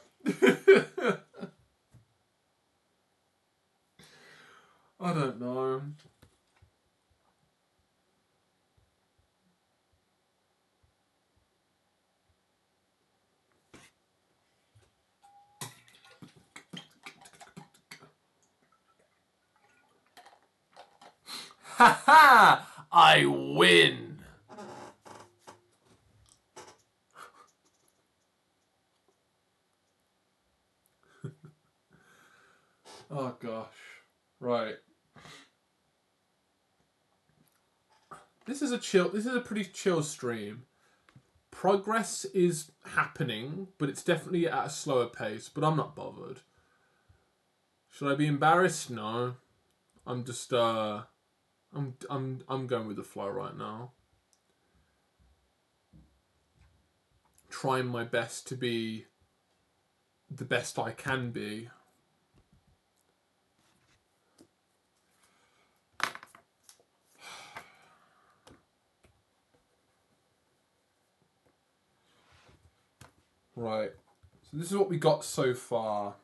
I don't know. Ha ha! I win! Oh gosh. Right. This is a pretty chill stream. Progress is happening, but it's definitely at a slower pace, but I'm not bothered. Should I be embarrassed? No. I'm just I'm going with the flow right now. Trying my best to be the best I can be. Right. So this is what we got so far.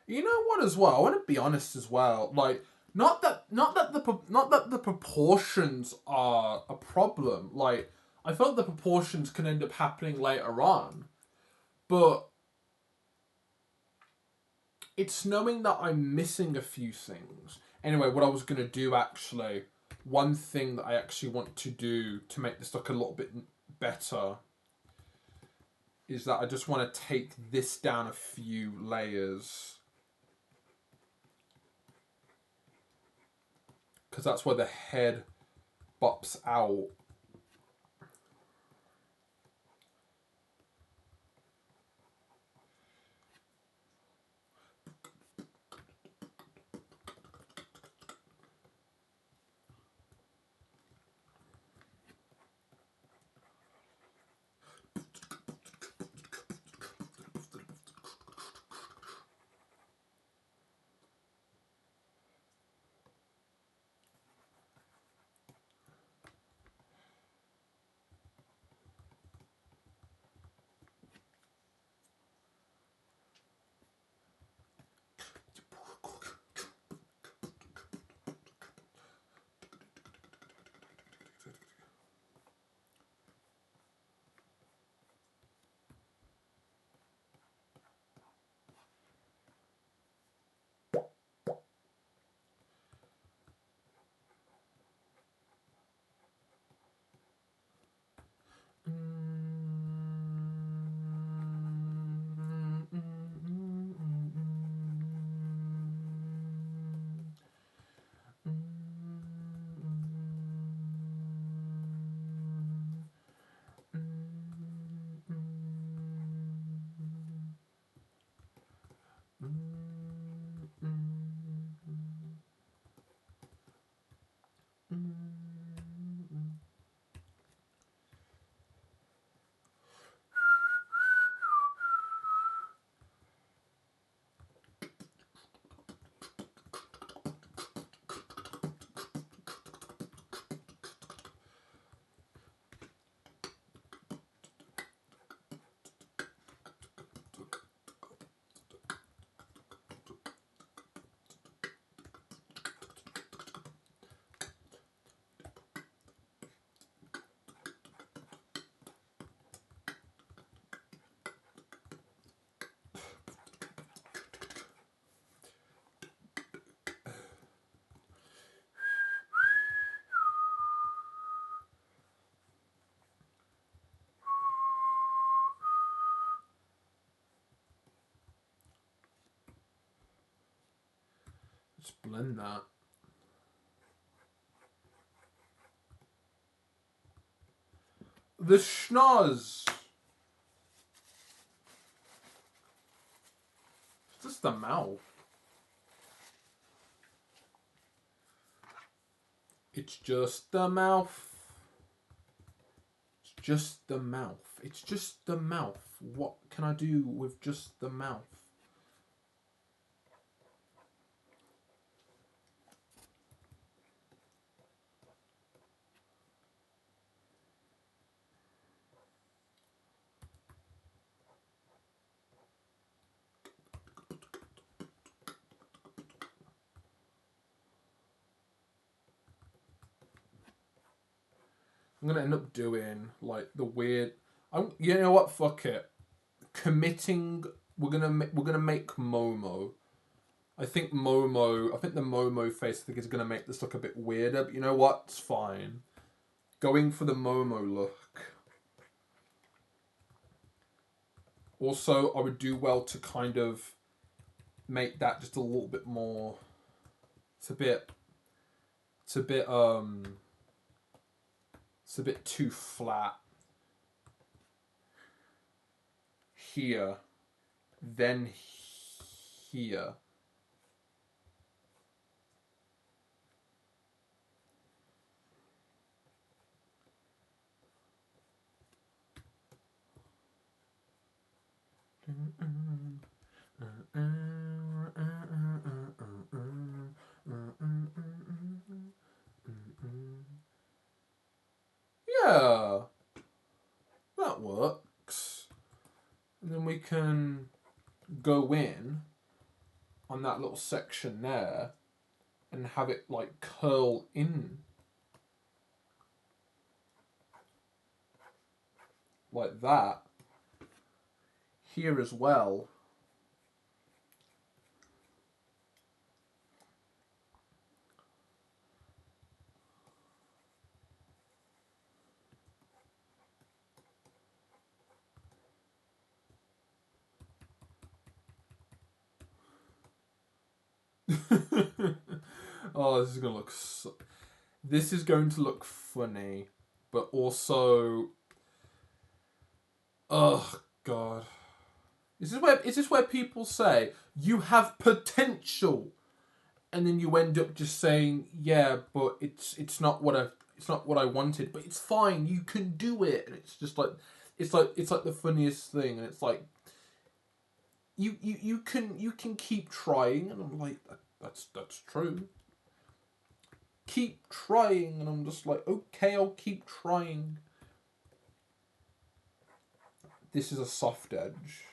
You know what? As well, I want to be honest as well. Like, not that the proportions are a problem. Like, I felt the proportions can end up happening later on, but it's knowing that I'm missing a few things. Anyway, what I was gonna do actually, one thing that I actually want to do to make this look a little bit better is that I just want to take this down a few layers. Because that's where the head bops out. Let's blend that. The schnoz. It's just the mouth. It's just the mouth. It's just the mouth. It's just the mouth. What can I do with just the mouth? I'm gonna end up doing like the weird. You know what? Fuck it. Committing. We're gonna make Momo. I think the Momo face is gonna make this look a bit weirder. But you know what? It's fine. Going for the Momo look. Also, I would do well to kind of make that just a little bit more. It's a bit too flat. Here, then here. Yeah, that works. And then we can go in on that little section there and have it like curl in like that here as well. Oh, this is gonna look. This is going to look funny, but also, oh god, is this where people say you have potential, and then you end up just saying yeah, but it's not what I wanted, but it's fine, you can do it, and it's just like it's like the funniest thing, and it's like you can keep trying, and I'm like that's true. Keep trying, and I'm just like, okay, I'll keep trying. This is a soft edge.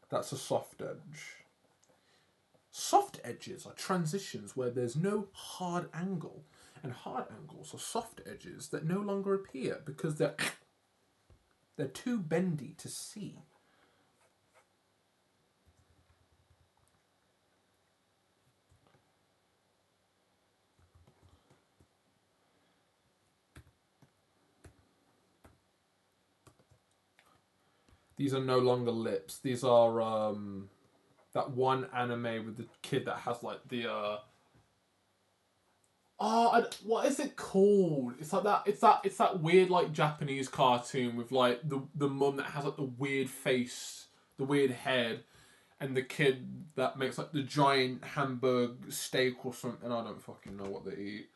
That's a soft edge. Soft edges are transitions where there's no hard angle, and hard angles are soft edges that no longer appear because they're too bendy to see. These are no longer lips. These are that one anime with the kid that has like the what is it called? It's like that. It's that weird like Japanese cartoon with like the mum that has like the weird face, the weird head, and the kid that makes like the giant hamburg steak or something. I don't fucking know what they eat.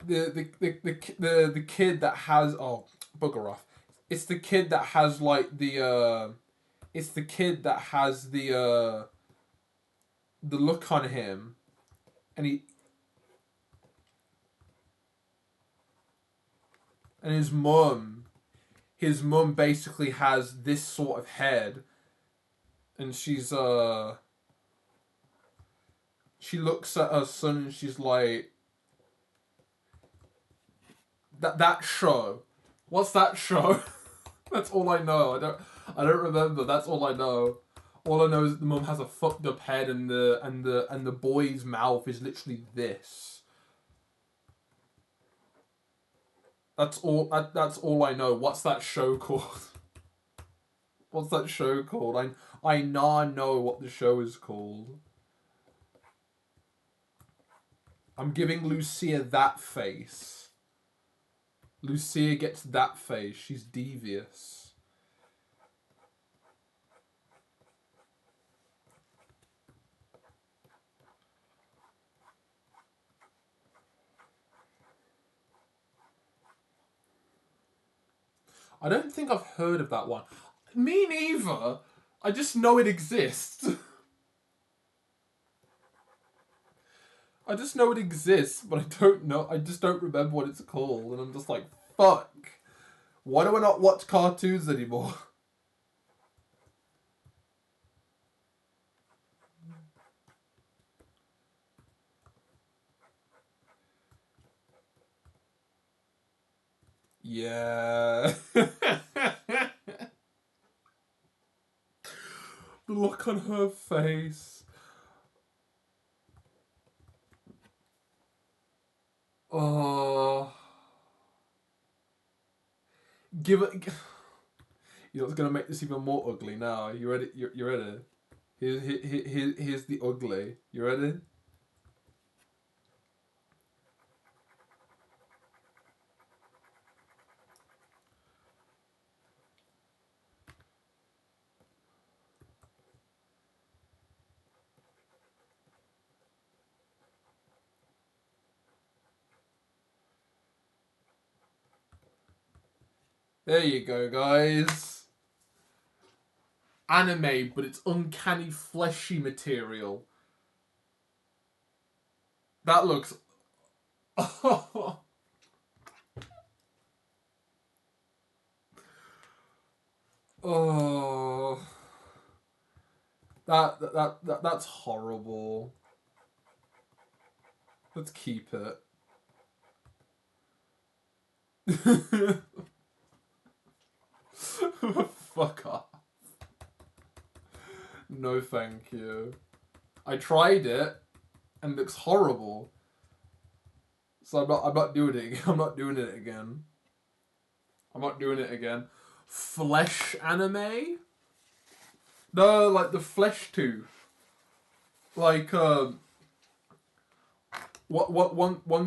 The kid that has bugger off. It's the kid that has like the it's the kid that has the look on him, and his mum basically has this sort of head, and she looks at her son and she's like, that show, what's that show? That's all I know. I don't remember. That's all I know. All I know is that the mum has a fucked up head, and the boy's mouth is literally this. That's all. That's all I know. What's that show called? What's that show called? I now know what the show is called. I'm giving Lucia that face. Lucia gets that face. She's devious. I don't think I've heard of that one. Me neither. I just know it exists. I just know it exists, but I don't know. I just don't remember what it's called, and I'm just like, fuck. Why do I not watch cartoons anymore? Yeah. The look on her face. Oh. Give it. You know what's gonna make this even more ugly now? You ready? You ready? Here's the ugly. You ready? There you go, guys. Anime, but it's uncanny fleshy material. That looks... Oh... That's horrible. Let's keep it. Fuck off. No thank you. I tried it and it looks horrible. So I'm not doing it again. I'm not doing it again. I'm not doing it again. Flesh anime? No, like the flesh tooth. Like one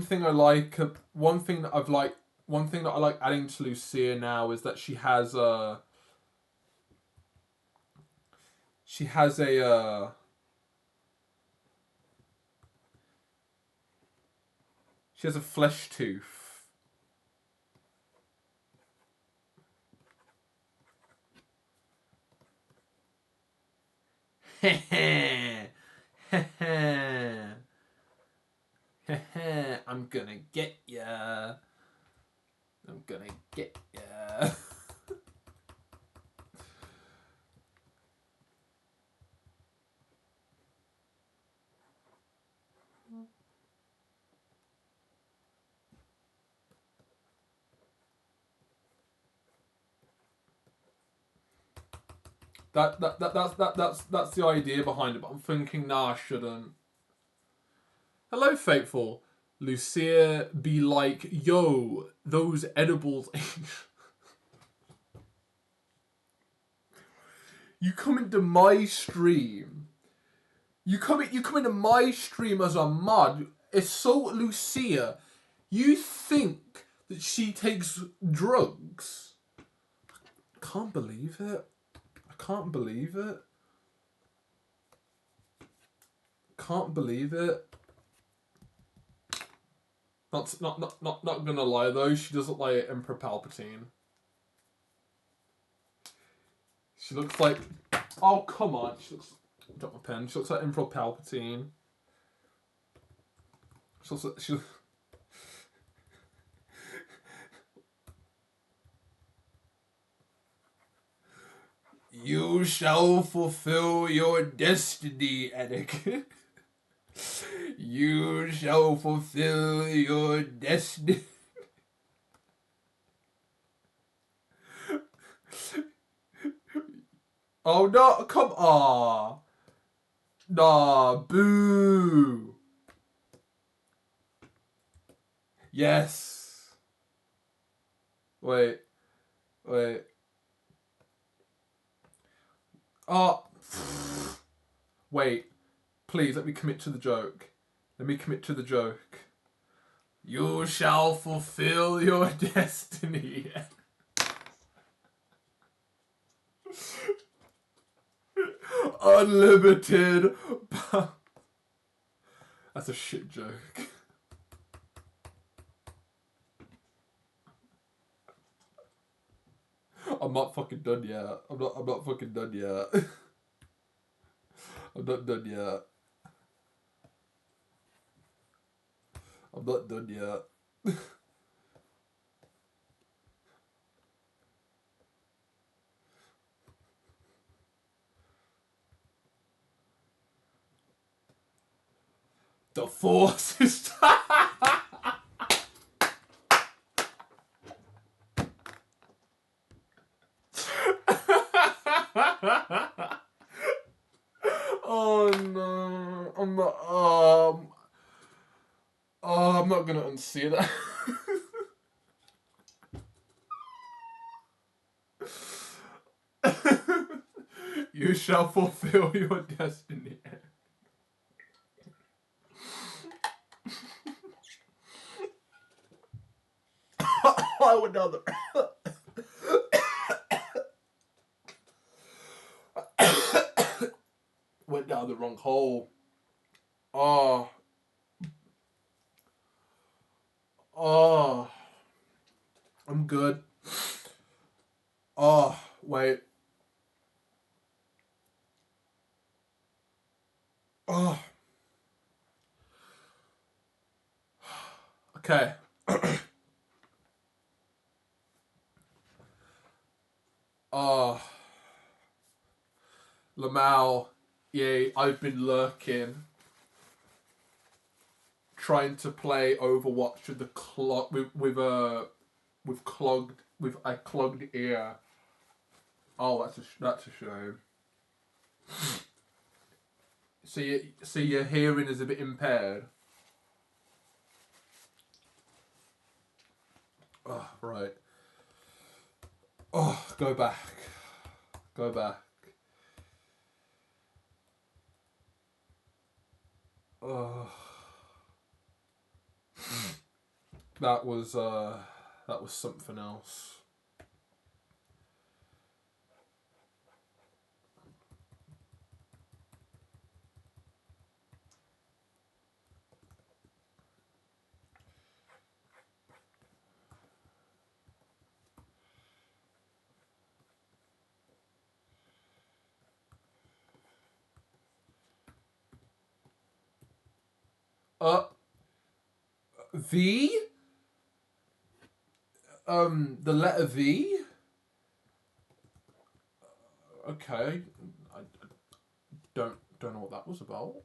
thing I like, one thing that I like adding to Lucia now is that she has a she has a flesh tooth. I'm gonna get ya. I'm gonna get ya. That's the idea behind it, but I'm thinking, nah, I shouldn't. Hello, Fateful. Lucia be like, yo, those edibles. You come into my stream. You come into my stream as a mod. It's so Lucia. You think that she takes drugs? I can't believe it. I can't believe it. Can't believe it. Not gonna lie though, she doesn't like Emperor Palpatine. She looks like, oh come on, she looks, drop my pen. She looks like Emperor Palpatine. She looks like, You shall fulfill your destiny, Anakin. You shall fulfill your destiny. Oh no, come on. Nah, boo. Yes. Wait. Oh, wait. Please let me commit to the joke. Let me commit to the joke. You shall fulfill your destiny. Unlimited. That's a shit joke. I'm not fucking done yet. I'm not fucking done yet. I'm not done yet. I'm not done yet. The force is... Oh no, I'm not. I'm not gonna unsee that. You shall fulfill your destiny. I went down the. Went down the wrong hole. Oh. Oh. I'm good. Oh, wait. Oh. Okay. Oh. Lamau. Yeah, I've been lurking. Trying to play Overwatch with the with a clogged ear. Oh, that's a shame. So your hearing is a bit impaired. Oh, right. Oh, go back. Go back. Oh. That was something else. V? The letter V? Okay. I don't know what that was about.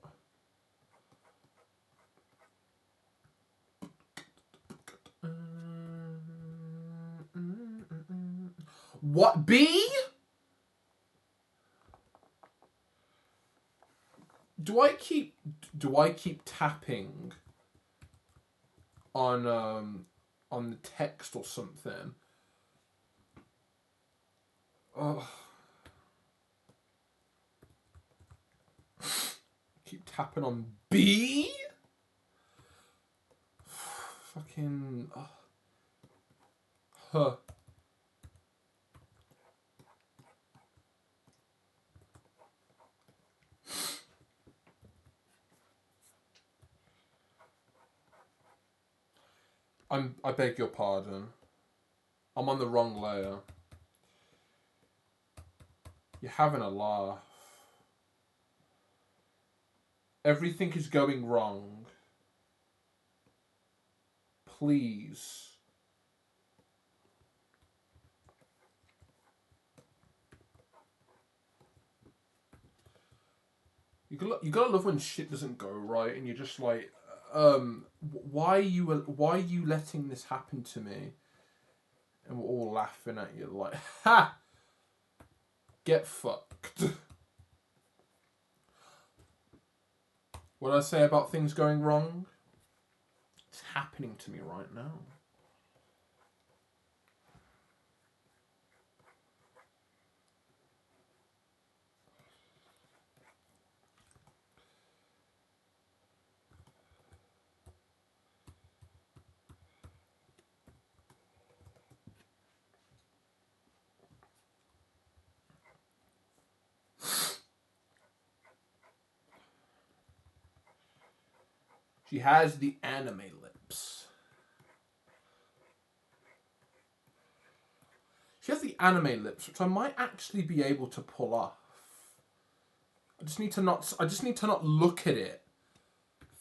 What? B? Do I keep tapping on the text or something? Oh. Keep tapping on B? Fucking huh. I beg your pardon. I'm on the wrong layer. You're having a laugh. Everything is going wrong. Please. You gotta love when shit doesn't go right, and you're just like, why are you letting this happen to me? And we're all laughing at you like, ha! Get fucked. What did I say about things going wrong? It's happening to me right now. She has the anime lips. She has the anime lips, which I might actually be able to pull off. I just need to not look at it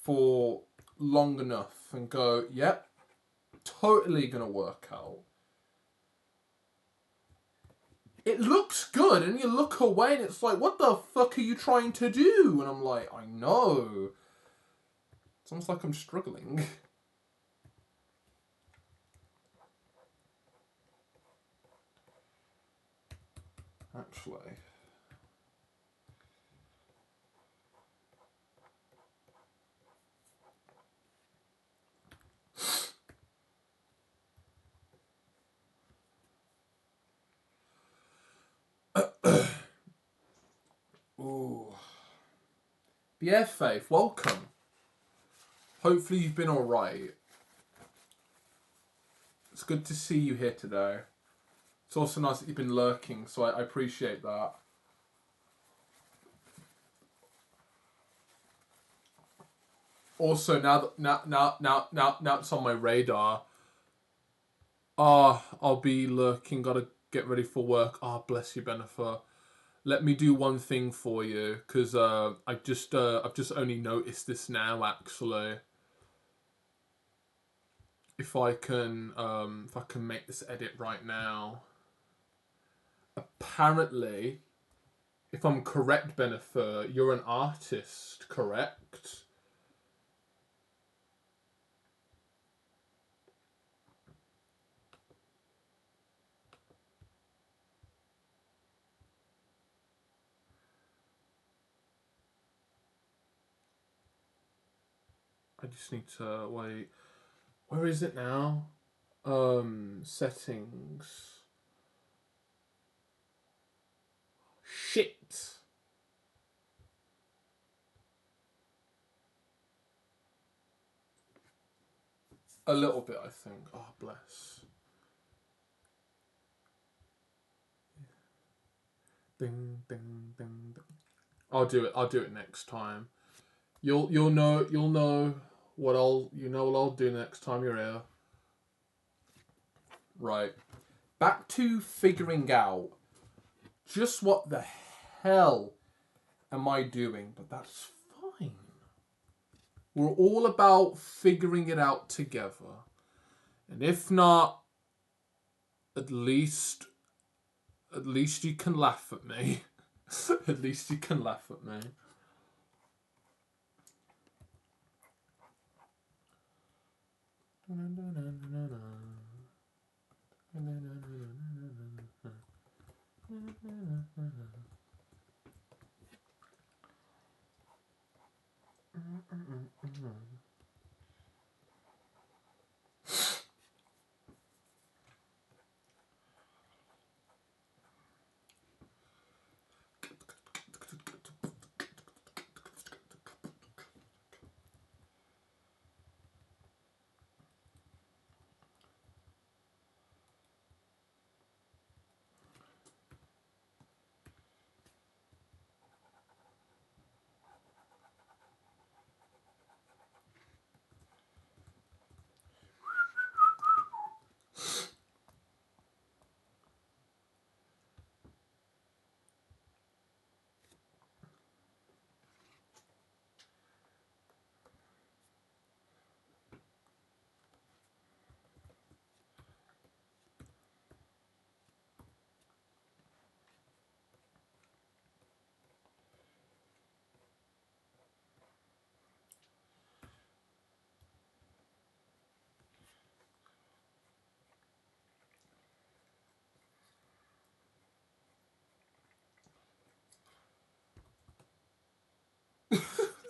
for long enough and go, yep, totally gonna work out. It looks good, and you look away and it's like, what the fuck are you trying to do? And I'm like, I know. It's almost like I'm struggling. Actually. Ooh. But yeah, Faith, welcome. Hopefully you've been alright. It's good to see you here today. It's also nice that you've been lurking, so I appreciate that. Also, now it's on my radar. I'll be lurking. Gotta get ready for work. Bless you, Benifer. Let me do one thing for you, because I've just only noticed this now. Actually, if I can make this edit right now. Apparently, if I'm correct, Benifer, you're an artist, correct? I just need to wait. Where is it now? Settings. Shit. A little bit, I think. Oh, bless. Ding, ding, ding, ding. I'll do it next time. You'll know what I'll do next time you're here. Right. Back to figuring out just what the hell am I doing, but that's fine. We're all about figuring it out together. And if not, at least you can laugh at me. At least you can laugh at me.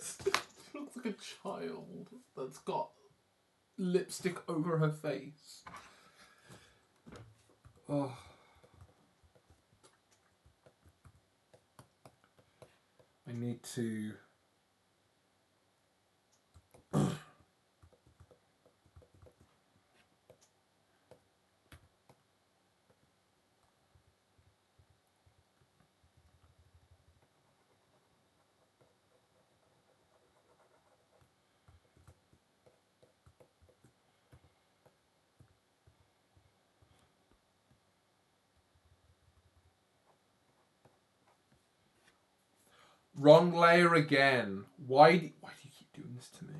She looks like a child that's got lipstick over her face. Oh. I need to... Wrong layer again. Why do you keep doing this to me?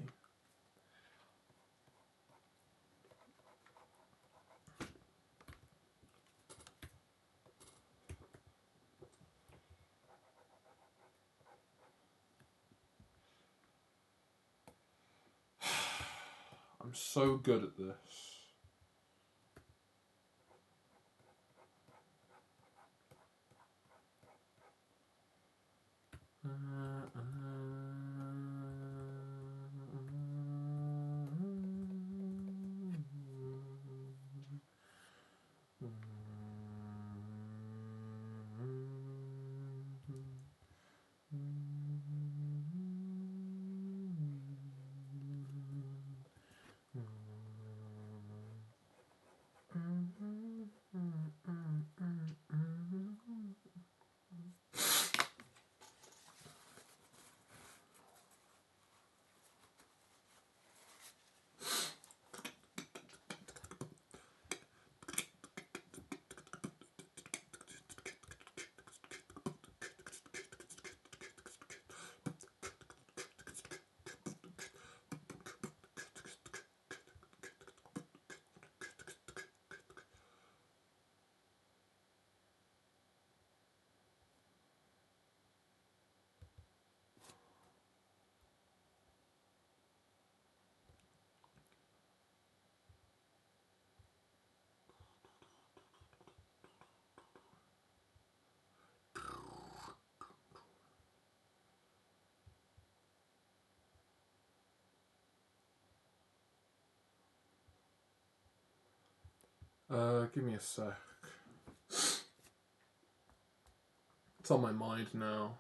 I'm so good at this. Give me a sec. It's on my mind now.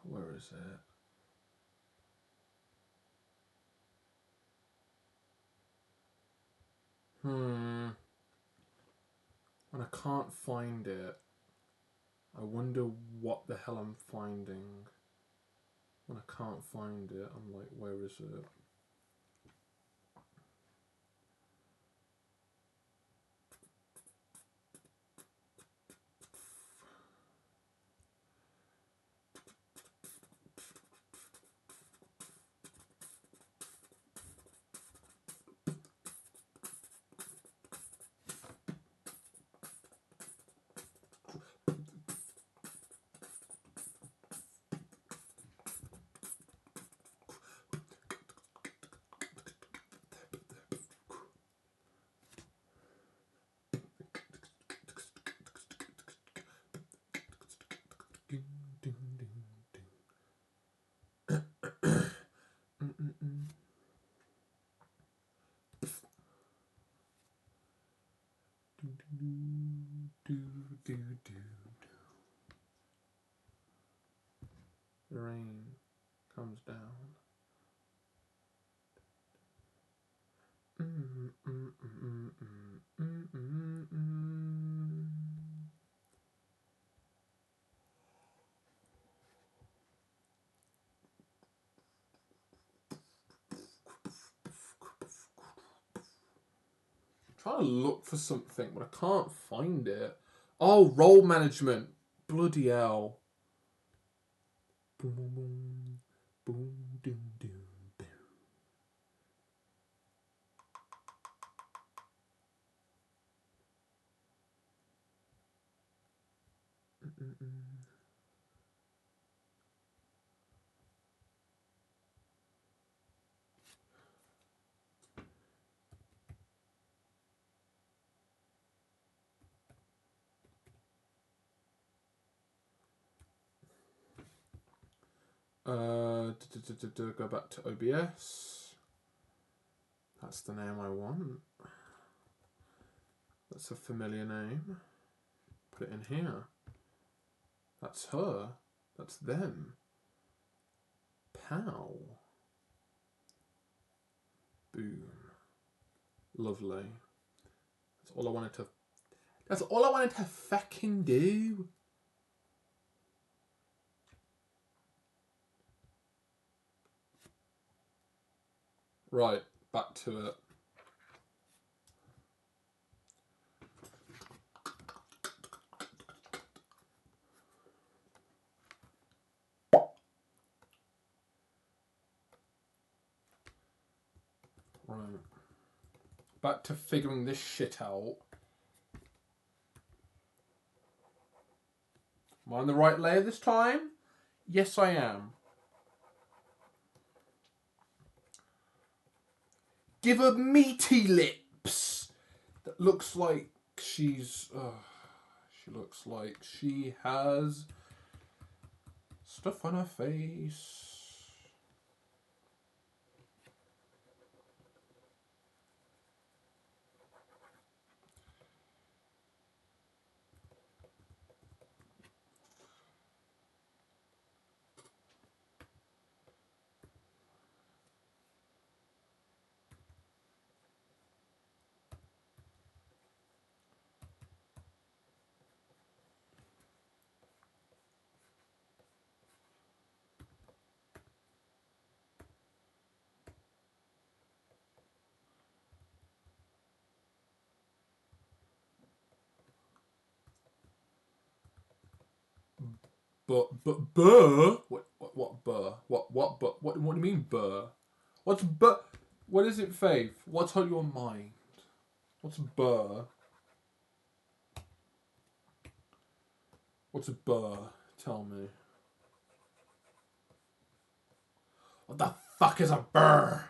Where is it? And I can't find it. I wonder what the hell I'm finding. When I can't find it, I'm like, where is it? The rain comes down. Trying to look for something, but I can't find it. Oh, role management. Bloody hell. Boom, boom, boom. Boom, doom, doom, boom. Go back to OBS. That's the name I want. That's a familiar name. Put it in here. That's her. That's them. Pow. Boom. Lovely. That's all I wanted to That's all I wanted to fucking do. Right, back to it. Right. Back to figuring this shit out. Am I on the right layer this time? Yes, I am. Give her meaty lips. That looks like she's... she looks like she has stuff on her face. Burr? What burr? What do you mean burr? What's burr? What is it, Faith? What's on your mind? What's burr? What's a burr? Tell me. What the fuck is a burr?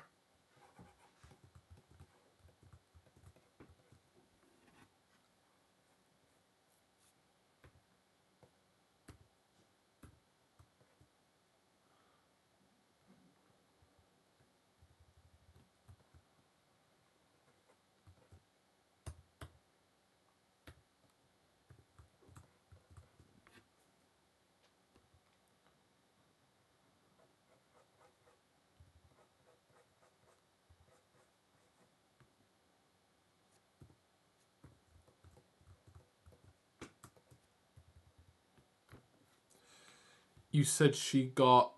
You said she got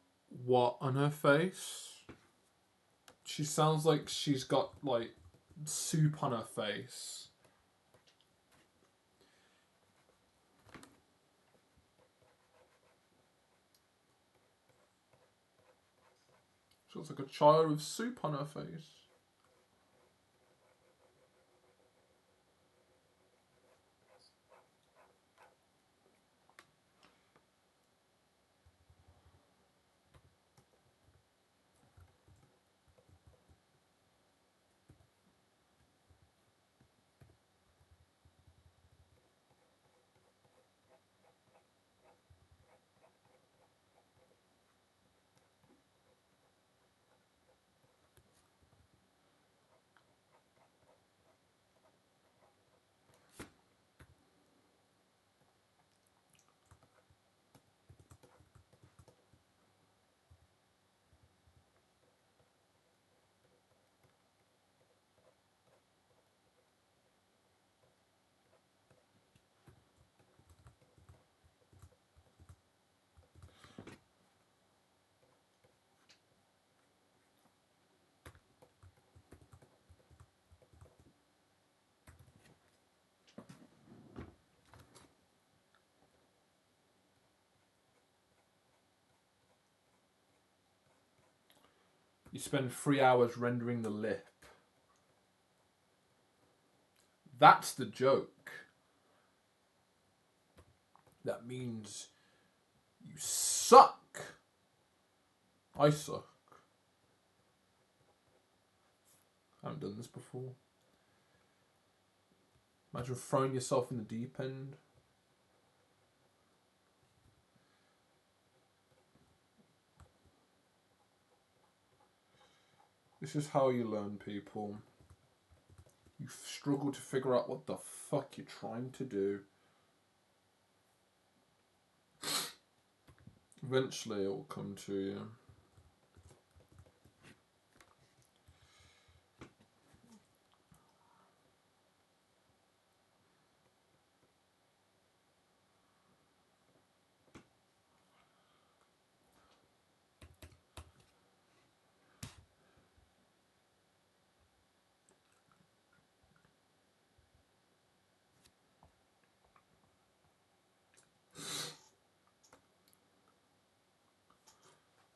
what on her face? She sounds like she's got, like, soup on her face. She looks like a child with soup on her face. You spend 3 hours rendering the lip. That's the joke. That means you suck. I suck. I haven't done this before. Imagine throwing yourself in the deep end. This is how you learn, people. You struggle to figure out what the fuck you're trying to do. Eventually it will come to you.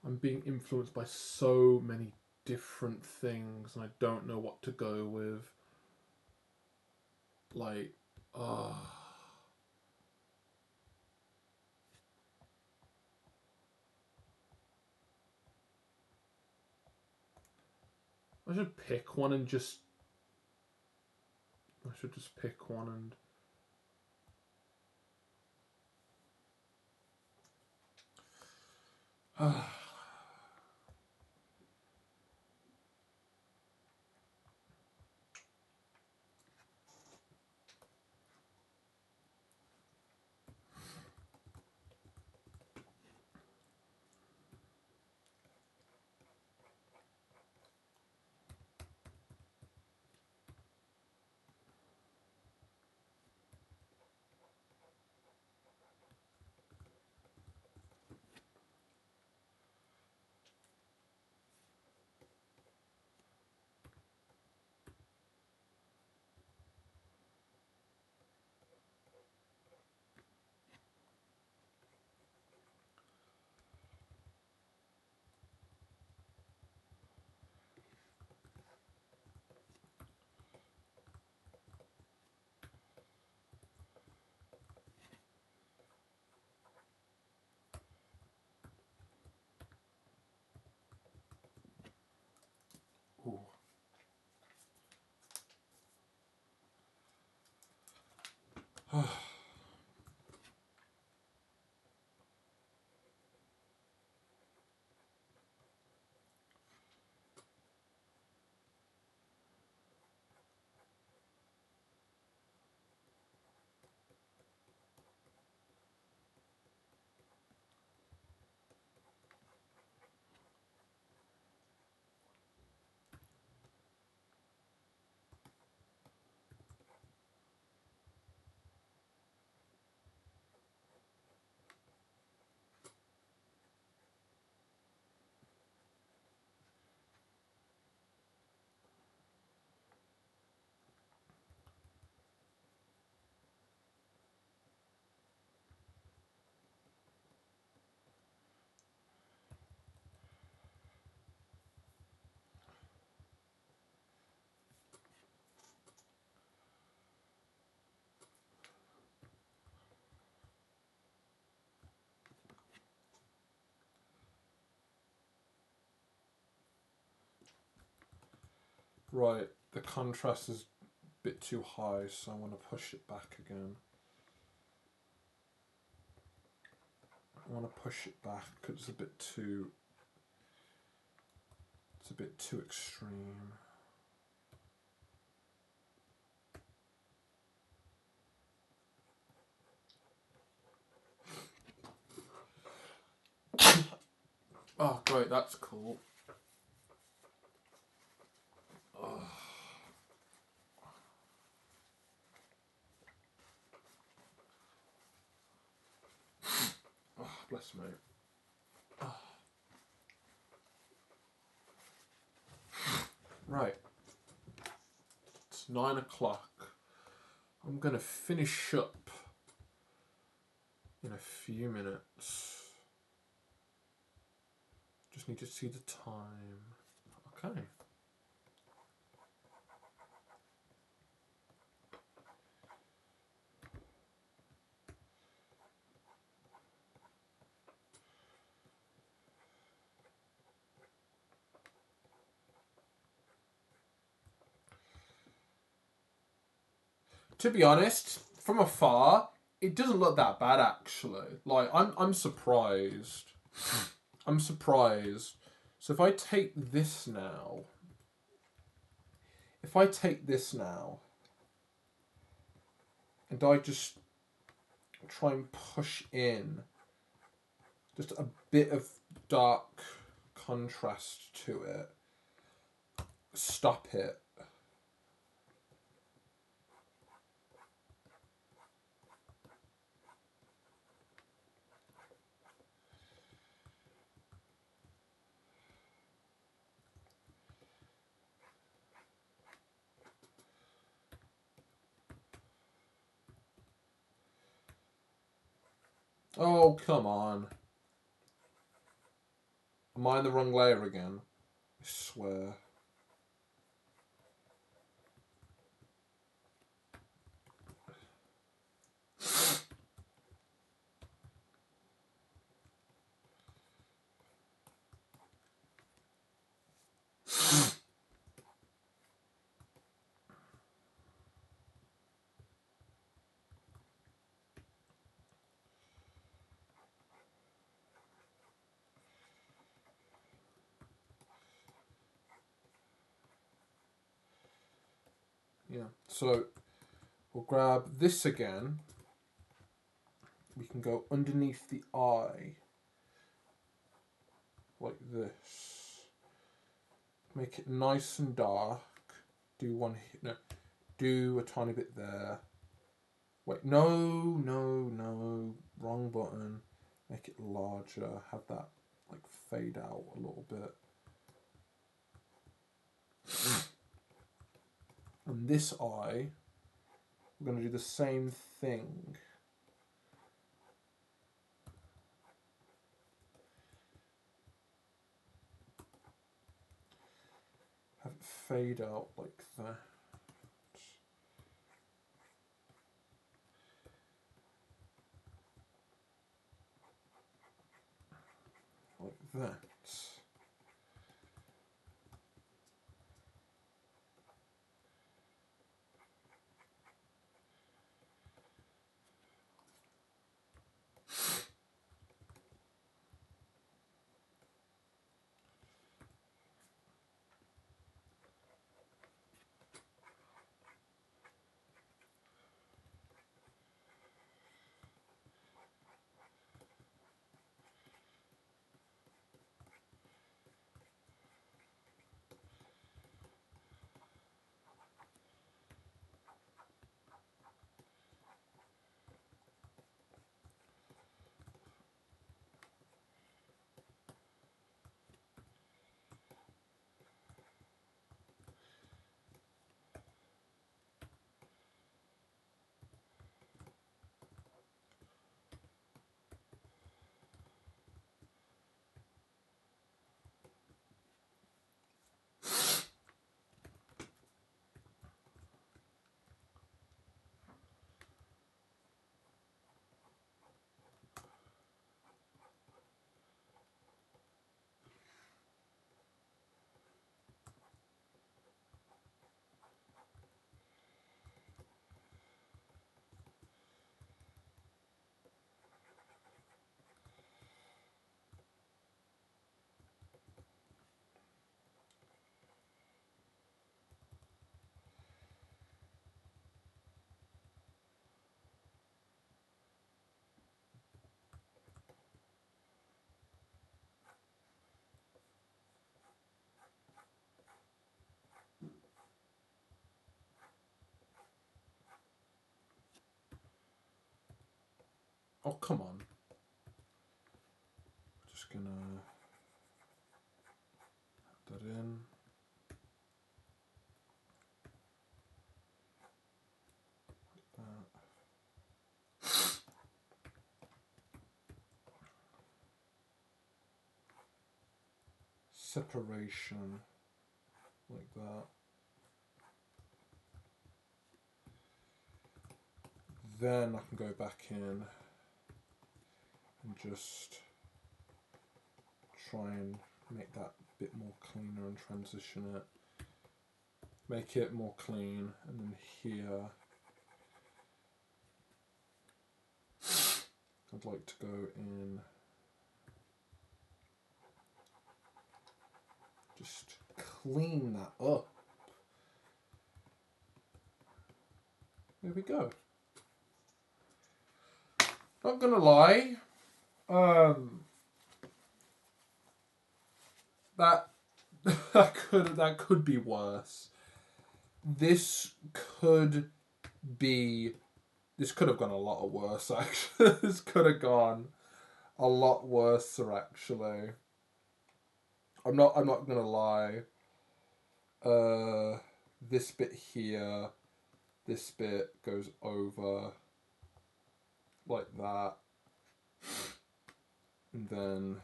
I'm being influenced by so many different things, and I don't know what to go with. Like, I should pick one and just. I should just pick one and. Ooh. Right, the contrast is a bit too high, so I want to push it back again. I want to push it back because it's a bit too. It's a bit too extreme. Oh, great, that's cool. Oh. Oh, bless me. Oh. Right. It's 9 o'clock. I'm going to finish up in a few minutes. Just need to see the time. Okay. To be honest, from afar, it doesn't look that bad actually. Like I'm surprised. I'm surprised. So if I take this now, and I just try and push in just a bit of dark contrast to it, stop it. Oh, come on. Am I in the wrong layer again? I swear. Yeah, so we'll grab this again. We can go underneath the eye, like this. Make it nice and dark. Do one, no, do a tiny bit there. Wait, no, wrong button. Make it larger, have that like fade out a little bit. And this eye, we're going to do the same thing. Have it fade out like that. Like that. Oh, come on. Just gonna add that in. Like that. Separation. Like that. Then I can go back in and just try and make that a bit more cleaner and transition it. Make it more clean, and then here I'd like to go in, just clean that up. There we go. Not gonna lie, that that could be worse. This could have gone a lot worse actually. This could have gone a lot worse actually. I'm not gonna lie. This bit here, this bit goes over like that, and then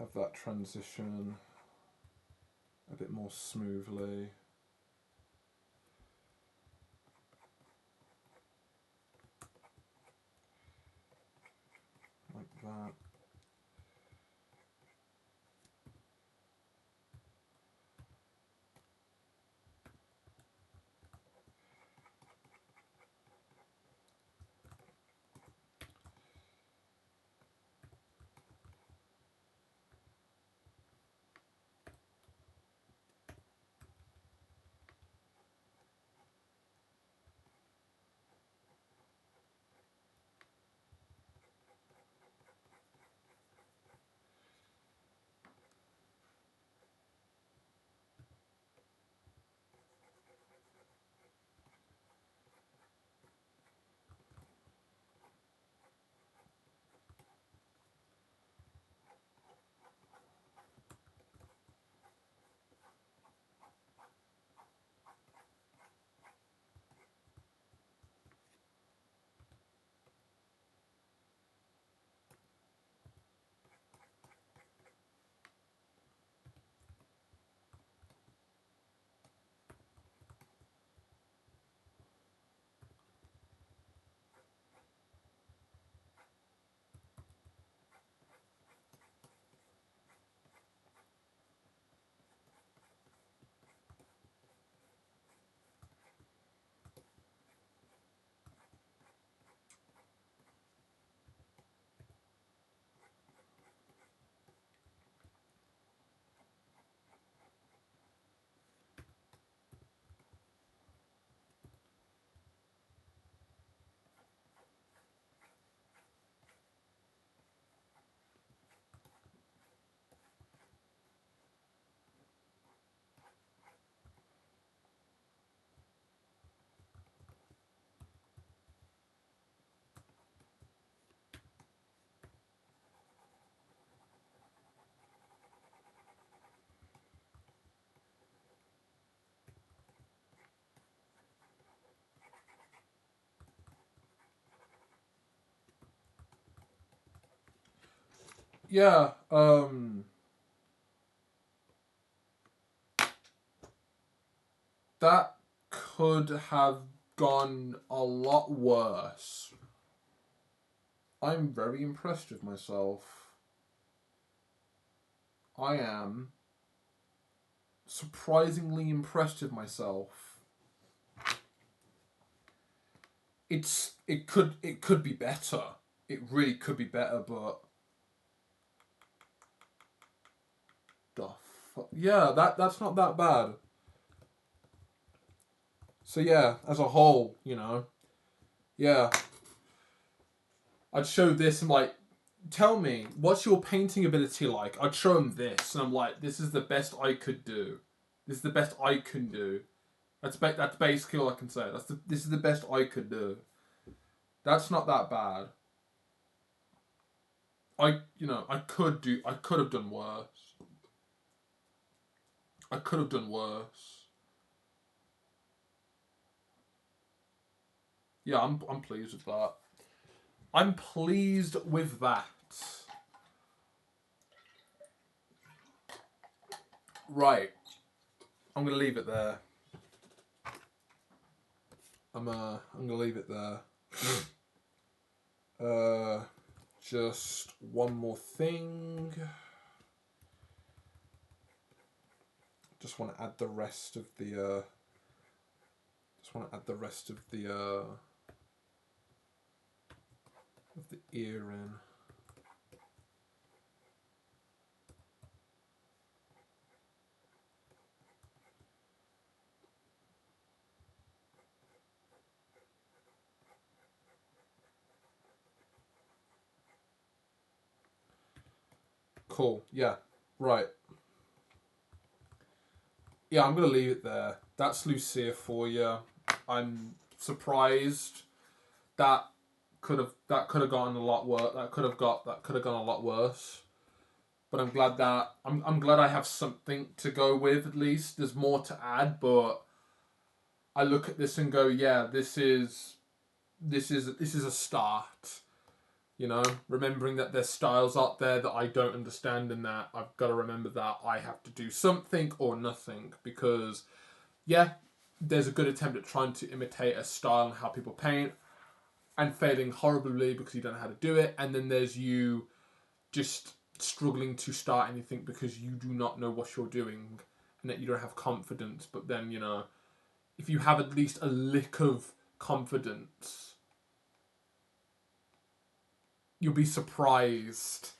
have that transition a bit more smoothly. Like that. Yeah, that could have gone a lot worse. I'm very impressed with myself. I am surprisingly impressed with myself. It could be better. It really could be better, but yeah, that's not that bad. So yeah, as a whole, yeah, I'd show this and like, tell me, what's your painting ability like? I'd show him this, and I'm like, this is the best I could do. This is the best I can do. That's basically all I can say. This is the best I could do. That's not that bad. I could have done worse. I could have done worse. Yeah, I'm pleased with that. I'm pleased with that. Right. I'm gonna leave it there. I'm gonna leave it there. Just one more thing. Just want to add the rest of the ear in. Cool. Yeah. Right. Yeah, I'm gonna leave it there. That's Lucia for you. I'm surprised that could have gone a lot worse. That could have gone a lot worse. But I'm glad I'm glad I have something to go with at least. There's more to add, but I look at this and go, yeah, this is a start. You know, remembering that there's styles out there that I don't understand, and that I've got to remember that I have to do something or nothing, because yeah, there's a good attempt at trying to imitate a style and how people paint, and failing horribly because you don't know how to do it, and then there's you just struggling to start anything because you do not know what you're doing and that you don't have confidence. But then, you know, if you have at least a lick of confidence, you'll be surprised.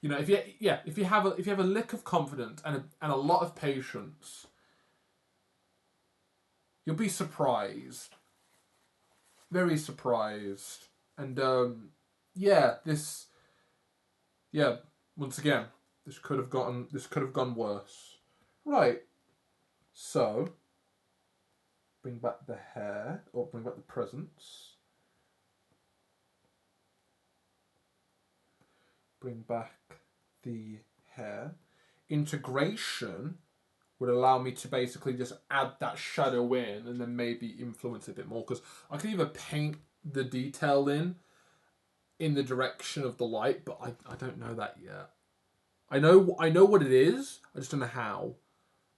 You know, if you have a lick of confidence and a lot of patience, you'll be surprised, very surprised. And once again, this could have gone worse. Right. So, bring back the hair, or bring back the presents. Bring back the hair. Integration would allow me to basically just add that shadow in and then maybe influence it a bit more, because I can either paint the detail in the direction of the light, but I don't know that yet. I know what it is, I just don't know how.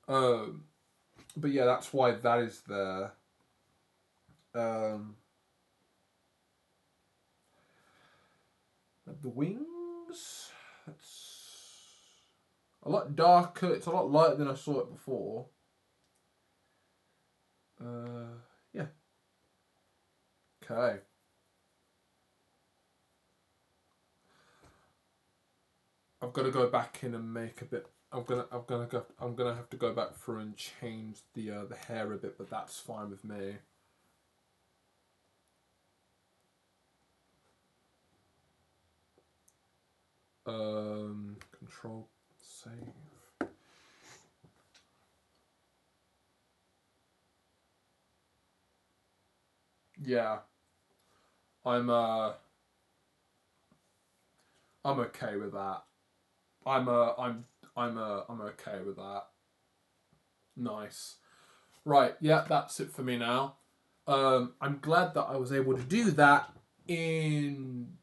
But yeah, that's why that is there. The wings, it's a lot darker. It's a lot lighter than I saw it before. Yeah. Okay. I've got to go back in and make a bit. I'm gonna have to go back through and change the hair a bit, but that's fine with me. Control save. Yeah. I'm okay with that. I'm okay with that. Nice. Right, yeah, that's it for me now. I'm glad that I was able to do that in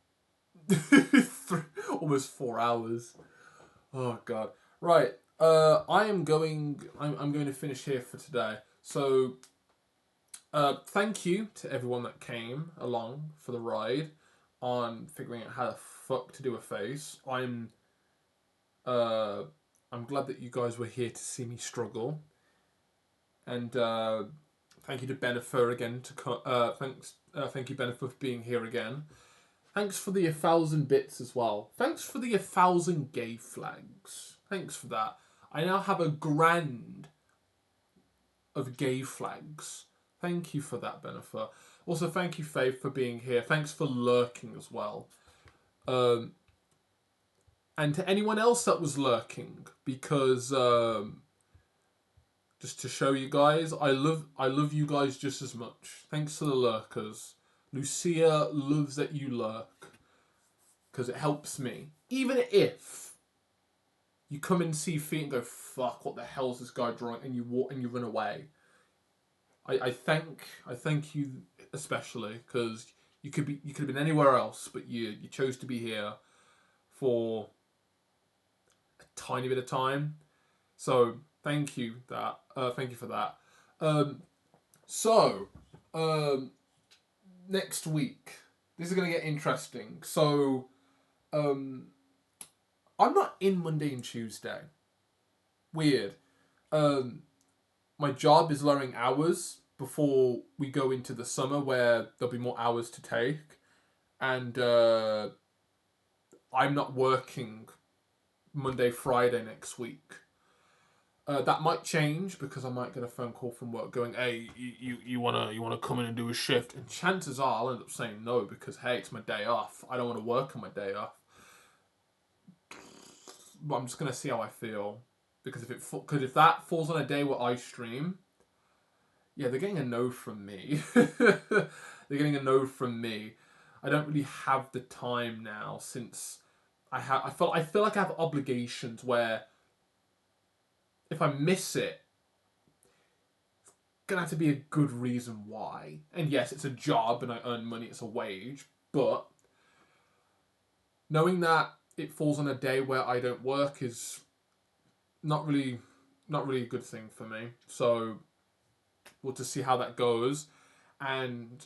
almost 4 hours. Oh god. Right. I'm going to finish here for today. So thank you to everyone that came along for the ride on figuring out how the fuck to do a face. I'm glad that you guys were here to see me struggle. And thank you to Benifer again thank you Benifer for being here again. Thanks for the 1,000 bits as well. Thanks for the 1,000 gay flags. Thanks for that. I now have a grand of gay flags. Thank you for that, Benifer. Also, thank you, Faith, for being here. Thanks for lurking as well. And to anyone else that was lurking, because just to show you guys, I love you guys just as much. Thanks to the lurkers. Lucia loves that you lurk, because it helps me. Even if you come and see feet and go, fuck, what the hell is this guy drawing? And you walk and you run away. I thank you especially, because you could have been anywhere else, but you chose to be here for a tiny bit of time. So thank you for that. Next week, this is gonna get interesting. So I'm not in Monday and Tuesday. Weird. My job is lowering hours before we go into the summer, where there'll be more hours to take, and I'm not working Monday, Friday next week. That might change, because I might get a phone call from work going, "Hey, you wanna come in and do a shift?" And chances are I'll end up saying no, because hey, it's my day off. I don't want to work on my day off. But I'm just gonna see how I feel, because if that falls on a day where I stream, yeah, they're getting a no from me. They're getting a no from me. I don't really have the time now, since I feel like I have obligations where if I miss it, it's gonna have to be a good reason why. And yes, it's a job and I earn money, it's a wage, but knowing that it falls on a day where I don't work is not really a good thing for me. So we'll just see how that goes, and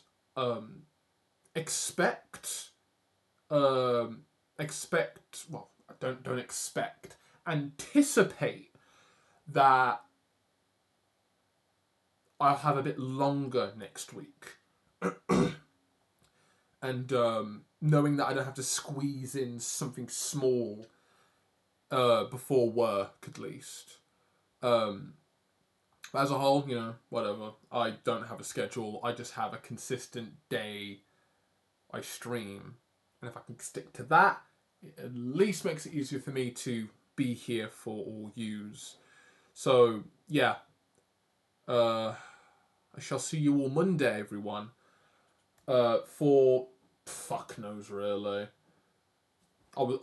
expect well, don't expect, anticipate that I'll have a bit longer next week. And knowing that I don't have to squeeze in something small before work, at least. But as a whole, whatever. I don't have a schedule. I just have a consistent day I stream. And if I can stick to that, it at least makes it easier for me to be here for all yous. So, yeah. I shall see you all Monday, everyone. For fuck knows, really. Of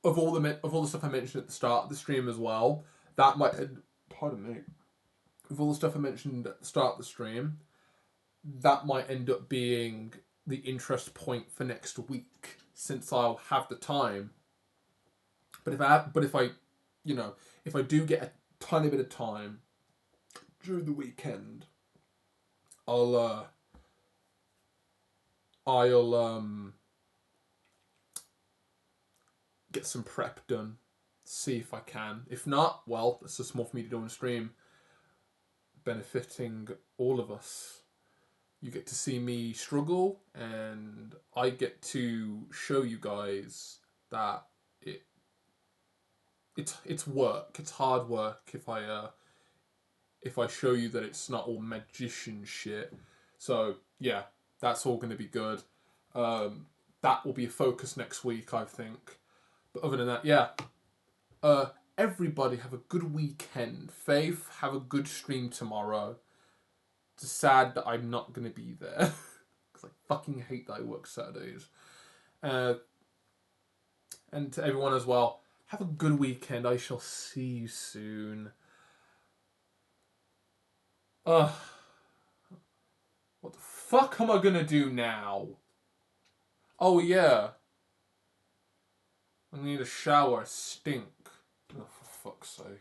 all the stuff I mentioned at the start of the stream as well, that might, pardon me, of all the stuff I mentioned at the start of the stream, that might end up being the interest point for next week, since I'll have the time. But if I do get a tiny bit of time during the weekend, I'll get some prep done, see if I can. If not, well, that's just more for me to do on stream, benefiting all of us. You get to see me struggle, and I get to show you guys that it's work. It's hard work if I show you that it's not all magician shit. So yeah, that's all going to be good. That will be a focus next week, I think. But other than that, yeah. Everybody have a good weekend. Faith, have a good stream tomorrow. It's sad that I'm not going to be there. Because I fucking hate that I work Saturdays. And to everyone as well, have a good weekend. I shall see you soon. What the fuck am I going to do now? Oh, yeah. I need a shower. I stink. Oh, for fuck's sake.